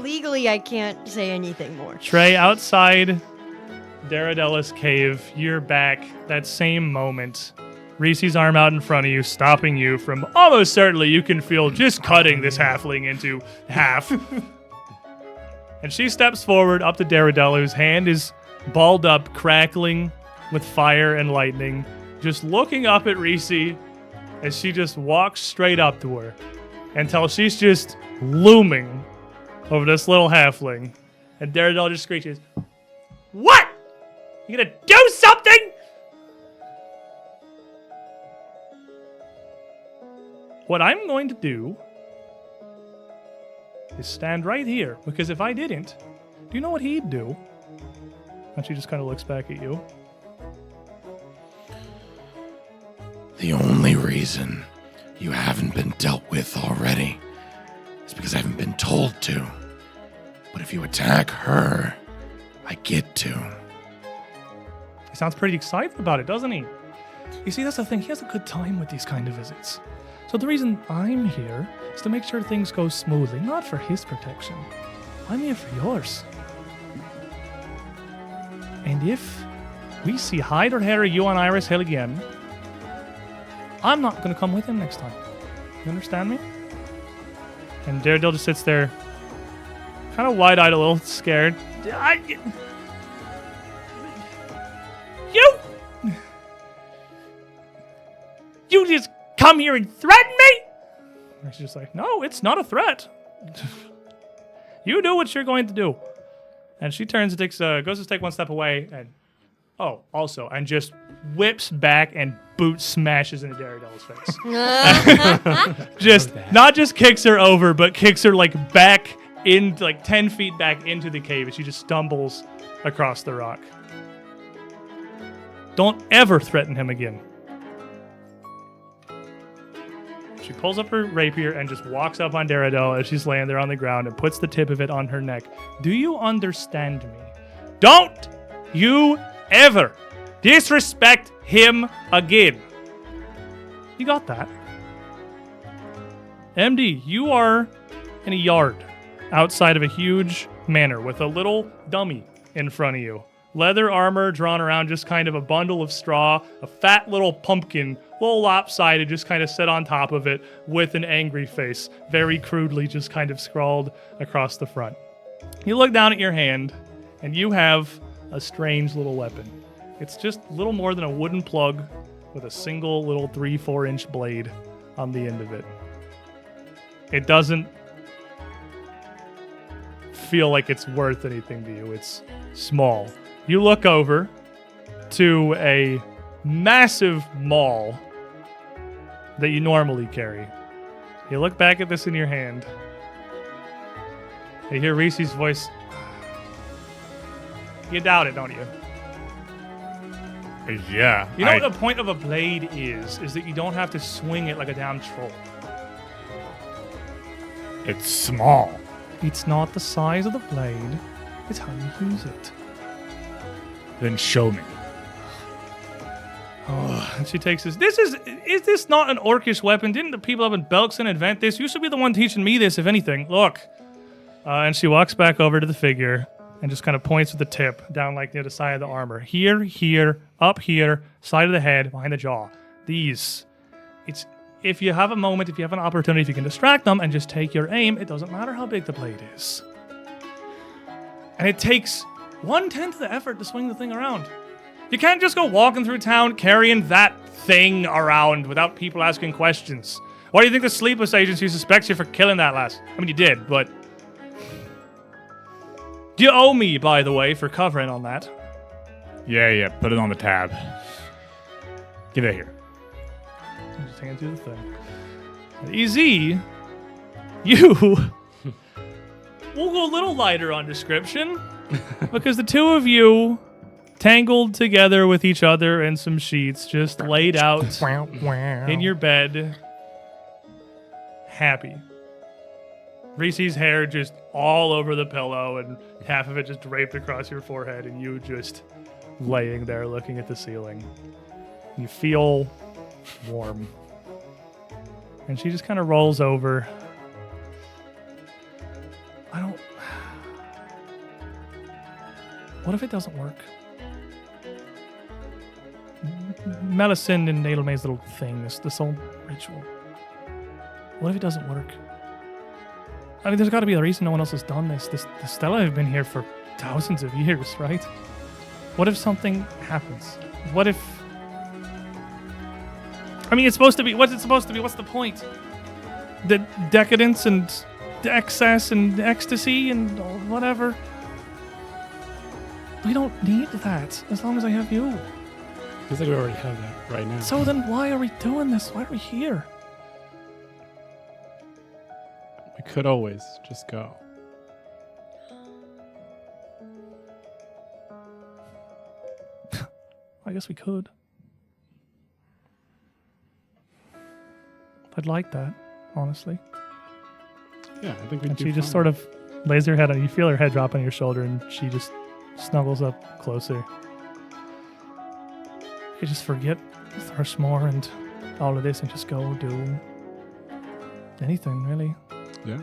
Legally, I can't say anything more. Trey, outside Daradella's cave, you're back. That same moment. Reese's arm out in front of you, stopping you from almost certainly you can feel just cutting this halfling into half. And she steps forward up to Daradella, whose hand is balled up, crackling with fire and lightning, just looking up at Reese as she just walks straight up to her until she's just looming over this little halfling. And Daredevil just screeches, "What? You gonna do something?" What I'm going to do is stand right here, because if I didn't, do you know what he'd do? And she just kind of looks back at you. The only reason you haven't been dealt with already is because I haven't been told to. But if you attack her, I get to. He sounds pretty excited about it, doesn't he? You see, that's the thing. He has a good time with these kind of visits. So the reason I'm here is to make sure things go smoothly, not for his protection. I'm here for yours. And if we see hide or hair of you on Iris Hill again, I'm not going to come with him next time. You understand me? And Daredevil just sits there, kind of wide-eyed, a little scared. You just come here and threaten me? And she's just like, no, it's not a threat. You do what you're going to do. And she turns and goes to take one step away, and and just whips back and boot smashes into Daredevil's face. Not just kicks her over, but kicks her back in 10 feet back into the cave, and she just stumbles across the rock. Don't ever threaten him again. She pulls up her rapier and just walks up on Daredevil as she's laying there on the ground and puts the tip of it on her neck. Do you understand me? Don't you ever disrespect him again. You got that? MD, you are in a yard outside of a huge manor with a little dummy in front of you. Leather armor drawn around just kind of a bundle of straw, a fat little pumpkin, a little lopsided, just kind of set on top of it with an angry face, very crudely just kind of scrawled across the front. You look down at your hand, and you have a strange little weapon. It's just little more than a wooden plug with a single little 3-4 inch blade on the end of it. It doesn't feel like it's worth anything to you. It's small. You look over to a massive maul that you normally carry. You look back at this in your hand. You hear Reese's voice. You doubt it, don't you? Yeah. You know what the point of a blade is that you don't have to swing it like a damn troll. It's small. It's not the size of the blade, it's how you use it. Then show me. Oh, and she takes this. Is this not an orcish weapon? Didn't the people up in Belkson invent this? You should be the one teaching me this, if anything. Look. And she walks back over to the figure and just kind of points with the tip down near the side of the armor. Here, up here, side of the head, behind the jaw. These. If you have a moment, if you have an opportunity, if you can distract them and just take your aim, it doesn't matter how big the blade is. And it takes 1/10 of the effort to swing the thing around. You can't just go walking through town carrying that thing around without people asking questions. Why do you think the Sleepless Agency suspects you for killing that lass? I mean, you did, but... You owe me, by the way, for covering on that. Yeah, put it on the tab. Give it here. Just hand through the thing. EZ, you... We'll go a little lighter on description, because the two of you... tangled together with each other in some sheets, just laid out in your bed, happy. Reese's hair just all over the pillow and half of it just draped across your forehead, and you just laying there looking at the ceiling. You feel warm. And she just kind of rolls over. What if it doesn't work? Melisenn and Nadelmay's little thing, this whole ritual. What if it doesn't work? I mean, there's got to be a reason no one else has done this. The Stella have been here for thousands of years, right? What if something happens? What if... I mean, it's supposed to be... What's it supposed to be? What's the point? The decadence and the excess and the ecstasy and whatever. We don't need that as long as I have you. Feels like we already have that right now. So then why are we doing this? Why are we here? We could always just go. I guess we could. I'd like that, honestly. Yeah, I think we'd And do she just fine. sort of lays her head on you. Feel her head drop on your shoulder, and she just snuggles up closer. You just forget Thrushmore and all of this and just go do anything, really. Yeah.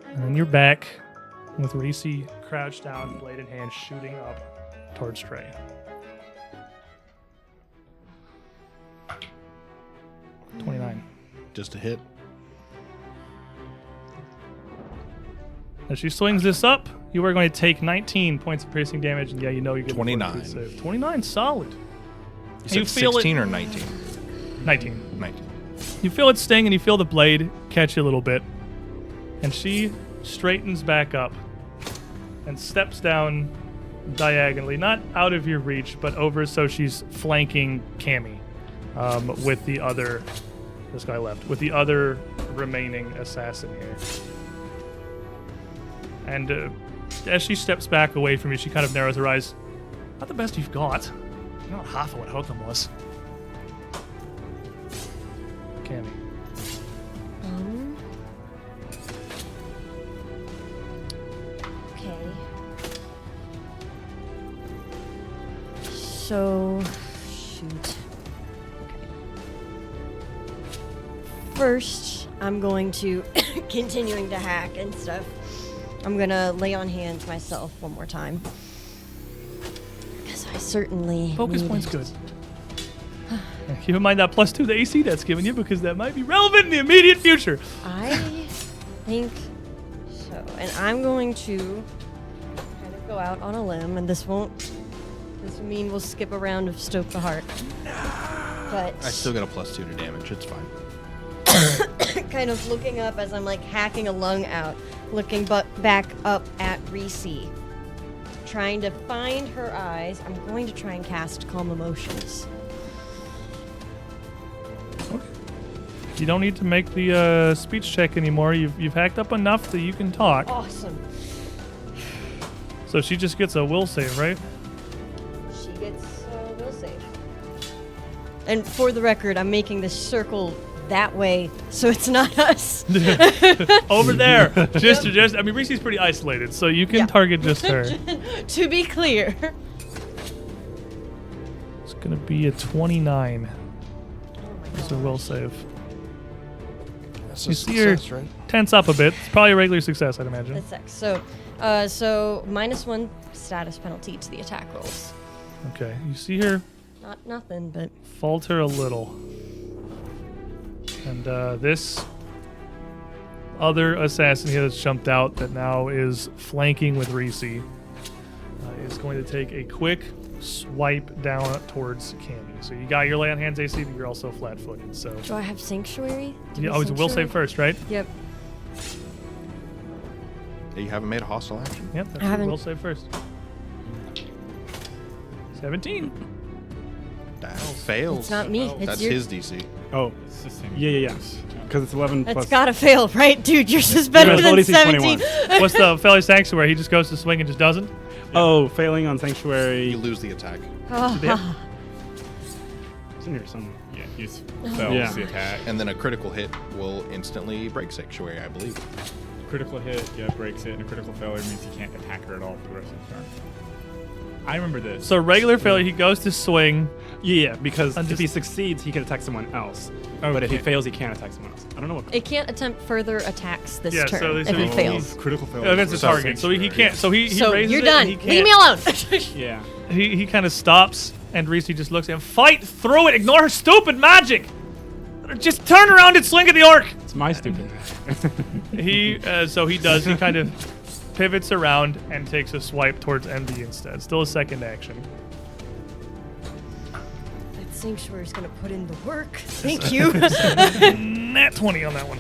And then you're back with Reese crouched down, blade in hand, shooting up towards Trey. $29. Just a hit. As she swings this up, you are going to take 19 points of piercing damage, and yeah, you know you're getting 29. Save. 29, solid. You said feel 16 or 19? 19. 19. You feel it sting, and you feel the blade catch you a little bit. And she straightens back up and steps down diagonally, not out of your reach, but over so she's flanking Cammy with the other, this guy left, with the other remaining assassin here. And as she steps back away from you, she kind of narrows her eyes. Not the best you've got. Not half of what Hokum was. Cammy. Okay. So, shoot. Okay. First, I'm going to, continuing to hack and stuff, I'm going to lay on hands myself one more time. Because I certainly Focus need point's it. good. Yeah, keep in mind that +2 to AC that's given you, because that might be relevant in the immediate future. I think so. And I'm going to kind of go out on a limb, and this will mean we'll skip a round of Stoke the Heart. But I still got a +2 to damage. It's fine. kind of looking up as I'm like hacking a lung out, looking back up at Reese, trying to find her eyes. I'm going to try and cast Calm Emotions. You don't need to make the speech check anymore. You've hacked up enough that you can talk. Awesome. So she just gets a will save, right? She gets a will save. And for the record, I'm making this circle that way so it's not us. Over there. Just I mean, Reese's pretty isolated, so you can Yeah. target just her. To be clear. It's going to be a 29. It's a will save. That's You see her tense up a bit. It's probably a regular success, I'd imagine. That sucks. So -1 status penalty to the attack rolls. Okay. You see her Not nothing, but falter a little. And this other assassin here that's jumped out that now is flanking with Reese is going to take a quick swipe down towards Cammy. So you got your lay on hands AC, but you're also flat-footed. So do I have Sanctuary? Do you we always will Sanctuary? save first, right? Yep. Yeah, you haven't made a hostile action. Yep, that's I your haven't. will save first. 17. That fails. It's not me. It's That's your. his DC. Oh, It's the same. yeah. Because it's 11 That's plus. gotta fail, right, dude? Yours is better Yeah, than it's 17. 21. What's the failure sanctuary? He just goes to swing and just doesn't? Oh, failing on Sanctuary. You lose the attack. Ah. It's in here somewhere. Yeah, he's fails Yeah. the attack. And then a critical hit will instantly break Sanctuary, I believe. Critical hit, yeah, breaks it, and a critical failure means he can't attack her at all for the rest of the turn. I remember this. So regular failure, he goes to swing. Yeah, because I'm if just- he succeeds, he can attack someone else. But if he Okay. fails, he can't attack someone else. I don't know what. It can't attempt further attacks this Yeah, turn so if they- he so- fails. Critical failure. Against the So- target. So he can't. So he So raises you're it, done. and he can't. Leave me alone. Yeah. He kind of stops, and Reese just looks at him. Fight through it. Ignore her stupid magic. Just turn around and swing at the orc. It's my stupid. So he does. He kind of pivots around and takes a swipe towards MD instead. Still a second action. That sanctuary's gonna put in the work. Thank you. Nat 20 on that one.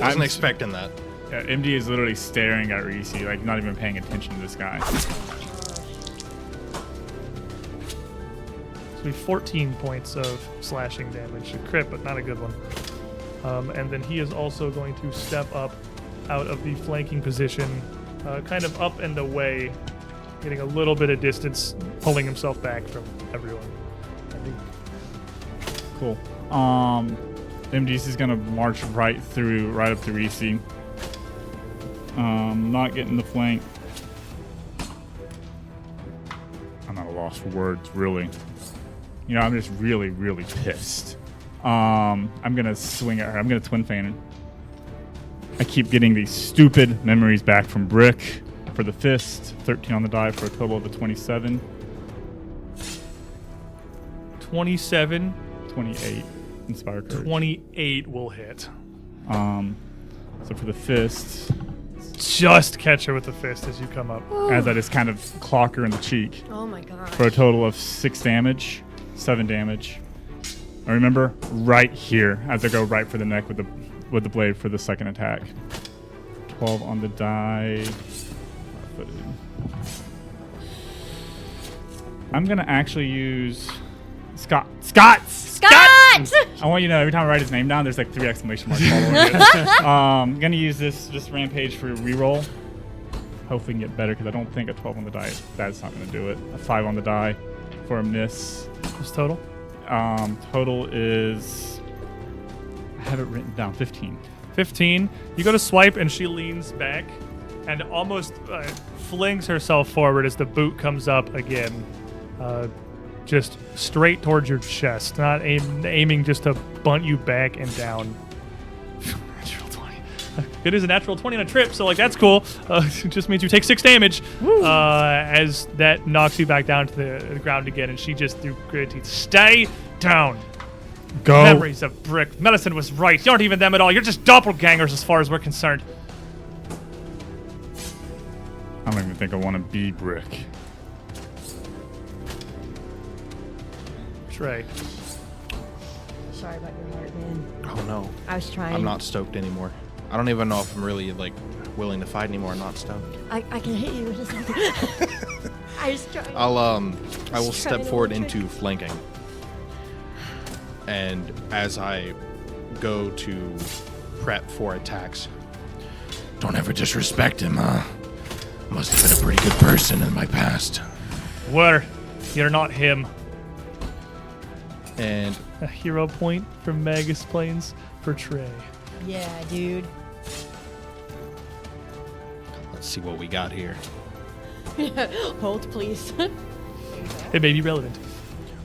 Wasn't expecting that. Yeah, MD is literally staring at Reese, like not even paying attention to this guy. So we have 14 points of slashing damage. A crit, but not a good one. And then he is also going to step up out of the flanking position, kind of up and away, getting a little bit of distance, pulling himself back from everyone. Cool. MDC is gonna march right up to Reese. Not getting the flank. I'm at a loss for words, really. You know, I'm just really, really pissed. I'm gonna swing at her. I'm gonna twin feint her. I keep getting these stupid memories back from Brick for the fist. 13 on the die for a total of a 27. 27, 28. Inspire courage. 28 will hit. So for the fist, Just catch her with the fist as you come up. as I just kind of clock her in the cheek Oh my god. for a total of 6 damage, 7 damage. I remember right here as I go right for the neck with the blade for the second attack. 12 on the die. I'm gonna actually use Scott. Scott! I want you to know every time I write his name down, there's like 3 exclamation marks following it. I'm gonna use this rampage for a reroll. Hopefully, we can get better because I don't think a 12 on the die. That's not gonna do it. A 5 on the die for a miss. What's total? Total is, I have it written down, 15. 15. You go to swipe, and she leans back and almost flings herself forward as the boot comes up again. Just straight towards your chest, not aiming just to bunt you back and down. Natural 20. It is a natural 20 on a trip, so like that's cool. It just means you take 6 damage as that knocks you back down to the ground again, and she just threw gritted teeth. Stay down. Go. Memories of Brick. Melisenn was right. You aren't even them at all. You're just doppelgangers as far as we're concerned. I don't even think I want to be Brick. Trey. Sorry about your heart, man. Oh no. I was trying. I'm not stoked anymore. I don't even know if I'm really like willing to fight anymore. I'm not stoked. I can hit you with something. I was trying. I will Just step trying to forward trick. into flanking. And as I go to prep for attacks, Don't ever disrespect him, huh? Must have been a pretty good person in my past. Where? You're not him. and A hero point from Magus Plains for Trey. Yeah, dude. let's see what we got here. Hold, please. It may be relevant.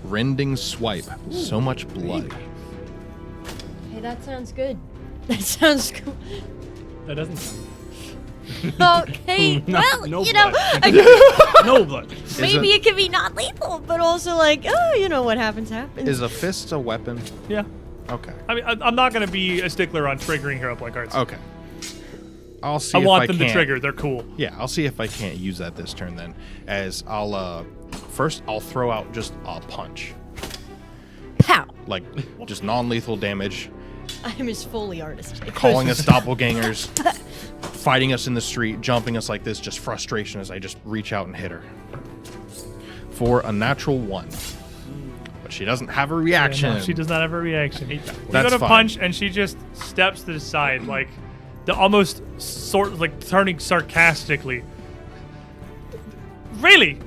Rending swipe. So much blood. Hey, that sounds good. That sounds cool. That doesn't sound. Okay, well, no you know, blood. No blood. maybe it can be not lethal, but also like, oh, you know what happens. Is a fist a weapon? Yeah. Okay. I mean, I'm not going to be a stickler on triggering hero point cards. Okay. I'll see I if want I them can't. to trigger. They're cool. Yeah, I'll see if I can't use that this turn then. As I'll first I'll throw out just a punch. Pow. Like just non-lethal damage, I'm as fully artistic. calling us doppelgangers, fighting us in the street, jumping us like this, just frustration as I just reach out and hit her. For a natural 1. But she doesn't have a reaction. No, she does not have a reaction. You That's go to fine. punch, and she just steps to the side, like the almost sort of like turning sarcastically. Really?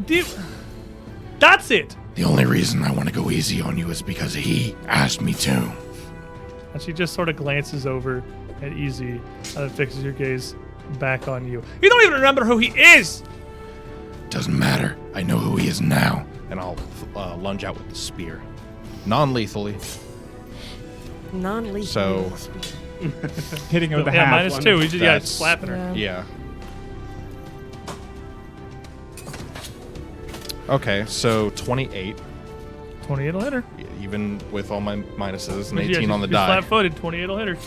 Dude, that's it. The only reason I want to go easy on you is because he asked me to. And she just sort of glances over at Easy and fixes your gaze back on you. You don't even remember who he is. Doesn't matter. I know who he is now. And I'll lunge out with the spear. Non-lethally. Non-lethal. So- Hitting her with the half. -2. We just That's- slapping her. Yeah. Okay, so 28. 28 will hit her. Even with all my minuses, and Yeah, 18 on the she's die. flat-footed. 28 will hit her.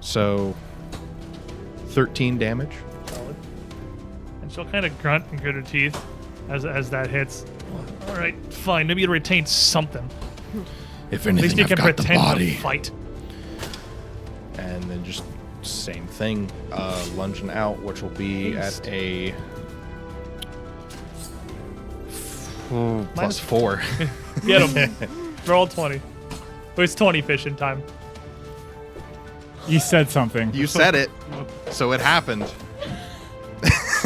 So 13 damage. Solid. And she'll kind of grunt and grit her teeth as that hits. All right, fine. Maybe you'll retain something. If At least anything, you I've can got the pretend to body. fight. And then just same thing, lunging out, which will be at a +4. Get him. Roll 20. Oh, it's 20 fishing time. You said something. You said it, so it happened. It's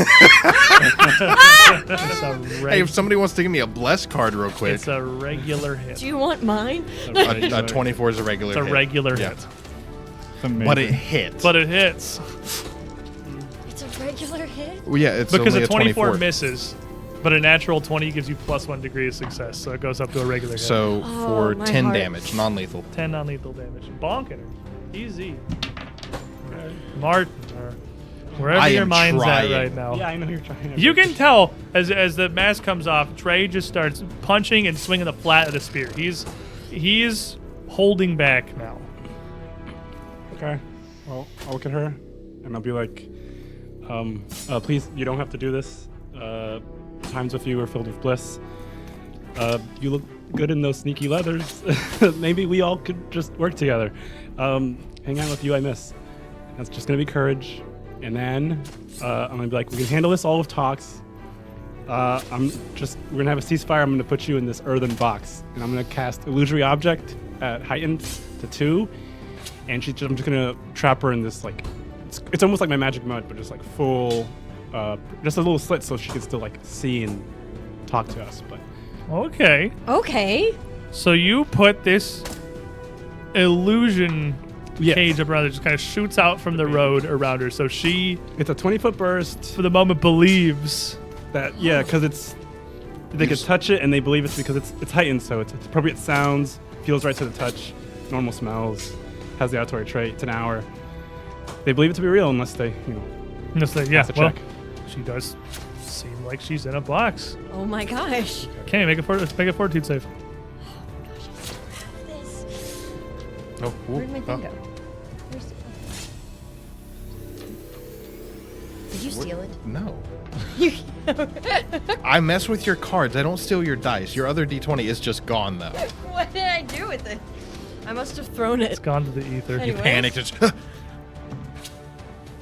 a, Hey, if somebody wants to give me a bless card real quick, it's a regular hit. Do you want mine? a 24 is a regular It's a hit. regular Yeah. hit. It's amazing. But it hits. But it hits. It's a regular hit? Well, yeah, it's Because only a 24 24 misses, but a natural 20 gives you +1 degree of success, so it goes up to a regular hit. So Oh, for my 10 heart. damage, non-lethal. 10 non-lethal damage. Bonking her. Easy. Martin, or wherever I your am mind's trying. at right now. Yeah, I know you're trying. You can tell as the mask comes off, Trey just starts punching and swinging the flat of the spear. He's holding back now. Okay. Well, I'll look at her, and I'll be like, please, you don't have to do this. Times with you are filled with bliss. You look good in those sneaky leathers. Maybe we all could just work together. Hang out with you, I miss. That's just gonna be courage. And then I'm gonna be like, we can handle this all with talks. We're gonna have a ceasefire. I'm gonna put you in this earthen box, and I'm gonna cast illusory object at heightened to 2, and I'm just gonna trap her in this like, it's almost like my magic mud, but just like full, just a little slit so she can still like see and talk to us. But Okay. Okay. So you put this illusion Yes. cage up around her, just kind of shoots out from the road around her. So she, it's a 20-foot burst. for the moment, believes. Because they can touch it and they believe it's because it's heightened, so it's appropriate sounds, feels right to the touch, normal smells, has the auditory trait. It's an hour. They believe it to be real unless they, Just say, yeah, pass the well, check. she does seem like she's in a box. Oh my gosh. Okay, make a fortitude save. This. Oh, Where'd my thing go? Where's Did you steal it? No. You- I mess with your cards. I don't steal your dice. Your other D20 is just gone, though. What did I do with it? I must have thrown It's it. gone to the ether. Anyway. You panicked. It's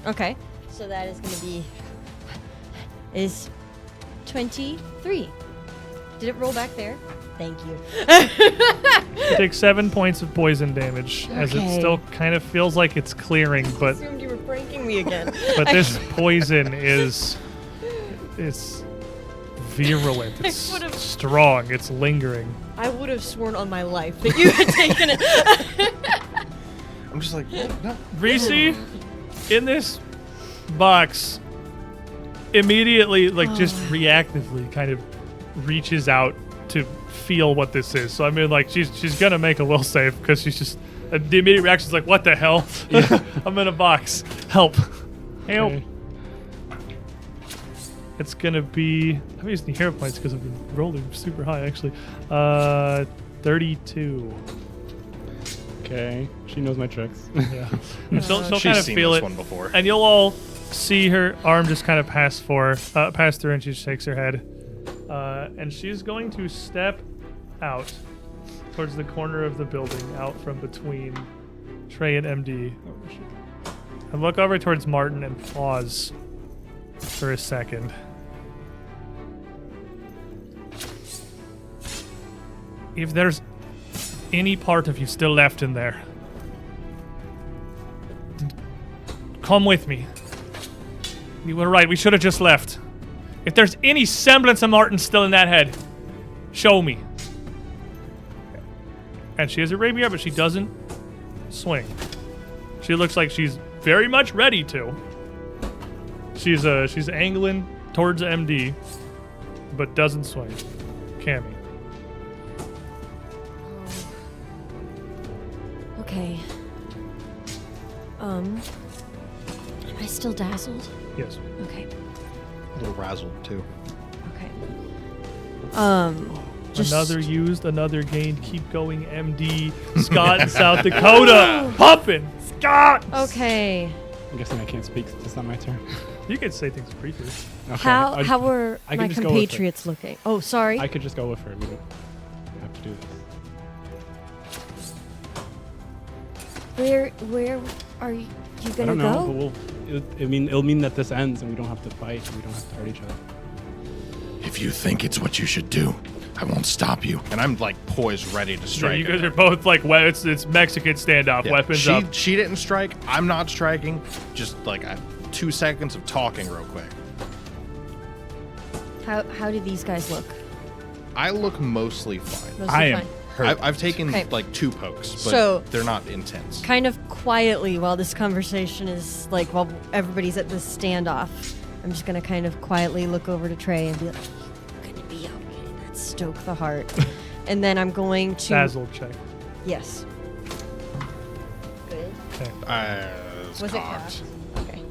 Okay. So that is going to be is 23. Did it roll back there? Thank you. You take 7 points of poison damage, as it Okay. still kind of feels like it's clearing, I but assumed you were pranking me again. this poison is it's virulent. It's would've- strong. It's lingering. I would have sworn on my life that you had taken it. I'm just like, no. Reese, in this box, immediately, like just reactively, kind of reaches out to feel what this is. So I mean, like she's gonna make a will save because she's just the immediate reaction is like, what the hell? I'm in a box. Help! Help! Okay. It's gonna be. I'm using hero points because I've been rolling super high actually. 32. Okay, she knows my tricks. Yeah. And she'll She's kind of seen feel this it. one before. And you'll all see her arm just kind of pass through, and she shakes her head. And she's going to step out towards the corner of the building, out from between Trey and MD. And look over towards Martin and pause for a second. If there's any part of you still left in there, come with me. You were right, we should have just left. If there's any semblance of Martin still in that head, show me. And she has a rapier, but she doesn't swing. She looks like she's very much ready to. She's angling towards MD, but doesn't swing. Cammy. Okay. Am I still dazzled? Yes. Okay. A little razzled too. Okay. Another used, another gained. Keep going, MD. Scott in South Dakota. Pumping. Scott. Okay. I'm guessing I can't speak. It's not my turn. You can say things briefly. Okay. How were I can my just go with it. compatriots looking? Oh, sorry. I could just go with her. We don't have to do this. Where are you I gonna don't know, go? but it'll mean that this ends and we don't have to fight and we don't have to hurt each other. If you think it's what you should do, I won't stop you. And I'm like poised, ready to Yeah, strike. you her. guys are both like, it's Mexican standoff, Yeah, weapons up. She didn't strike. I'm not striking. Just like 2 seconds of talking real quick. How do these guys look? I look mostly fine. Mostly I am fine. hurt. I've taken Okay. like 2 pokes, but So- they're not intense. Kind of quietly while this conversation is like while everybody's at this standoff, I'm just gonna kind of quietly look over to Trey and be like, "You're gonna be okay. Let's stoke the heart." And then I'm going to Dazzle check. Yes. Good. Okay. Was it cocked. cocked? Okay.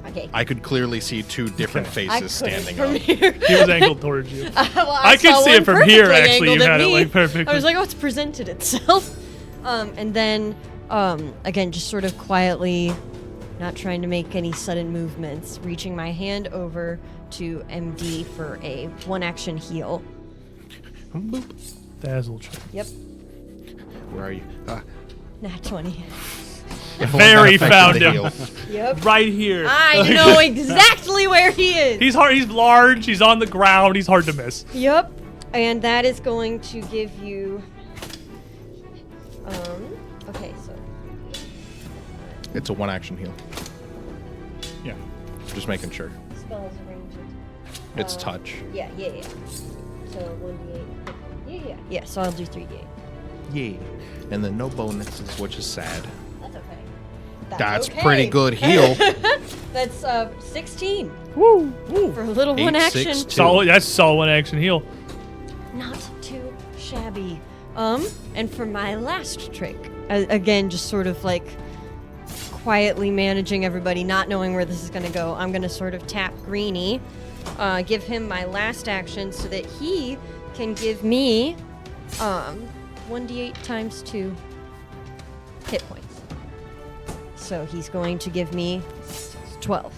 Okay. I could clearly see 2 different Okay. I faces couldn't standing from up. here. He was angled towards you. Well, I could saw see one it from here, perfectly actually. You angled at had it, me. like, perfectly. I was like, oh, it's presented itself. And then, again, just sort of quietly, not trying to make any sudden movements, reaching my hand over to MD for a 1-action heal. Dazzle check. Yep. Where are you? Nat 20. Very found the him. heal. Yep. Right here. I know exactly where he is. He's hard. He's large. He's on the ground. He's hard to miss. Yep. And that is going to give you. Okay, so. It's a 1-action heal. Yeah. Just making sure. Spell has a range of. It's touch. Yeah. So 1d8. Yeah. So I'll do 3d8. Yeah. And then no bonuses, which is sad. That's okay. That's okay. pretty good heal. That's 16 Woo. for a little 8, 1 action. 6, 2. Solid. That's solid 1-action heal. Not too shabby. And for my last trick, again, just sort of like quietly managing everybody, not knowing where this is going to go, I'm going to sort of tap Greenie, give him my last action so that he can give me 1d8 times 2 hit points. So he's going to give me 12.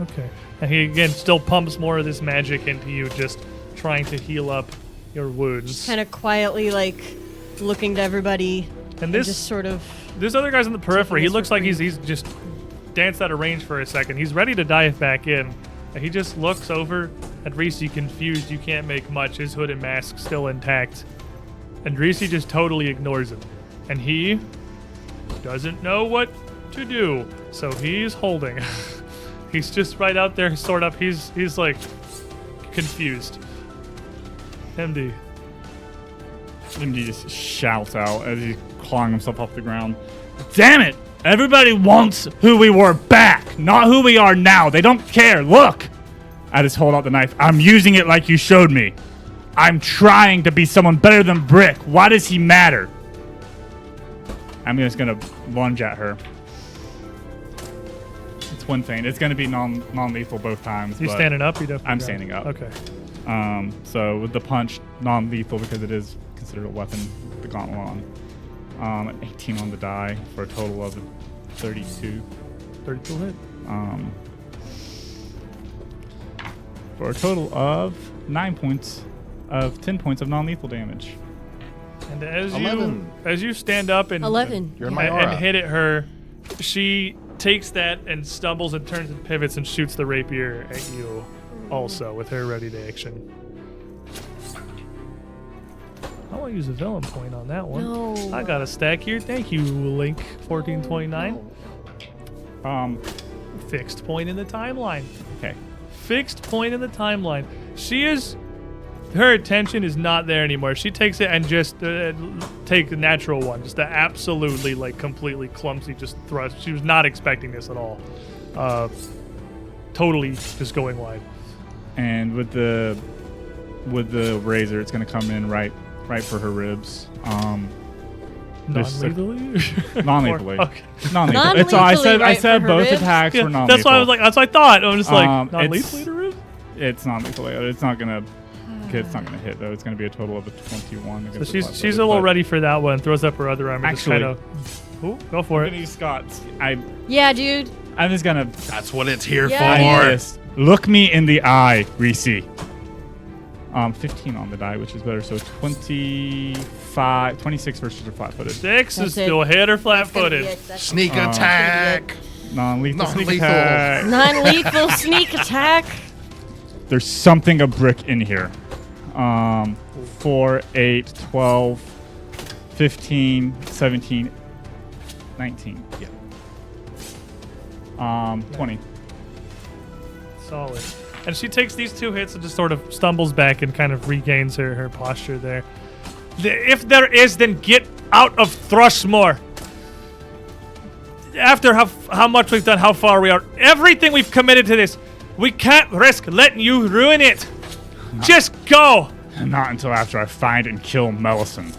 Okay. And he again still pumps more of this magic into you, just trying to heal up your wounds. Kind of quietly, like, looking to everybody And this just sort of... this other guy's in the periphery. He this looks for like free. he's just danced out of range for a second. He's ready to dive back in. And he just looks over at Reese, confused. You can't make much. His hood and mask still intact. And Reese just totally ignores him. And he doesn't know what to do. So he's holding. He's just right out there, sort of. He's like confused. MD. MD just shouts out as he's clawing himself off the ground. Damn it! Everybody wants who we were back, not who we are now. They don't care. Look! I just hold out the knife. I'm using it like you showed me. I'm trying to be someone better than Brick. Why does he matter? I'm just gonna lunge at her. It's one thing. It's gonna be non-lethal both times. You but standing up? You definitely I'm got it. standing up. Okay. So with the punch, non-lethal because it is considered a weapon, the gauntlet on. 18 on the die for a total of 32. 32 hit. For a total of 10 points of non-lethal damage. And as 11. you stand up and 11. You're in my and aura. hit at her, she takes that and stumbles and turns and pivots and shoots the rapier at you also with her ready to action. I want to use a villain point on that one. No. I got a stack here. Thank you, Link 1429. Fixed point in the timeline. Okay. Fixed point in the timeline. She is her attention is not there anymore. She takes it and just take the natural one, just the absolutely like completely clumsy just thrust. She was not expecting this at all. Totally just going wide. And with the razor, it's going to come in right for her ribs. Non-lethally? Non-lethally. Okay. Non-lethal. It's all, I said right for her both ribs? Yeah, attacks were non-lethal. that's why I was like, that's what I thought. I'm just like, It's- non-lethally to rib? It's non-lethal. It's not gonna hit though. It's gonna be a total of a 21. So she's a little ready for that one. Throws up her other arm and just Actually- kind of... Ooh, go for I'm it. gonna use Scott's. Yeah, dude. I'm just gonna That's what it's here Yeah. for. this. Look me in the eye, Reese. 15 on the die, which is better. So 26 versus her flat-footed. 6 That's is it. still hit her That's gonna be flat-footed. it. That's Sneak Oh. attack. Non-lethal sneak Non-lethal. attack. non-lethal sneak attack. There's something a brick in here. 4, 8, 12, 15, 17, 19. Yeah. 20. Solid. And she takes these 2 hits and just sort of stumbles back and kind of regains her posture there. If there is, then get out of Thrushmore. After how much we've done, how far we are, everything we've committed to this, we can't risk letting you ruin it. Just go. Not until after I find and kill Melisenn.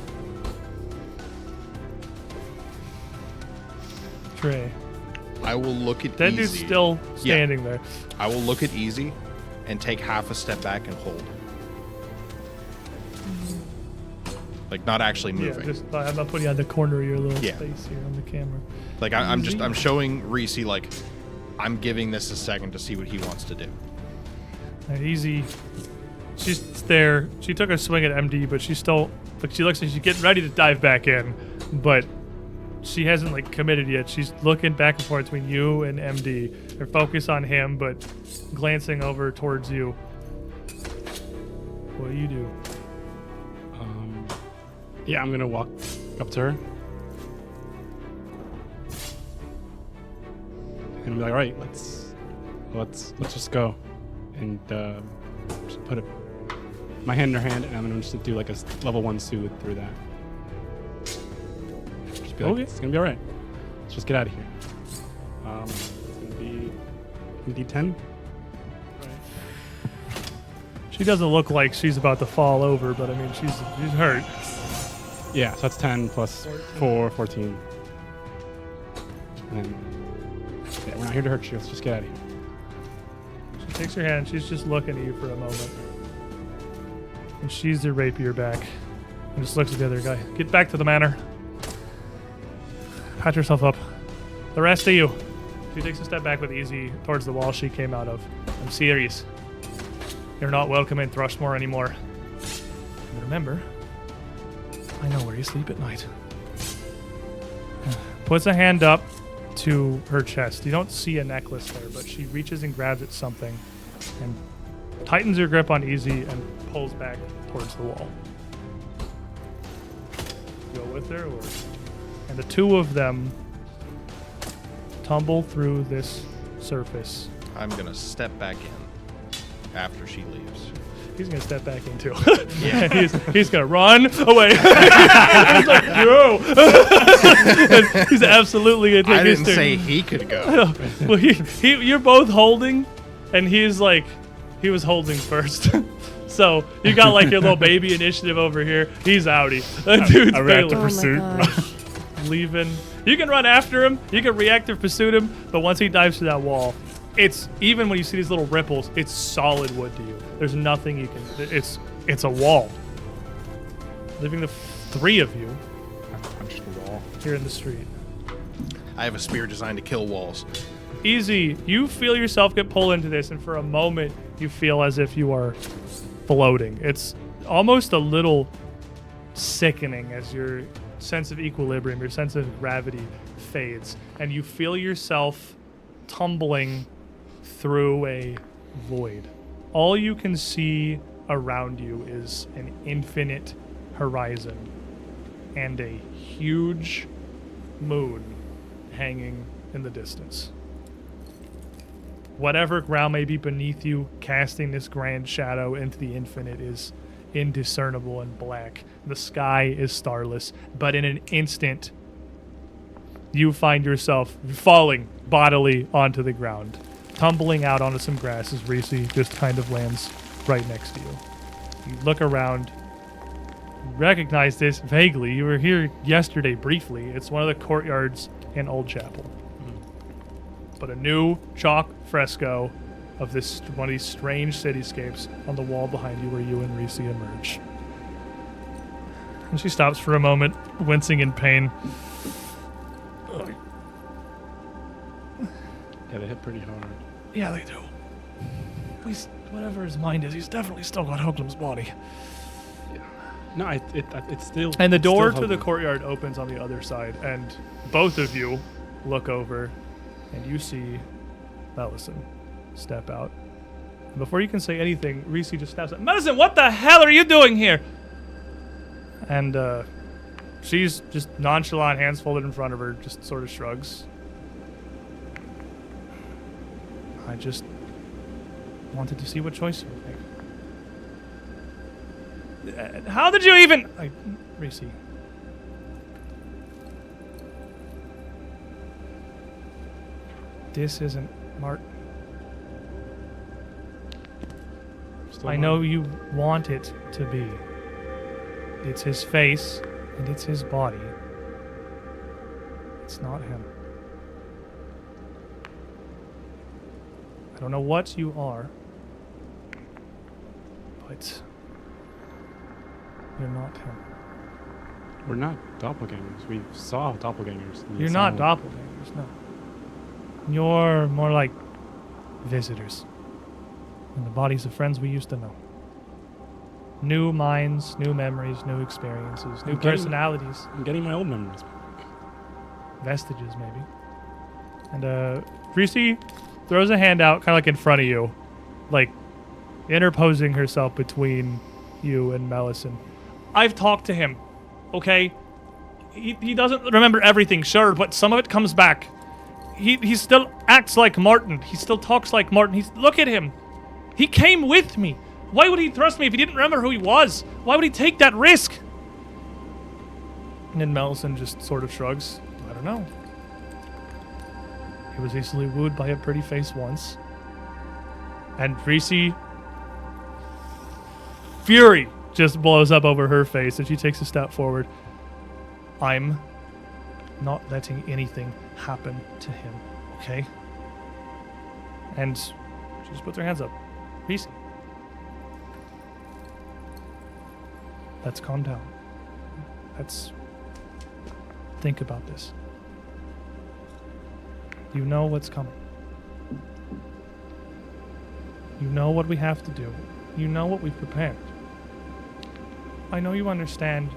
Trey. I will look at That Easy. dude's still standing there. I will look at Easy and take half a step back and hold. Like not actually moving. Yeah, just I'm not putting you on the corner of your little Yeah. space here on the camera. Like I'm showing Reese like I'm giving this a second to see what he wants to do. Easy. She's there. She took a swing at MD, but she's still. Like she looks like she's getting ready to dive back in, but she hasn't like committed yet. She's looking back and forth between you and MD. Her focus on him, but glancing over towards you. What do you do? Yeah, I'm gonna walk up to her and be like, all right, let's just go, and just put my hand in her hand, and I'm gonna just do like a level 1 soothe through that. Just be like, Okay. it's gonna be all right. Let's just get out of here. It's gonna be D10. She doesn't look like she's about to fall over, but I mean she's hurt. Yeah, so that's 10 plus 4, 14. And then, yeah, we're not here to hurt you. Let's just get out of here. She takes her hand. She's just looking at you for a moment, and she's her rapier back, and just looks at the other guy. Get back to the manor. Pat yourself up. The rest of you. She takes a step back with Easy towards the wall she came out of. I'm serious. You're not welcome in Thrushmore anymore. And remember, I know where you sleep at night. Puts a hand up to her chest. You don't see a necklace there, but she reaches and grabs at something and tightens her grip on Easy and pulls back towards the wall. Go with her, or... And the 2 of them tumble through this surface. I'm gonna step back in after she leaves. He's gonna step back in too. Yeah, he's gonna run away. He's like, no. And he's absolutely gonna take I his didn't turn. say he could go. Well, you're both holding, and he's like, he was holding first. So you got like your little baby initiative over here. He's outie. That dude's a reactive bailing. pursuit. Oh my gosh. Leaving. You can run after him. You can reactive pursuit him. But once he dives through that wall, it's even when you see these little ripples, it's solid wood to you. There's nothing you can. It's a wall. Leaving the 3 of you I punched the wall. here in the street. I have a spear designed to kill walls. Easy. You feel yourself get pulled into this, and for a moment, you feel as if you are floating. It's almost a little sickening as your sense of equilibrium, your sense of gravity fades, and you feel yourself tumbling through a void. All you can see around you is an infinite horizon and a huge moon hanging in the distance. Whatever ground may be beneath you, casting this grand shadow into the infinite is indiscernible and black. The sky is starless, but in an instant, you find yourself falling bodily onto the ground, tumbling out onto some grass as Reese just kind of lands right next to you. You look around, you recognize this vaguely. You were here yesterday briefly. It's one of the courtyards in Old Chapel. But a new chalk fresco of this one of these strange cityscapes on the wall behind you where you and Reese emerge. And she stops for a moment, wincing in pain. Yeah, they hit pretty hard. Yeah, they do. Whatever his mind is, he's definitely still got Hoagland's body. No, it's still. And the it's door still to the Hoagland. courtyard opens on the other side, and both of you look over, and you see Melisenn step out. And before you can say anything, Reese just snaps at Melisenn, what the hell are you doing here? And she's just nonchalant, hands folded in front of her, just sort of shrugs. I just wanted to see what choice you would make. How did you even... Reese. This isn't Martin. Still I know you want it to be. It's his face, and it's his body. It's not him. I don't know what you are, but you're not him. We're not doppelgangers. We saw doppelgangers. in the You're not asylum. doppelgangers, no. You're more like visitors in the bodies of friends we used to know. New minds, new memories, new experiences, new I'm getting- personalities, I'm getting my old memories back. vestiges maybe. And Reese throws a hand out kind of like in front of you, like interposing herself between you and Melisenn. I've talked to him, okay? He doesn't remember everything, sure, but some of it comes back. He still acts like Martin. He still talks like Martin. Look at him. He came with me. Why would he trust me if he didn't remember who he was? Why would he take that risk? And then Melisenn just sort of shrugs. I don't know. He was easily wooed by a pretty face once. And Reese, fury just blows up over her face and she takes a step forward. I'm not letting anything happen to him, okay? And she just puts her hands up. Reese, let's calm down. Let's think about this. You know what's coming. You know what we have to do. You know what we've prepared. I know you understand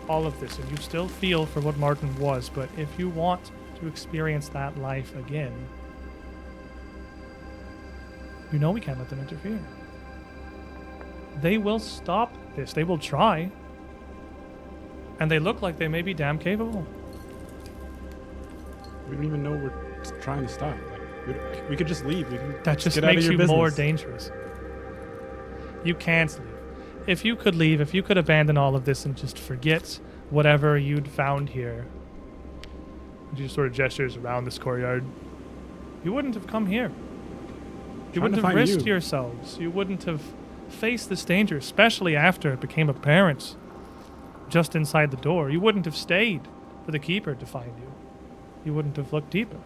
all of this and you still feel for what Martin was, but if you want to experience that life again, you know we can't let them interfere. They will stop this. They will try. And they look like they may be damn capable. We don't even know what we're trying to stop. Like, we could just leave. We can That just get out of makes your you business. more dangerous. You can't leave. If you could leave, if you could abandon all of this and just forget whatever you'd found here, and she just sort of gestures around this courtyard, you wouldn't have come here. You Trying wouldn't to have find risked you. yourselves. You wouldn't have faced this danger, especially after it became apparent just inside the door. You wouldn't have stayed for the Keeper to find you. You wouldn't have looked deeper.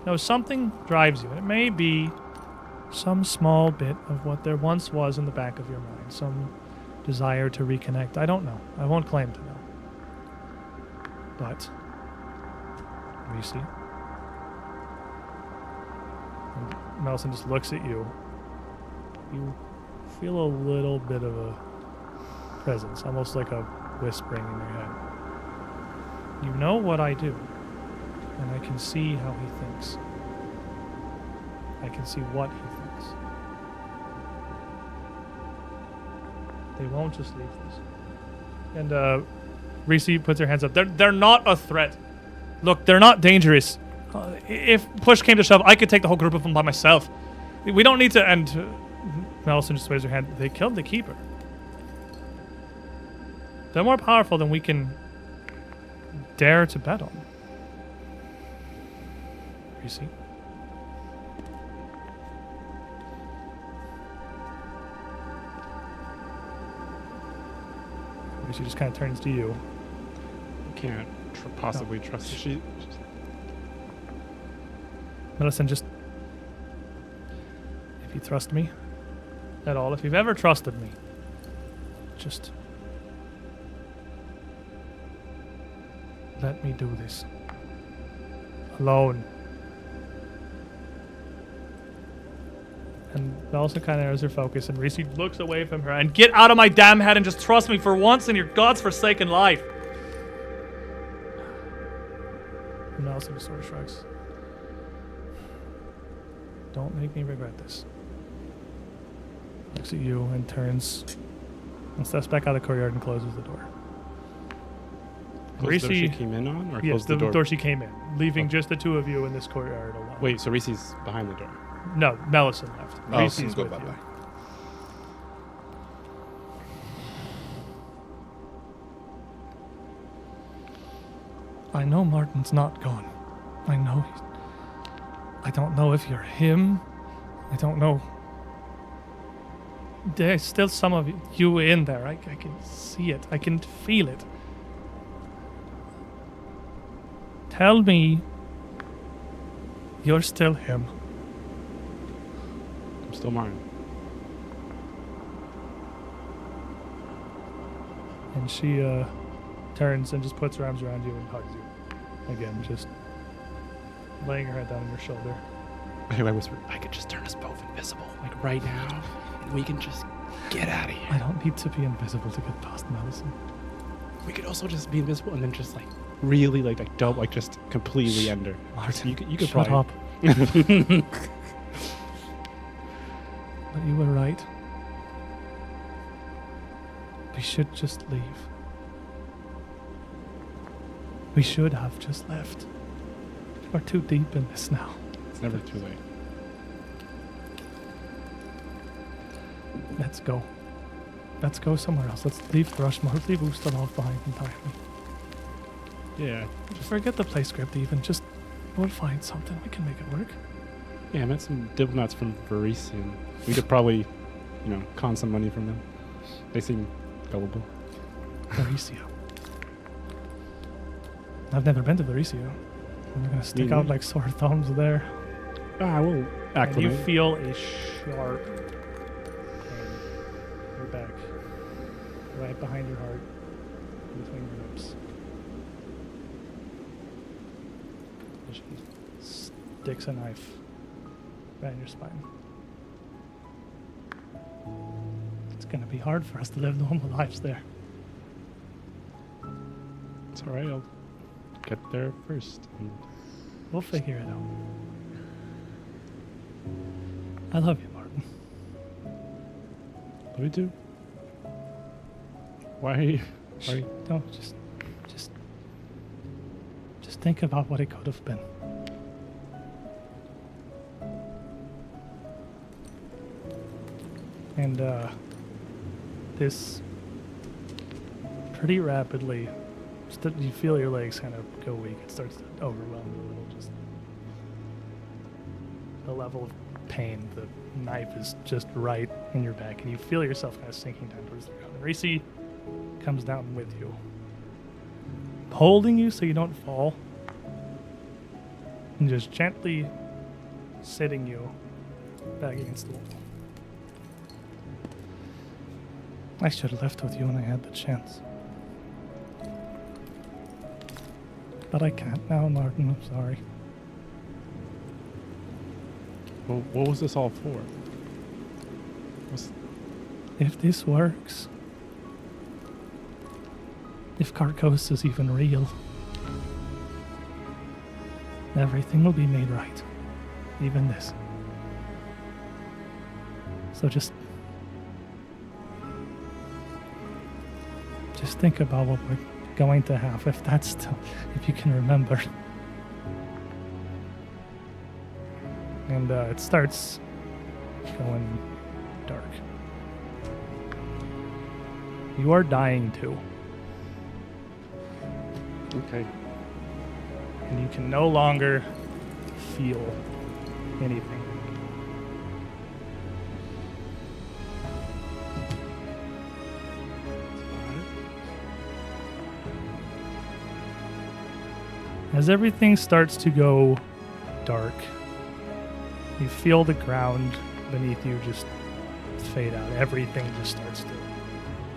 No, something drives you, and it may be some small bit of what there once was in the back of your mind, some desire to reconnect. I don't know. I won't claim to know. But, Reese, and Melisenn just looks at you. You feel a little bit of a presence, almost like a whispering in your head. You know what I do, and I can see how he thinks. I can see what he thinks. They won't just leave this. And Reese puts her hands up. They're not a threat. Look, they're not dangerous. If push came to shove, I could take the whole group of them by myself. We don't need to. And Melisenn just waves her hand. They killed the Keeper. They're more powerful than we can dare to bet on. You see? She just kind of turns to you. Can't possibly trust her. Melisenn, just... If you trust me at all, if you've ever trusted me, just... let me do this. Alone. And Melisenn kind of has her focus, and Reese looks away from her, and get out of my damn head and just trust me for once in your god's forsaken life. And Melisenn just sort of shrugs. Don't make me regret this. Looks at you and turns and steps back out of the courtyard and closes the door. Close the door she came in on? Or Yes, close the the door she came in, leaving just the two of you in this courtyard alone. Wait, so Reese's behind the door. No, Melisenn left. Oh, Reese's go with bye-bye. you. I know Martin's not gone. I know he's... I don't know if you're him. I don't know. There's still some of you in there. I can see it. I can feel it. Tell me you're still him. I'm still Martin. And she turns and just puts her arms around you and hugs you. Again, just laying her head down on your shoulder. I whisper, I could just turn us both invisible, like right now, and we can just get out of here. I don't need to be invisible to get past Melisenn. We could also just be invisible and then just like really like double, like just completely end her. Martin, you could shut probably... up. But you were right. We should just leave. We should have just left. We're too deep in this now. It's never too late. Let's go. Let's go somewhere else. Let's leave Thrushmoor. Let's leave Ustalov behind entirely. Yeah. Just forget the play script even. Just, we'll find something. We can make it work. Yeah, I met some diplomats from Varisian. We could probably, con some money from them. They seem gullible. Varisio. I've never been to Varisio. We're going to stick out like sore thumbs there. I will And acclimate. you feel a sharp pain in your back, right behind your heart, between your ribs. She sticks a knife right in your spine. It's going to be hard for us to live normal lives there. It's all right. I'll get there first. And We'll figure it out. I love you, Martin. what do we do? Why? Don't just think about what it could have been. And this pretty rapidly, you feel your legs kind of go weak. It starts to overwhelm you a little. Just the level of pain. The knife is just right in your back, and you feel yourself kind of sinking down towards the ground. And Reese comes down with you, holding you so you don't fall, and just gently sitting you back against the wall. I should have left with you when I had the chance. But I can't now, Martin. I'm sorry. Well, what was this all for? If this works, if Carcos is even real, everything will be made right. Even this. So just think about what we're going to have, if you can remember. And it starts going dark. You are dying too. Okay. And you can no longer feel anything. As everything starts to go dark, you feel the ground beneath you just fade out. Everything just starts to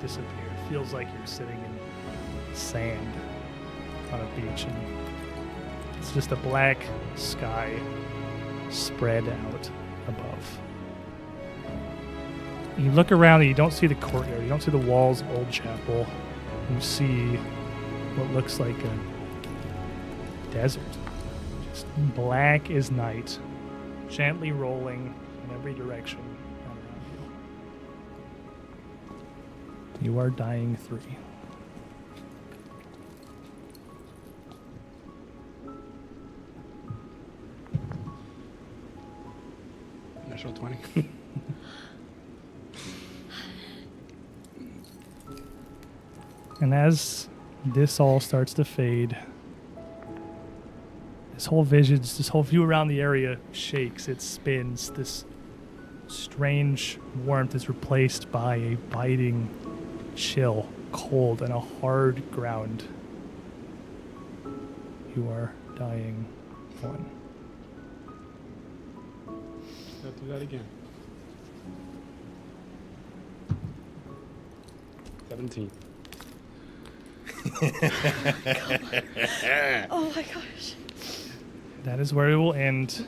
disappear. It feels like you're sitting in sand on a beach, and it's just a black sky spread out above. You look around and you don't see the courtyard. You don't see the walls of Old Chapel. You see what looks like a desert. Just black as night, gently rolling in every direction around you. You are dying 3. Natural 20. And as this all starts to fade, this whole view around the area shakes, it spins. This strange warmth is replaced by a biting chill, cold, and a hard ground. You are dying 1. Let's do that again. 17. Oh my gosh. That is where we will end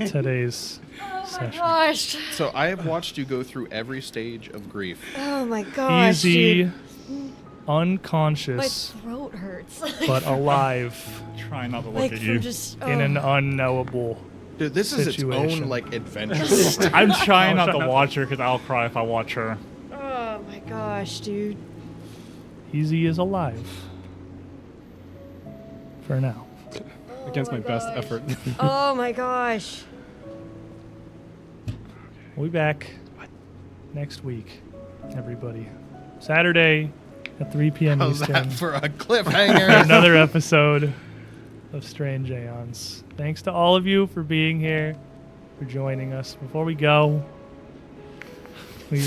today's session. Gosh. So I have watched you go through every stage of grief. Oh my gosh. Easy, dude. My unconscious, throat hurts. but alive Try not to look like at from you. just in an unknowable. Dude, this is its Situation. own like adventure. I'm trying not to watch her because I'll cry if I watch her. Oh my gosh, dude. Easy is alive. For now. Against my best effort. Oh my gosh. We'll be back next week, everybody. Saturday at 3 p.m. How's Eastern. that for a For cliffhanger? another episode of Strange Aeons. Thanks to all of you for being here, for joining us. Before we go, we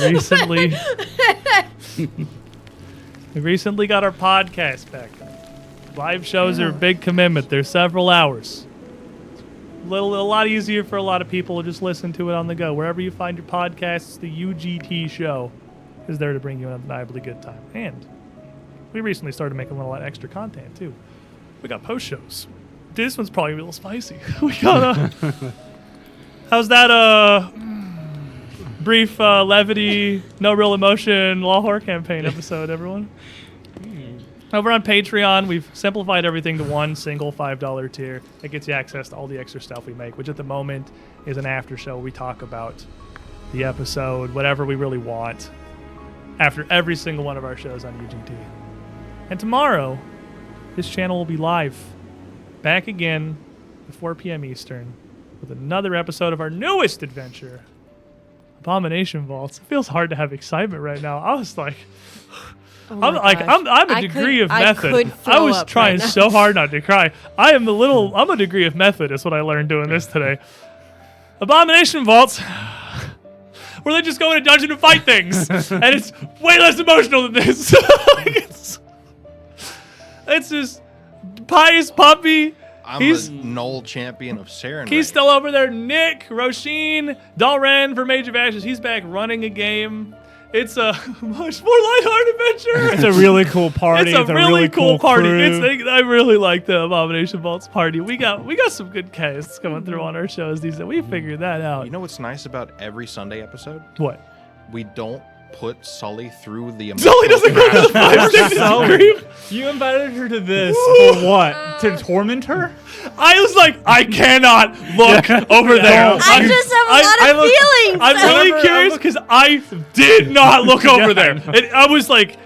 recently got our podcast back. Live shows are a big commitment. They're several hours. A lot easier for a lot of people to just listen to it on the go. Wherever you find your podcasts, the UGT show is there to bring you an undeniably good time. And we recently started making a lot of extra content too. We got post shows. This one's probably a little spicy. We got how's that brief levity, no real emotion law horror campaign episode, everyone? Over on Patreon, we've simplified everything to one single $5 tier that gets you access to all the extra stuff we make, which at the moment is an after show. We talk about the episode, whatever we really want, after every single one of our shows on UGT. And tomorrow, this channel will be live, back again at 4 p.m. Eastern, with another episode of our newest adventure, Abomination Vaults. It feels hard to have excitement right now. I was like... Oh my I'm gosh. a degree of I method. could I throw was up trying right now. so hard not to cry. I'm a degree of method is what I learned doing this today. Abomination Vaults, where they just go in a dungeon and fight things, and it's way less emotional than this. it's just Pious Puppy. I'm He's- a null champion of Saren. He's still over there. Nick, Roisin, Dalren for Mage of Ashes. He's back running a game. It's a much more lighthearted adventure. It's a really cool party. It's a really cool party. crew. I really like the Abomination Vaults party. We got some good casts coming through on our shows these days. We figured that out. You know what's nice about every Sunday episode? What? We don't put Sully through the. Sully doesn't go to the five stages of grief. You invited her to this for what? To torment her? I was like, I cannot look over there. I just have a lot of feelings. I'm really Whenever curious I because I did not look over there. I was like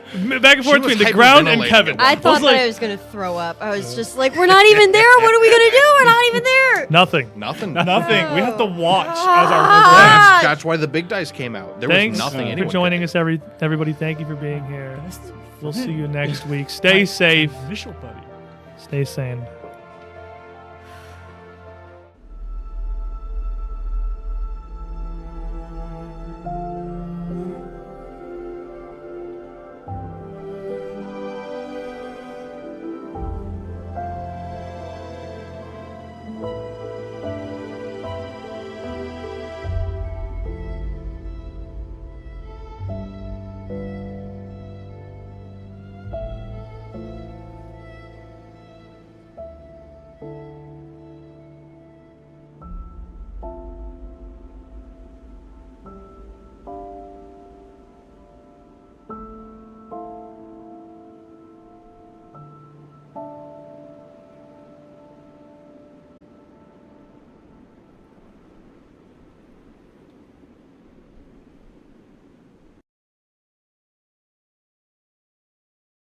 back and forth was between the ground and hyperventilating Kevin. at I one thought like, that I was going to throw up. I was just like, we're not even there. What are we going to do? We're not even there. Nothing. Nothing. Nothing. We have to watch as our Ah. That's why the big dice came out. There Thanks was nothing for anyone joining could us, everybody. Thank you for being here. We'll see you next week. Stay safe. Initial buddy. Stay sane.